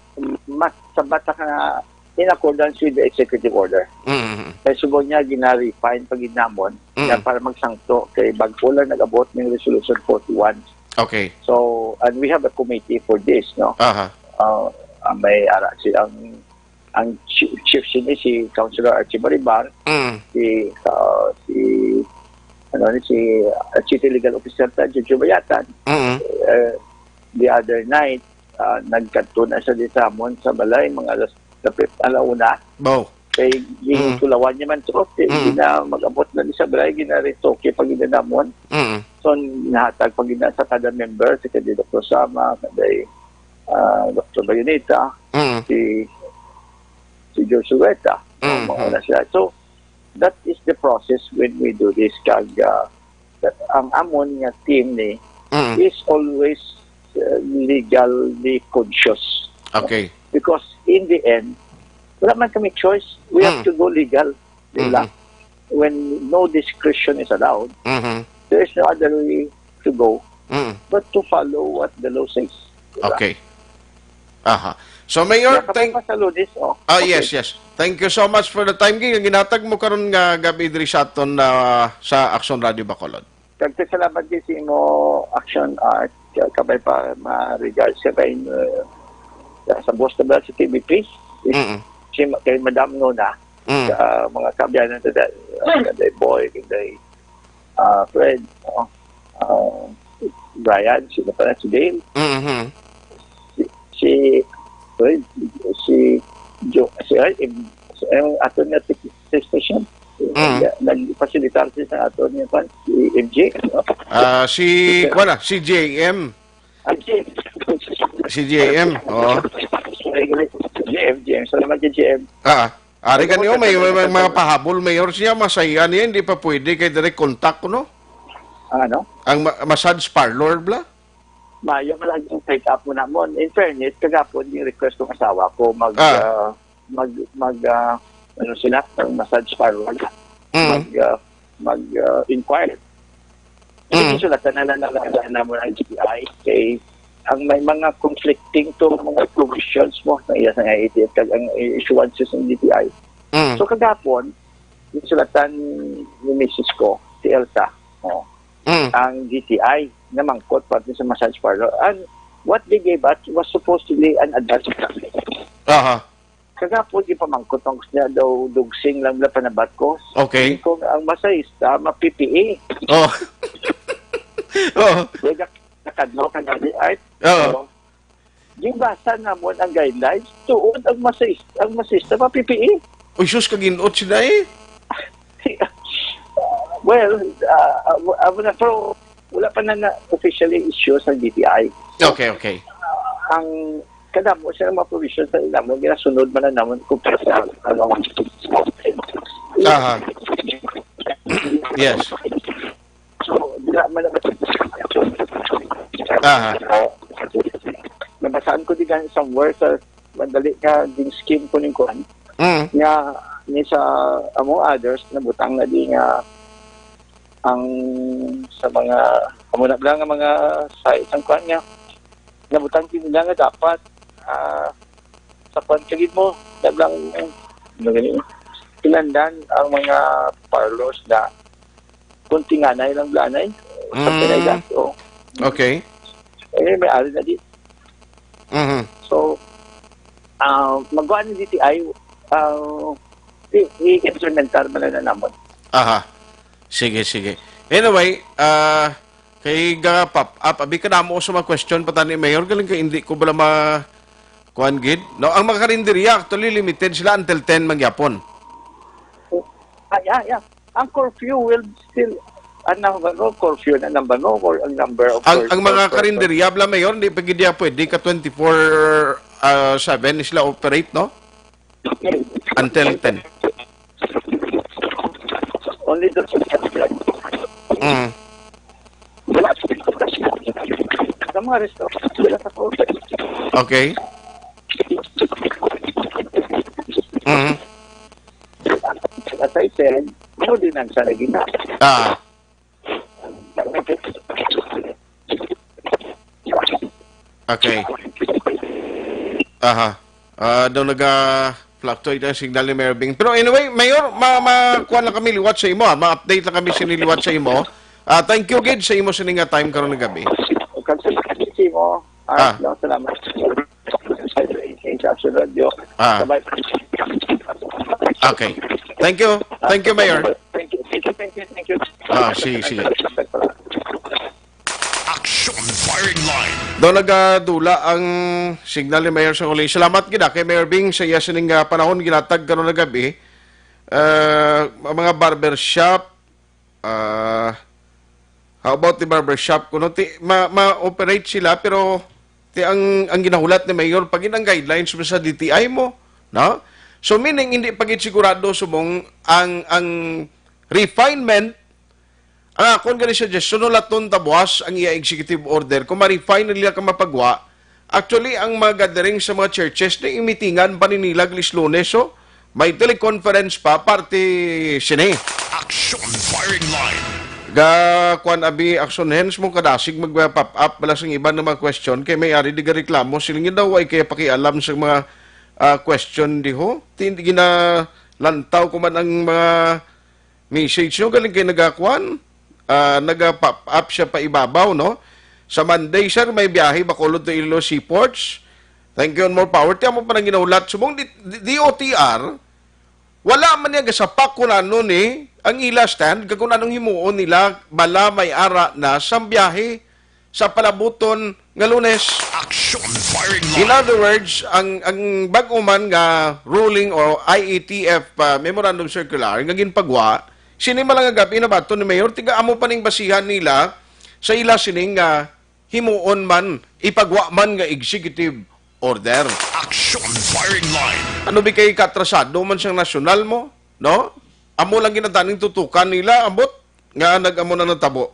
ka na in accordance with the executive order. Kaya subong niya, gina-refine pag ginamon para magsangto kay Bagpolar nag-abot ng Resolution 41. Okay. So, and we have a committee for this, no? May ara ang chief si Councilor Archie Baribar, si City Legal Officer Jojo Bayatan. The other night, nagkanto na sa disamon sa balay, mga alauna. Kay tulawan niya man so, hindi na mag-abot na sa balay, ginaritoke pag ginanamon. So, nahatag pag sa kada member, si Kadi Dr. Sama, Kaday Dr. Bayoneta, si Joshua Weta, mga na sila. So, that is the process when we do this. That ang amon nga team ni is always legally conscious. Okay. Because in the end, wala man kami choice. We have to go legal. When no discretion is allowed, there is no other way to go but to follow what the law says. Okay. So, Mayor, yes. Thank you so much for the time. Ginatag mo karon nga gabi diri sa aton sa Action Radio Bacolod. Salamat din sa imo Action Art. Kabay pa ma-regard sa kain sa boss na sa TVP. Kay Madam Nona, mga kabyanan na kay Boy, kay Fred, Brian, sino pa na si Dale. Si ato niya station. Nag-facilitar siya sa ato niya si MJ. Si JM. Si JM. JM. Salamat kay JM. Ari kanyo, may mga pahabol, Mayor siya, masaya niya, hindi pa pwede kay direct contact ko, no? Ano? Ang massage parlor, bla? Mayo malagi yung take up mo namon. In fairness, kagapon yung request ng asawa ko massage parlor. Mag-inquire. Hindi sulatan na mo ng GTI kay ang may mga conflicting to mga provisions mo ng iya sa ATF kag ang issuances ng DTI. So kagapon, yung sulatan ni Mrs. ko, si Elsa, ang DTI na mangkot pati sa massage parlor. And what they gave us was supposed to be an advance payment. Kagapon, di pa mangkot ang gusto niya daw dugsing lang na panabat ko. Okay. Kung ang masahista, ma-PPE. Nakadlaw ka na di art. Yung basa namon ang guidelines, tuod ang masahista, ma-PPE. Uy, sus, kaginot sila eh. Well, pero wala pa na officially issue sa DTI. Okay. Ang kadamo siya mga provision sa ilamon, ginasunod man na naman kung sa Yes. So, bila man nabasaan ko din somewhere sa mandali ka din scheme ko ng kuhan nga ni sa among others na butang na din nga ang sa mga amo na lang nga mga sites ang kuhan nga nabutang din nila nga dapat sa pagkagid mo dablang tinandan ang mga parlors na kunting anay lang blanay sa pinay so okay may ari na din so magawa ng DTI i-implementar man na namon. Aha. Sige, sige. Anyway, kay pop up, abi ka na mo sa mga question pa ni Mayor, galing ka hindi ko bala kuan gid. No, ang mga karinderya actually limited sila until 10 mangyapon. Yeah. Ang curfew will still curfew na number no or ang number of ang mga karinderya bala Mayor, hindi pa gid pwede ka 24/7 sila operate, no? Until 10. Only the sa mga restaurant sila sa curfew. Okay. As I said, din ang sa gina. Okay. Aha. Daw fluctuate ang signal ni Mayor Bing. Pero anyway, Mayor, kuha lang kami liwat sa imo. Ma-update lang kami siniliwat sa imo. Thank you, Gid, sa imo sininga time karon ng gabi. Kasi mo, salamat. Sa radio. Okay. Thank you. Thank you, Mayor. Thank you. Sige. Action firing line. Doon nagadula ang signal ni Mayor sa uli. Salamat gina kay Mayor Bing sa iya sining panahon ginatag karon na gabi. Mga barbershop, how about the barbershop kuno ma-operate sila pero ang ginahulat ni Mayor pag ang guidelines sa DTI mo, no? So meaning hindi pagit sigurado sumong ang refinement kung gani suggestion laton tabuas ang iya executive order kung ma-refine nila ka mapagwa actually ang mga gathering sa mga churches na imitingan paninilag lis Lunes so may teleconference pa parte sine Action firing line. kuan abi action hens mo kadasig mag-pop up balas ang iba na mga question kay may ari di reklamo silingin daw ay kaya pakialam sa mga question di ho hindi gina lantaw ko man ang mga message nyo galing kay nagakuan nag-pop up siya pa ibabaw, no? Sa Monday, sir, may biyahe, Bacolod to Iloilo Seaports. Thank you and more power. Tiyan mo pa nang ginaulat. Subong DOTR, wala man niya gasapak kung ano ni, ang ila stand, kung anong himuon nila, bala may ara na sa biyahe sa palabuton nga Lunes. Action firing line. In other words, ang bag-uman nga ruling o IATF Memorandum Circular, nga ginpagwa, sinima lang ang gabi na bato ni Mayor, tiga amo pa ning basihan nila sa ila sining himuon man, ipagwa man nga executive order. Action firing line. Ano ba kay katrasado man siyang nasyonal mo? No? Amo lang ginataning tutukan nila, ambot nga nag-amo na natabo.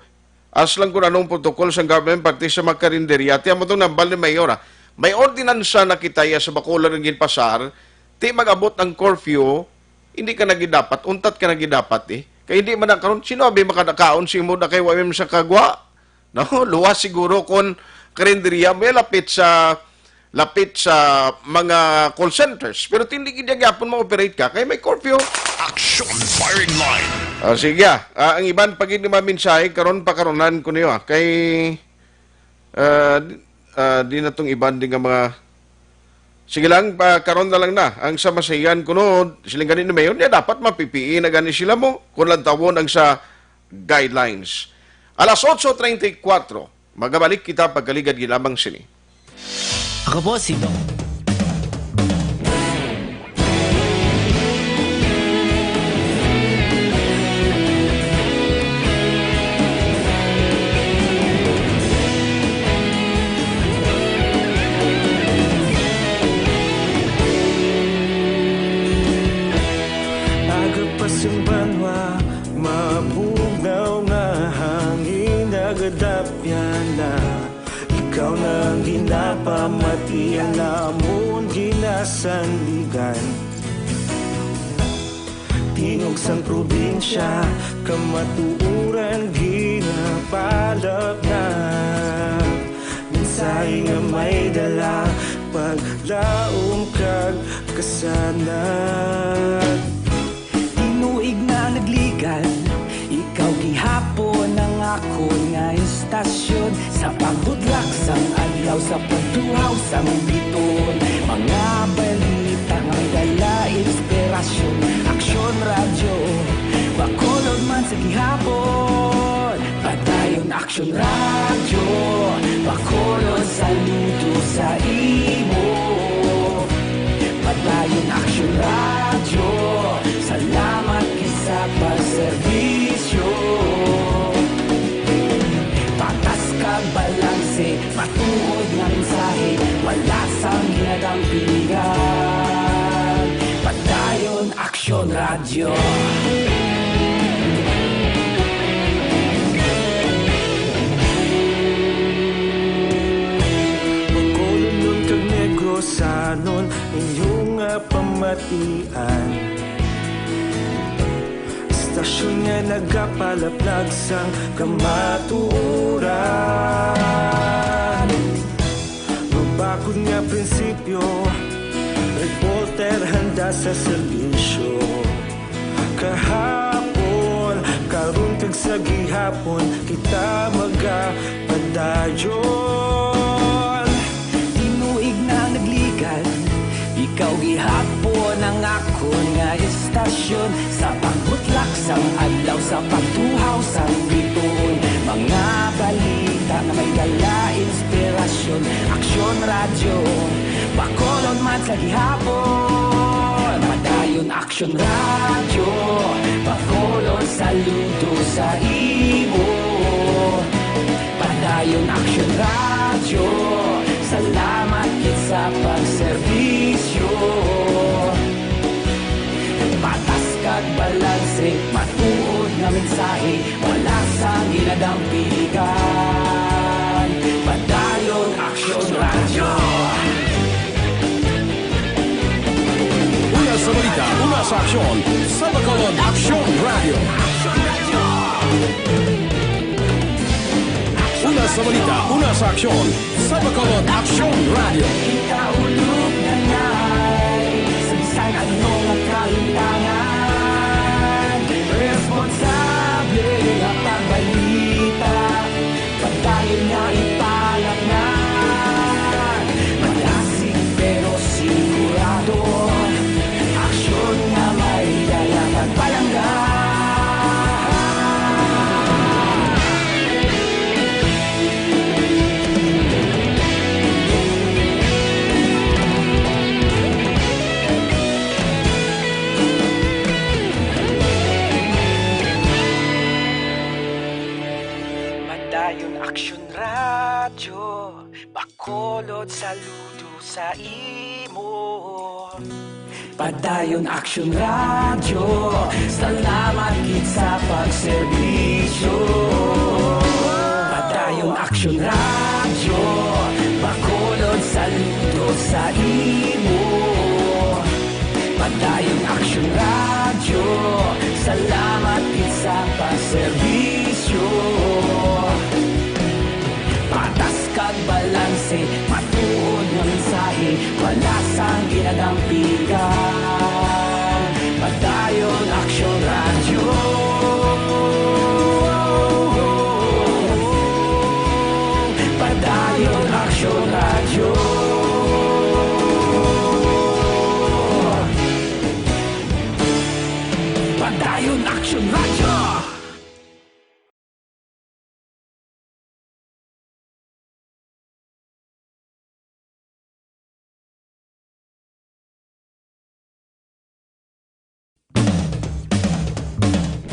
As lang kung anong protocol sa government pati sa mga karinderya, tiyan mo itong nambal ni Mayor. May ordinansa na kitaya sa Bacolod ng ginpasar, ti mag-abot ng curfew, hindi ka nagidapat, untat ka nagidapat Kaya hindi man nakaroon, sino abi makadakaon si mo na kay wamim sa kagwa? No, luwas siguro kung karinderya may lapit sa mga call centers. Pero hindi gid gyapon ma-operate ka kay may curfew. Action firing line. Sige ang iban pag hindi maminsahe karon pakaronan ko niyo kay di na tong iban din nga mga sige lang, karon na lang na. Ang sa masayan ko no, silang ganin ni Mayor, niya dapat mapipiin na gani sila mo kung lang tawon ang sa guidelines. Alas 8:34, magabalik kita pagkaligad ginamang sini. Ako po si Dong. Banwa, mabugaw nga hangin nagadapyan na ikaw nang ginapamati ang namon ginasandigan tingog sang probinsya kamatuuran ginapalap na minsay nga may dala paglaom kag kasanag nagligan ikaw gihapon ang ako nga istasyon sa paghudlak sang adlaw sa pagtuhaw sang biton mga balita may dala inspirasyon. Aksyon radyo, bakolod man sa gihapon. Padayon aksyon radyo, bakolod saludo sa imo. Padayon aksyon radyo, salamat kisa pagserbisyo. Patas kag balanse, matuod nga mensahe, wala sang hinagang pilihan. Padayon aksyon radyo. Magkulunod kag negosanon inyong pamatian. Istasyon nga nagapalaplag sang kamatuuran. Magbakod nga prinsipyo, reporter handa sa serbisyo. Kahapon, karon kag sa gihapon, kita magapadayon. Tinuig na nagligan, ikaw gihapon ang ako nga istasyon. Sa pagbutlak sang adlaw, sa pagtuhaw sang bituon. Mga balita na may dala inspirasyon. Aksyon radyo, bakolod man sa gihapon. Padayon aksyon radyo, bakolod saludo sa imo. Padayon aksyon radyo, salamat kit sa pagserbisyo. Patas kag balanse, matuod nga mensahe, wala sang ginadang pilihan. Padayon aksyon radyo. Una sa balita, una sa aksyon, sa Bacolod Aksyon Radio. Una sa balita, una sa aksyon, sa Bacolod Aksyon Radio. Ikaulog na ngay, sa bisan anong nakahintangan. Responsable nga pagbalita, pagdayon nga ipalaknan. Malasig pero sigurado, aksyon nga may dalang palanggan. Padayon aksyon radyo, bakolod saludo sa imo. Padayon aksyon radyo, salamat kit sa pagserbisyo. Padayon aksyon radyo, bakolod saludo sa imo. Padayon aksyon radyo, salamat kit sa pagserbisyo. Patas kag balanse, matuod nga mensahe, wala sang ginadang pilihan. Padayon aksyon radyo. Padayon aksyon radyo. Padayon aksyon radyo.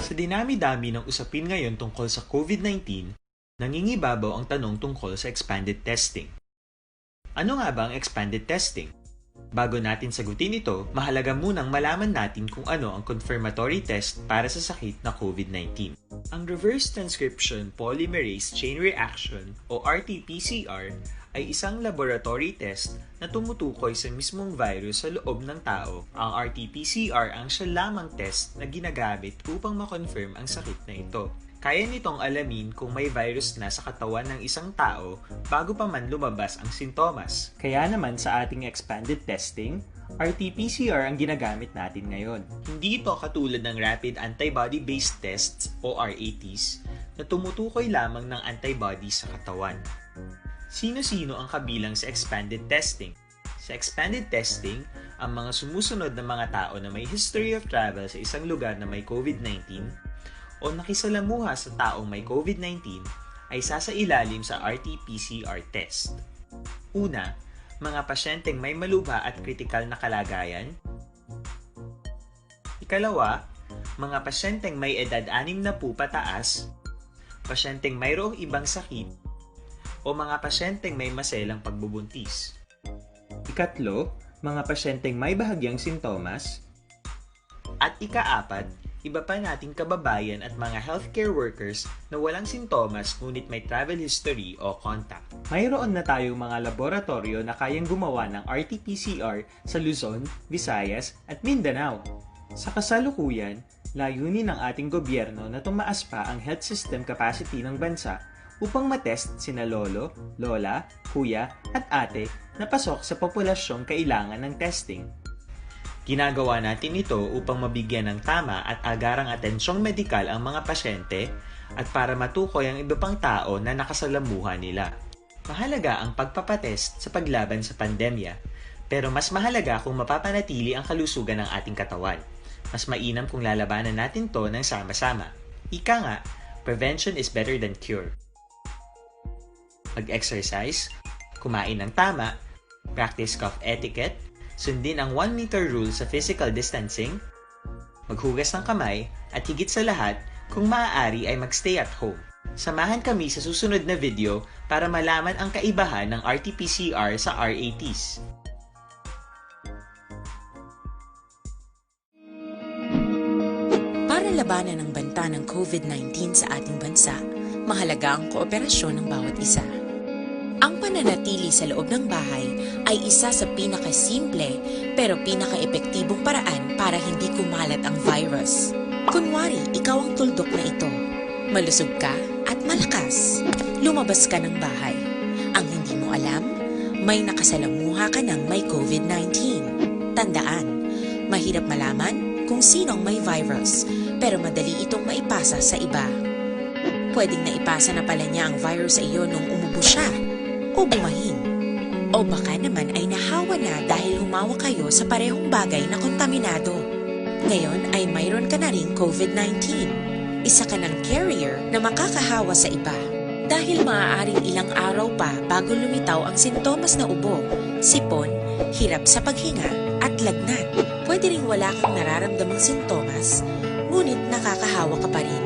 Sa dinami-dami ng usapin ngayon tungkol sa COVID-19, nangingibabaw ang tanong tungkol sa expanded testing. Ano nga ba ang expanded testing? Bago natin sagutin ito, mahalaga munang malaman natin kung ano ang confirmatory test para sa sakit na COVID-19. Ang reverse transcription polymerase chain reaction o RT-PCR ay isang laboratory test na tumutukoy sa mismong virus sa loob ng tao. Ang RT-PCR ang siya lamang test na ginagamit upang makonfirm ang sakit na ito. Kaya nitong alamin kung may virus na sa katawan ng isang tao bago pa man lumabas ang sintomas. Kaya naman sa ating expanded testing, RT-PCR ang ginagamit natin ngayon. Hindi ito katulad ng Rapid Antibody-Based Tests o RATs na tumutukoy lamang ng antibodies sa katawan. Sino-sino ang kabilang sa expanded testing? Sa expanded testing, ang mga sumusunod na mga tao na may history of travel sa isang lugar na may COVID-19 o nakisalamuha sa taong may COVID-19 ay sasailalim sa RT-PCR test. Una, mga pasyenteng may malubha at kritikal na kalagayan. Ikalawa, mga pasyenteng may edad 60 pataas, pasyenteng mayroong ibang sakit, o mga pasyenteng may maselang pagbubuntis. Ikatlo, mga pasyenteng may bahagyang sintomas. At ikaapat, iba pa nating kababayan at mga healthcare workers na walang sintomas ngunit may travel history o contact. Mayroon na tayong mga laboratorio na kayang gumawa ng RT-PCR sa Luzon, Visayas at Mindanao. Sa kasalukuyan, layunin ng ating gobyerno na tumaas pa ang health system capacity ng bansa upang matest sina lolo, lola, kuya at ate na pasok sa populasyong kailangan ng testing. Ginagawa natin ito upang mabigyan ng tama at agarang atensyong medikal ang mga pasyente at para matukoy ang iba pang tao na nakasalamuha nila. Mahalaga ang pagpapatest sa paglaban sa pandemya, pero mas mahalaga kung mapapanatili ang kalusugan ng ating katawan. Mas mainam kung lalabanan natin to ng sama-sama. Ika nga, prevention is better than cure. Mag-exercise, kumain ng tama, practice cough etiquette, sundin ang 1 meter rule sa physical distancing, maghugas ng kamay, at higit sa lahat, kung maaari ay magstay at home. Samahan kami sa susunod na video para malaman ang kaibahan ng RT-PCR sa RATs. Para labanan ang banta ng COVID-19 sa ating bansa, mahalaga ang kooperasyon ng bawat isa. Ang pananatili sa loob ng bahay ay isa sa pinakasimple pero pinaka-epektibong paraan para hindi kumalat ang virus. Kunwari, ikaw ang tuldok na ito. Malusog ka at malakas. Lumabas ka ng bahay. Ang hindi mo alam, may nakasalamuha ka ng may COVID-19. Tandaan, mahirap malaman kung sinong may virus, pero madali itong maipasa sa iba. Pwedeng naipasa na pala niya ang virus sa iyo nung umubo siya o bumahin. O baka naman ay nahawa na dahil humawa kayo sa parehong bagay na kontaminado. Ngayon ay mayroon ka na ring COVID-19. Isa ka ng carrier na makakahawa sa iba. Dahil maaaring ilang araw pa bago lumitaw ang sintomas na ubo, sipon, hirap sa paghinga at lagnat. Pwede ring wala kang nararamdamang sintomas, ngunit nakakahawa ka pa rin.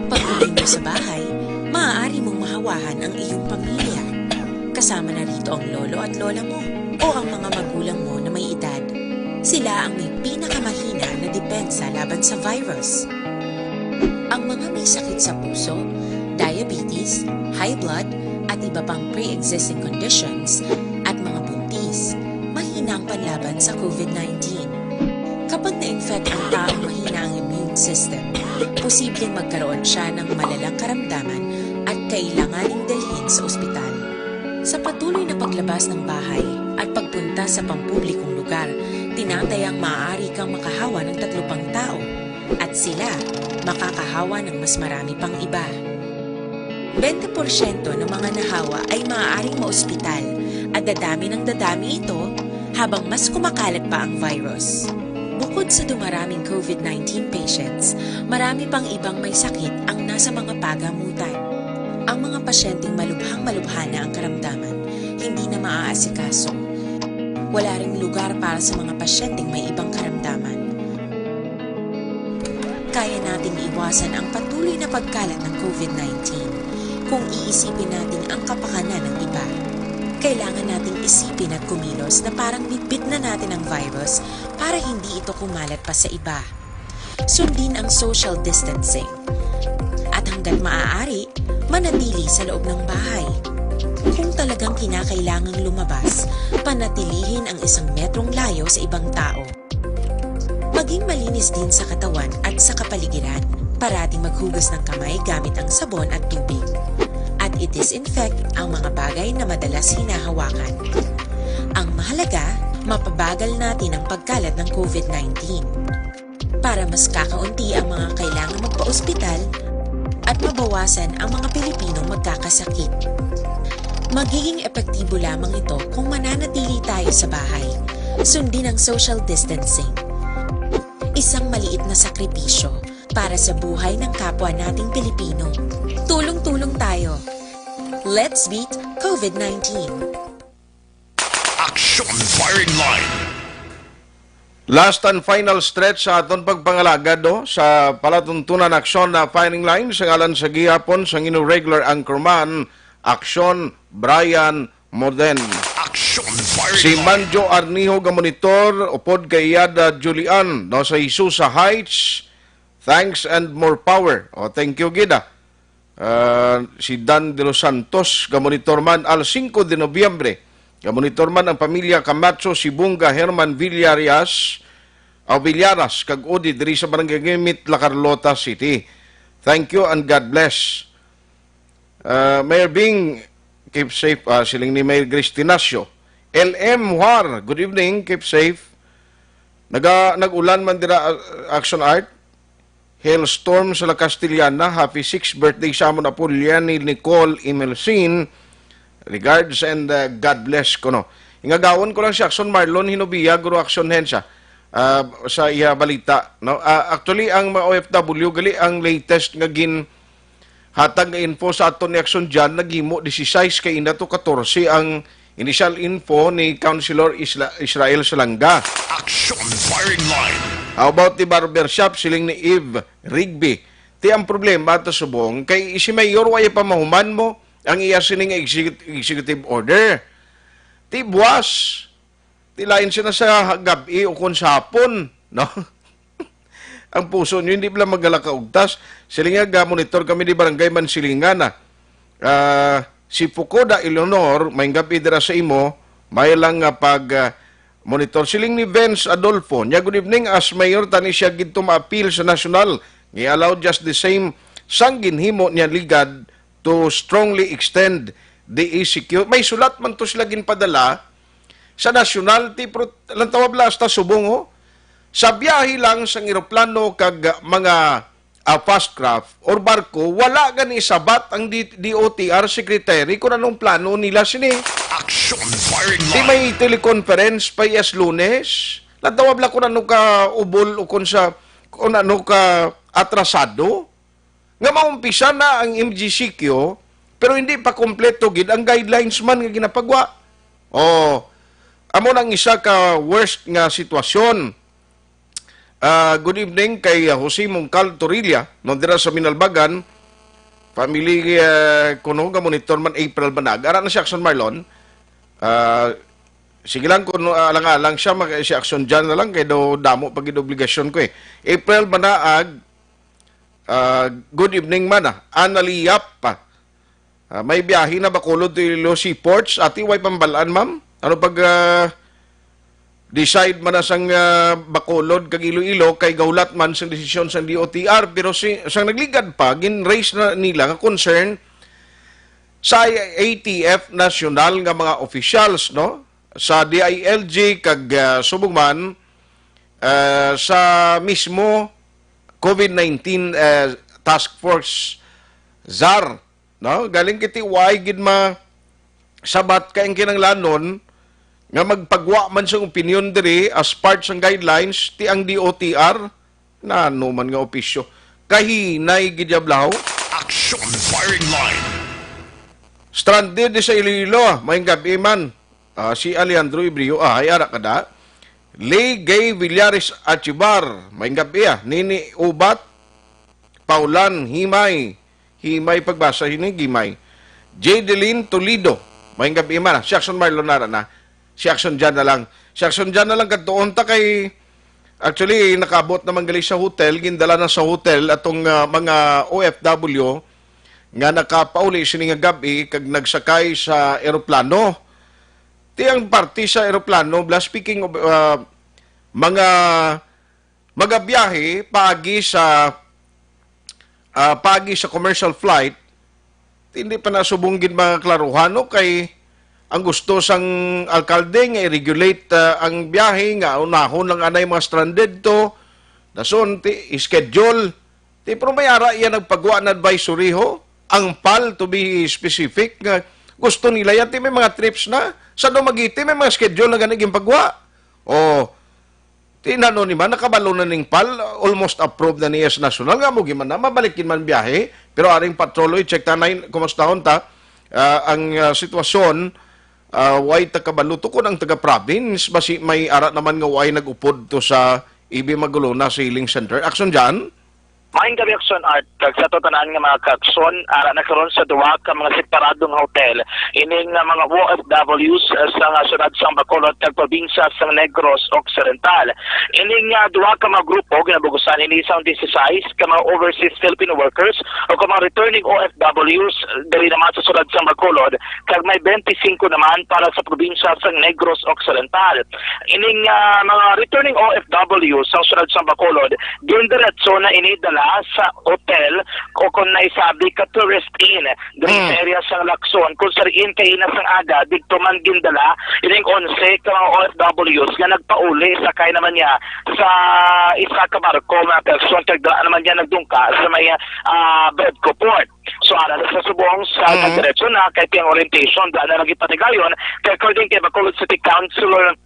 Pag-uwi mo sa bahay, maaari mong mahawahan ang iyong pamilya. Kasama na rito ang lolo at lola mo o ang mga magulang mo na may edad. Sila ang may pinakamahina na depensa laban sa virus. Ang mga may sakit sa puso, diabetes, high blood, at iba pang pre-existing conditions at mga buntis, mahina ang panlaban sa COVID-19. Kapag na-infect ang taong mahina ang immune system, posibleng magkaroon siya ng malalang karamdaman at kailanganing dalhin sa ospital. Sa patuloy na paglabas ng bahay at pagpunta sa pampublikong lugar, tinatayang maaari kang makahawa ng 3 pang tao at sila makakahawa ng mas marami pang iba. 20% ng mga nahawa ay maaaring maospital at dadami ng dadami ito habang mas kumakalat pa ang virus. Bukod sa dumaraming COVID-19 patients, marami pang ibang may sakit ang nasa mga pagamutan. Ang mga pasyenteng malubhang-malubha na ang karamdaman, hindi na maaasikaso. Wala ring lugar para sa mga pasyenteng may ibang karamdaman. Kaya nating iwasan ang patuloy na pagkalat ng COVID-19 kung iisipin natin ang kapakanan ng iba. Kailangan nating isipin at kumilos na parang bitbit na natin ang virus para hindi ito kumalat pa sa iba. Sundin ang social distancing. At hanggat maaari, manatili sa loob ng bahay. Kung talagang kinakailangang lumabas, panatilihin ang 1 metrong layo sa ibang tao. Maging malinis din sa katawan at sa kapaligiran. Parating maghugas ng kamay gamit ang sabon at tubig. At i-disinfect ang mga bagay na madalas hinahawakan. Ang mahalaga, mapabagal natin ang pagkalat ng COVID-19. Para mas kakaunti ang mga kailangang magpa-ospital at mabawasan ang mga Pilipinong magkakasakit. Magiging epektibo lamang ito kung mananatili tayo sa bahay. Sundin ang social distancing. Isang maliit na sakripisyo para sa buhay ng kapwa nating Pilipino. Tulong-tulong tayo. Let's beat COVID-19. Action firing line. Last and final stretch sa aton pagpangalagad sa palatuntunan aksyon na firing line sa ngalan sa gihapon sa inyong regular anchorman, Aksyon Brian Morden. Action firing Si line. Manjo Arnijo ga monitor upod kay Yada Julian sa Isusa Heights. Thanks and more power. Thank you gida. Si Dan de los Santos ga monitor man al 5 de Nobyembre. Ga monitor man ang pamilya Camacho Sibunga Herman Villaras kag udi diri sa Barangay Gimit, La Carlota City. Thank you and God bless. Mayor Bing, keep safe. Siling ni Mayor Cristinacio. LM War, good evening, keep safe. Nag-ulan man dira Action Art. Hailstorm sa La Castellana. Happy 6th birthday sa amon Apulia ni Nicole Imelsin. Regards and God bless ko no. Ingagawon ko lang si Action Marlon Hinubiya, Guru Action Hensa. Sa iya balita. No? Actually, ang OFW, gali ang latest nga hatag nga info sa aton ni Action dyan, naghimo 16 kay inato 14 ang initial info ni Councilor Israel Salanga. Action firing line. How about the barbershop siling ni Eve Rigby? Ti ang problema to subong kay si Mayor way pamahuman mo ang iya sining executive order. Ti buwas. Ti lain siya na sa gabi o kun sa hapon, no? Ang puso nyo, hindi pala maglalakaugtas. Silinga, monitor kami di Barangay Mansilingana. Si Fucoda Eleanor, may gabi dira sa imo, may lang monitor. Siling ni Vince Adolfo. Nya, good evening, as mayor, tani siya ginto ma-appeal sa national. Allow just the same sanggin himo niya ligad to strongly extend the ECQ. May sulat man to sila ginpadala sa national, lang tawabla hasta subong, sa biyahe lang sa eroplano kag mga fast craft or barko, wala gani sabat ang DOTR secretary kung anong plano nila sini. Action firing line. Di may teleconference pa yes Lunes. Natawabla kung ano ka ubol o kung ano ka atrasado. Nga maumpisa na ang MGCQ pero hindi pa kompleto gid ang guidelines man nga ginapagwa. Amo nang isa ka worst nga sitwasyon. Good evening kay Jose Mongcal Torilla, no dira sa Minalbagan, family kuno ga monitor man April Banag. Ara na si Action Marlon. Sige lang kuno alang siya si Action dyan na lang kay do damo pag obligasyon ko April Banaag. Good evening man Analiyap pa. May biyahe na Bacolod to Iloilo Seaports. Ati way pambalaan ma'am. Ano pag decide man na sang Bacolod kag Iloilo kay gaulat man sa desisyon sa DOTR pero sang nagligad pa gin-raise na nila nga concern sa ATF national nga mga officials no sa DILG kag subugman sa mismo COVID-19 task force ZAR no galing kiti way gid ma sabat kay ang kinanglanon nga magpagwa man sa opinion diri as part sa guidelines ti ang DOTR na ano man nga opisyo kahinay gidyablaw. Action firing line. Stranded sa Iloilo may gabi man si Alejandro Ibrio ay ara kada Lee Gay Villares Archibar may gabi Nini Ubat Paulan Himay pagbasa hini Gimay Jadeline Toledo may gabi man si Action Marlon na si Action dyan na lang. Si Action dyan na lang katuon ta kay actually nakabot naman gali sa hotel, gindala na sa hotel atong mga OFW nga nakapauli sini nga gabi kag nagsakay sa eroplano. Ti ang party sa eroplano, speaking of mga biyahe pagi sa commercial flight, hindi pa nasubunggin mga klaruhano kay ang gusto sang alkalde nga i-regulate ang biyahe nga unahon lang anay mga stranded to dason ti schedule ti pero mayara iya nagpagwa na advisory ho ang PAL to be specific nga gusto nila yan, may mga trips na. Sa Dumaguete, may mga schedule na ganiging pagwa. O, tinano ni man, nakabalo na ning PAL, almost approved na ni S National, nga mo giman na, mabalikin man biyahe, pero aring patroloy, check tanay, kumastahon ta, ang sitwasyon, way takabalo to kung ang taga-province, basi may ara naman nga way nag-upod to sa Ibi Magulona Sailing Center. Action dyan? Maayong gabi, Action Art. Kag sa totanan nga mga kakson, ara na karon sa duwa ka mga separadong hotel. Ining mga OFWs sa syudad sang Bacolod kag probinsya sa Negros Occidental. Ining duwa ka mga grupo ginabugusan ini isang 16 ka mga overseas Filipino workers o ka mga returning OFWs dali naman sa syudad sang Bacolod kag may 25 naman para sa probinsya sang Negros Occidental. Ining mga returning OFWs sa syudad sang Bacolod diretso na inidala sa hotel o kung naisabi ka tourist in dito sa area sa Lacson kung sariin kay inasang aga dito man gindala ining 11 ka mga OFWs nga nagpauli sakay naman niya sa isa ka barko na person kag naman niya nagdungka sa may Bedco Port. So ara sa subong sa diretso na kay piyang orientation daan na nagipatigayon kay according kay Bacolod City Councilor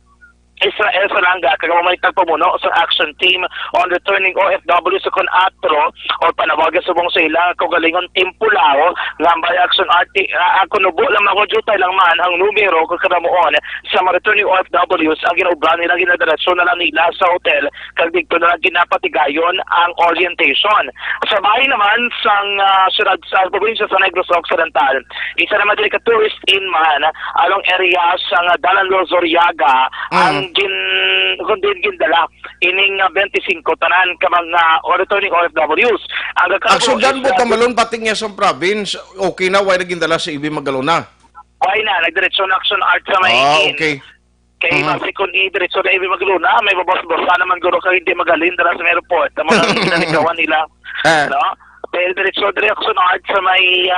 Israel Salanga, kagamay tagpamuno sa action team on returning OFW sa Conatro o panawagan subong sa ila kaugalingon Timpulao ngambay action arte ako nubo lang ako jutay lang man ang numero kung kadamuon sa mga returning OFWs ang ginubran nila ginadiretso na lang nila sa hotel kag dito na lang ginapatigayon ang orientation. Sa bahay naman sang syudad sa probinsya sa Negros Occidental, isa naman din ka tourist in man along area sang Dalan Lozoriaga ang gindala ining 25 tanan ka mga returning OFWs. Action dyan po tamalon pating niya sa province, okay na, way naging dala sa Ibi Magalona. Why na, nagdiretso na action art sa may okay. Kay masikon i-diretso na Ibi Magalona, may babos-bosa naman guro ka hindi magaling dala sa airport. Tama na nalikawan nila. No? Pero diretso art sa may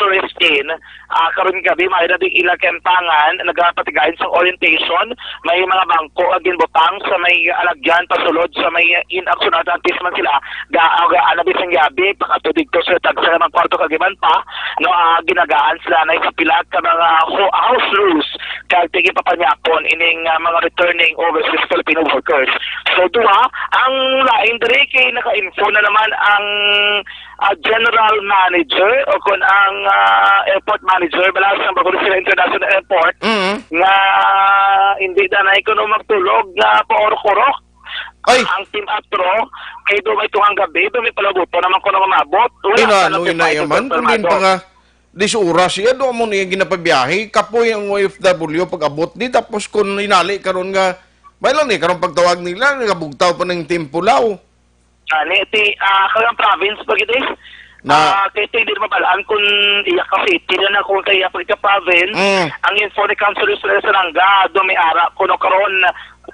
tourist in. Karon gabi may na din ilang kempangan nagapatigayon sa orientation, may mga bangko agin butang sa may alagyan pasulod sa may in-action artist man sila gaaga anabi sang gabi pakatudig to sa tag sa mga kwarto kagiban pa no ginagaan sila na sa pila ka mga house rules kag tigi papanyapon ining mga returning overseas Filipino workers. So duha ang lain diri kay naka-info na naman ang general manager o kun ang airport manager bala sa Bacolod International Airport nga hindi na ikono magtulog nga paorok-orok ang team atro kay do may tuhang gabi do may palabuto naman ko na mamabot ina yaman kung pa nga 10 oras siya do mo niya ginapabiyahe kapoy ang OFW pag abot di tapos kung inali karon nga may lang ni karon pagtawag nila nagabugtaw pa ng Timpulao. Iti kagang province pag iti kay hindi mabalaan kung iyak ka city na kung kay Africa province ang info ni Councilor Israel Salanga do may ara kuno karon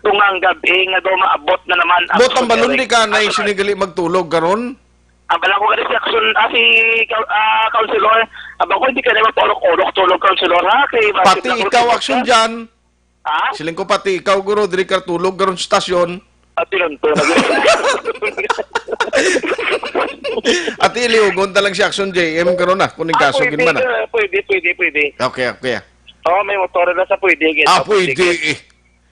tungang gabi nga do maabot na naman ang botang balon di ka na sinigali magtulog karon bala ko kasi action si Councilor ko hindi ka na mapolok-olok tulog Councilor ha kay pati ikaw action dyan siling ko pati ikaw guro diri ka tulog karon sa stasyon at iliugon talang si Action JM karon na kuning kaso ginman na. Pwede. Okay. May motor na sa pwede. Pwede.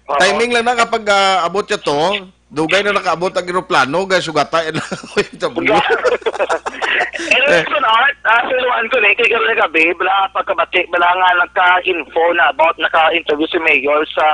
Timing lang na kapag abot siya to, dugay na nakaabot ang aeroplano, guys, sugata. Election art, siluan ko na, kaya gano'n na gabi, bala pagkabati, bala nga nagka-info na about, naka-interview si Mayor sa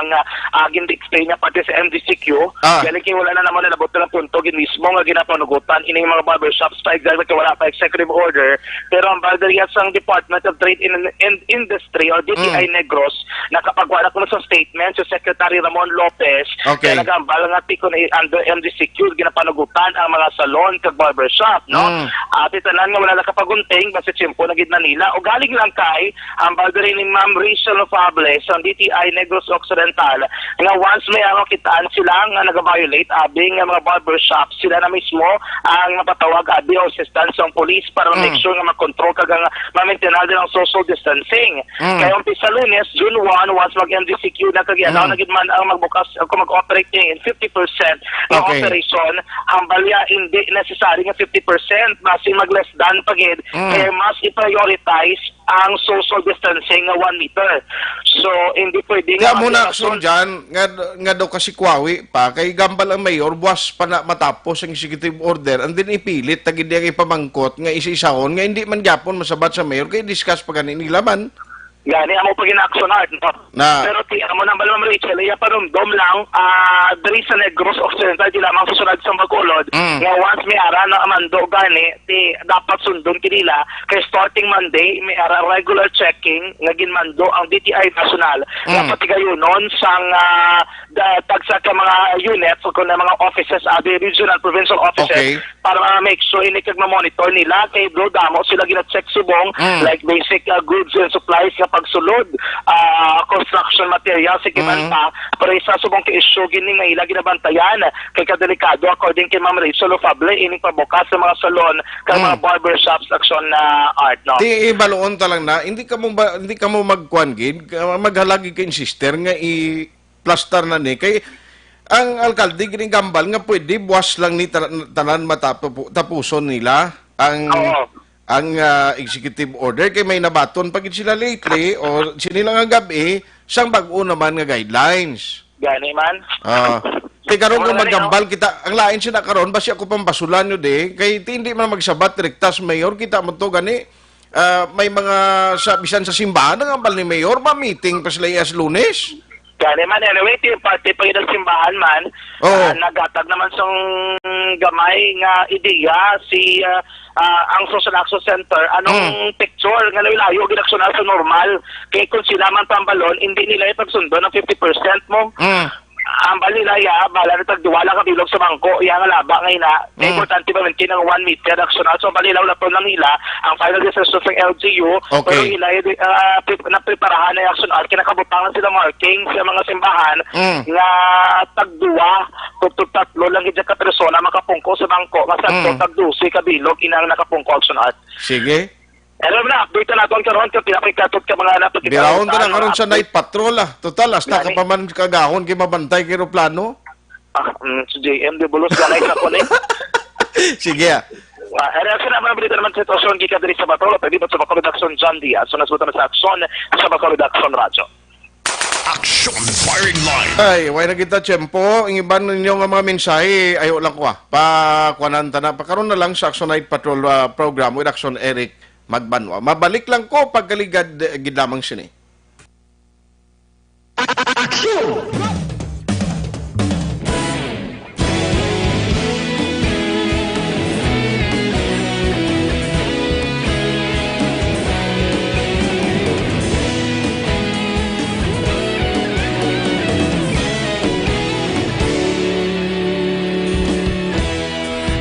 gindikstay niya pati sa MDCQ. Galing kaya wala na naman nalabot na ng punto, mismo nga ginapanugutan, ining mga barbershops pa, exactly kaya wala pa executive order. Pero ang barberia sa Department of Trade and Industry o DTI Negros, nakapagwala ko na sa statement si Secretary Ramon Lopez, kaya nagambal nga tiko na under MDCQ, ginapanugutan ang mga salon kag barbershop, no? At itanan nga wala nakapagunting basta tiyempo na gid na nila o galing lang kay ang barbery ni Ma'am Rachel Fables sa DTI Negros Occidental nga once may kitaan sila nga nag-violate abing mga barbershop sila na mismo ang mapatawag abi o assistance ng police para make sure nga mag-control kag ma-maintain din ang social distancing. Kaya umpisa Lunes, June 1, once mag-MDCQ na kag na gid man ang magbukas o mag-operate in 50% ng Okay. operation, hambalya hindi necessary nga 50%, basi mag less than pagid, kaya mas i-prioritize ang social distancing nga 1 meter. So, hindi pwede Kaya muna aksyon dyan, nga daw kasi kwawi pa, kay gambal ang mayor, buwas pa na matapos ang executive order, and then ipilit, tagid yung ipamangkot, nga isa-isahon, nga hindi man gyapon masabat sa mayor, kaya discuss pa ganin nilaman. Gani amo pag in-action art, no? Na. Pero ti amo nang Ma'am Rachel, iya panumdom lang diri sa Negros Occidental di lamang susunod sa Bacolod. Nga once may ara na amando gani ti dapat sundon kinila kay starting Monday may ara regular checking nga ginmando ang DTI National. Dapat gayunon sang tagsa ka mga units o kung na mga offices the regional provincial offices para make sure ini kag ma-monitor nila kay bro damo sila gina-check subong like basic goods and supplies nga pagsulod, construction materials, sikiman pa, pero isa subong kay issue gini nga ila ginabantayan kay kadelikado according kay Ma'am Rachel Lofable ining pabukas sa mga salon kag mga barbershops action na art, no? Di ibaloon talang na, hindi ka mo magkuan gid, maghalagi kay sister nga i-plaster na ni kay ang alkalde gining gambal nga pwede buwas lang ni tanan matapuson nila ang executive order kay may nabaton pag sila lately o sila nga gabi sang bag-o naman nga guidelines. Gani man. Kay karon kung maggambal kita, ang lain sila karon basi ako pambasulan nyo de kay hindi man magsabat rektas mayor kita mo to gani may mga bisan sa simbahan ang ambal ni mayor ma-meeting pa sila as Lunes. Gani man, anyway, ti party pag ng simbahan man, nagatag naman sang gamay nga ideya si ang Social Action Center, anong picture nga layo ginaksyonan sa normal. Kaya kung sila man tambalon, hindi nila ipagsundo ng 50% mo. Ang balinaya, bala na tagduwala ka bilog sa bangko, iya nga laba ngayon na, importante ba man kinang 1 meter aksyonan. So, balilaw na po lang nila, ang final decision ng LGU, pero ila napreparahan na yung aksyonan, kinakabutangan sila marking sa mga simbahan, nga tagduwa, tatlo lang hindi ka persona makapungko sa bangko, masagto tagdusi ka bilog, inang nakapungko aksyonan. Sige. Alam na, update na natin karon ka pinakikatot ka mga napagkita. Birahon ka na karon sa night patrol Total, hasta ka pa man kagahon kay mabantay kay aeroplano. Si JM de Bulos ganay sa ko ni. Sige. Reaksyon naman balita naman sa sitwasyon gikan diri sa Bacolod, pwede ba sa Bacolod Action John Diaz. So nasutan sa aksyon sa Bacolod Action Radio. Action firing line. Ay, way na kita tiyempo. Ang iban ninyo nga mga mensahe, ayo lang ko kuanan ta na. Pakaroon na lang sa Action Night Patrol program with Action Eric Magbanwa. Mabalik lang ko pagkaligad gidamang sini. Action!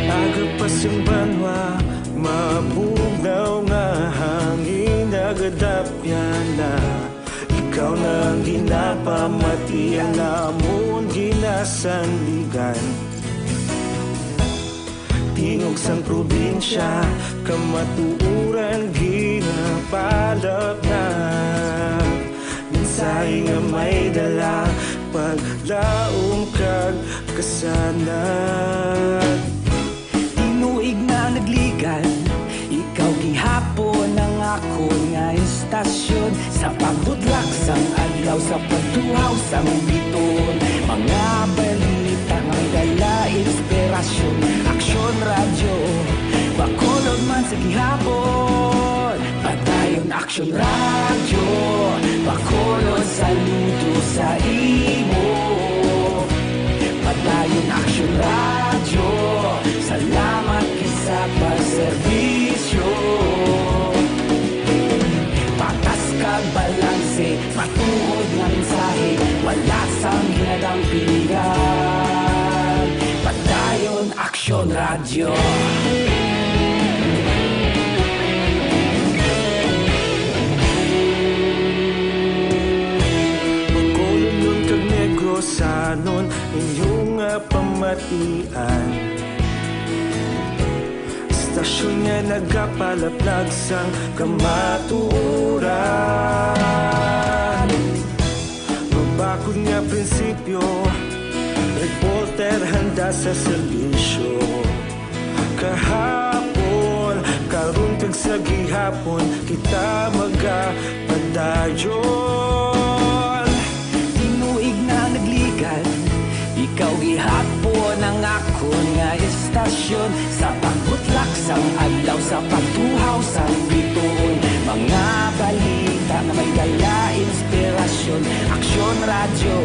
Agapas yung banwa, mabugaw nga hangin nagadapyan na. Ikaw na ang ginapamatian namon ginasandigan. Tingog sang probinsya, kamatuuran ginapalap na. Minsay nga may dala, paglaom kag kasanat. Tinuig na nagligan, ikaw gihapon ang ako nga istasyon. Sa pagbutlak sang adlaw, sa pagtuhaw sang biton. Mga balita nga dala inspirasyon. Aksyon radyo, Bacolod man sa gihapon. Padayon Aksyon radyo, Bacolod saludo sa imo. Padayon Aksyon radyo, salamat kisa pagserbisyo. Patas kag balanse, matuod nga mensahe, wala sang hinadang pilihan. Padayon Aksyon radyo. Bacolod nun kag Negros sanon inyong pamatian. Istasyon nga nagapalaplag sang kamatuuran. Mabakod nga prinsipyo, reporter handa sa serbisyo. Kahapon, karong kag sa gihapon, kita magapadayon. Tinuig na naglikan, ikaw gihapon ang akon nga estasyon. Sa pagbutlak sang adlaw, sa pagtuhaw sang bituon, mga balita na may dala inspirasyon. Aksyon radyo,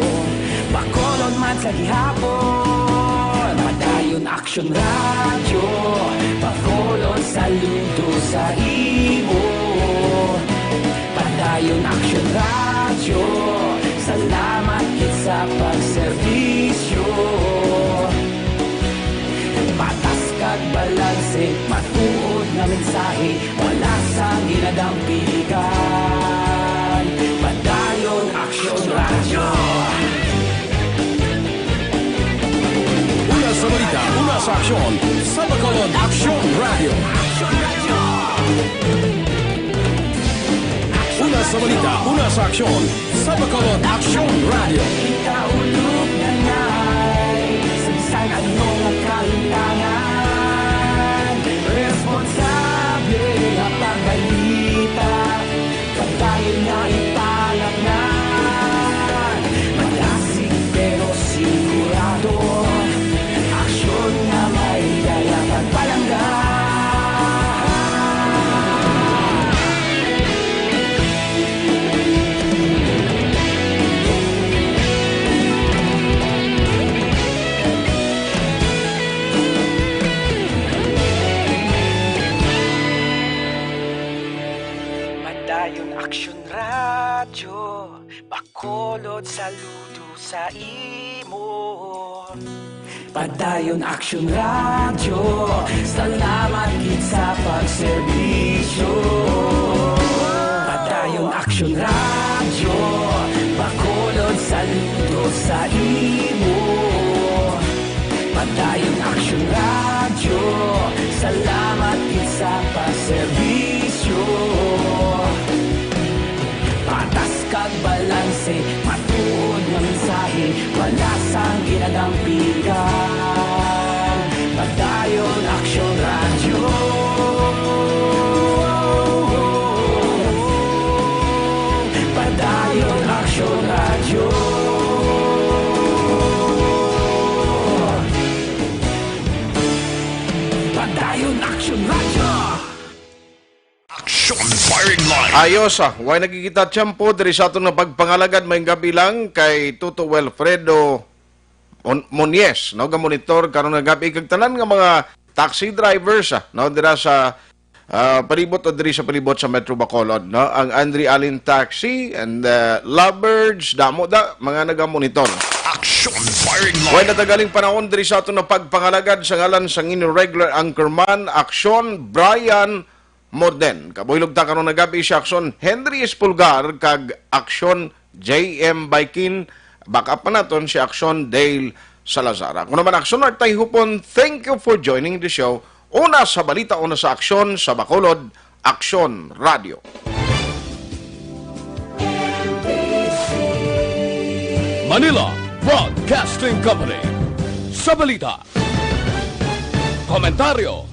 Bacolod man sa gihapon. Padayon Aksyon radyo, Bacolod saludo sa imo. Padayon Aksyon radyo, salamat kit sa pagserbisyo. Patas kag balanse, matuod nga mensahe, wala sang ginadampikan. Padayon Aksyon radyo. Una sa balita, una sa aksyon, sa Bacolod Aksyon Radio. Una sa balita, una sa aksyon, sa Bacolod Aksyon Radio. Ikaulog na ngay, sa anong kalintangan. Responsable na pagbalita, katayin na ipalagnan. Malasig pero sigurado, aksyon na may dala pagpalanggan. Padayon Aksyon radyo, Bacolod saludo sa imo. Padayon Aksyon radyo, salamat gid sa pagserbisyo. Padayon Aksyon radyo, Bacolod saludo sa imo. Padayon Aksyon radyo, salamat gid sa pagserbisyo. Patas kag balanse, matuod nga mensahe, wala sang ginadampikan. Padayon Aksyon radyo. Padayon Aksyon radyo. Padayon Aksyon radyo. Action firing line. Ayos way nagkikita tiyempo diri sa atong pagpangalagad may gabi lang kay Tuto Wilfredo Monies, no, ga monitor karon nga gabi kag tanan nga mga taxi drivers no dira sa palibot o diri sa palibot sa Metro Bacolod, no, ang Andre Allen Taxi and Lovebirds damo da mga naga-monitor. Action firing line. Way natagaling panahon diri sa atong pagpangalagad sa ngalan sang inyong regular anchorman Aksyon Brian Morden. Kabuhilog ta karon nga gabi si Aksyon Henry Espulgar kag Aksyon JM Baikin. Backup pa naton si Aksyon Dale Salazar. Kung naman Aksyon Artay Hupon, thank you for joining the show. Una sa balita, una sa aksyon sa Bacolod Aksyon Radio. Manila Broadcasting Company. Sa balita, komentaryo,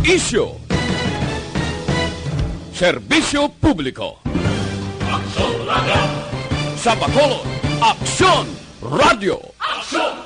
issue, serbisyo publiko. Aksyon Radio. Sa Bacolod Aksyon Radio. Aksyon!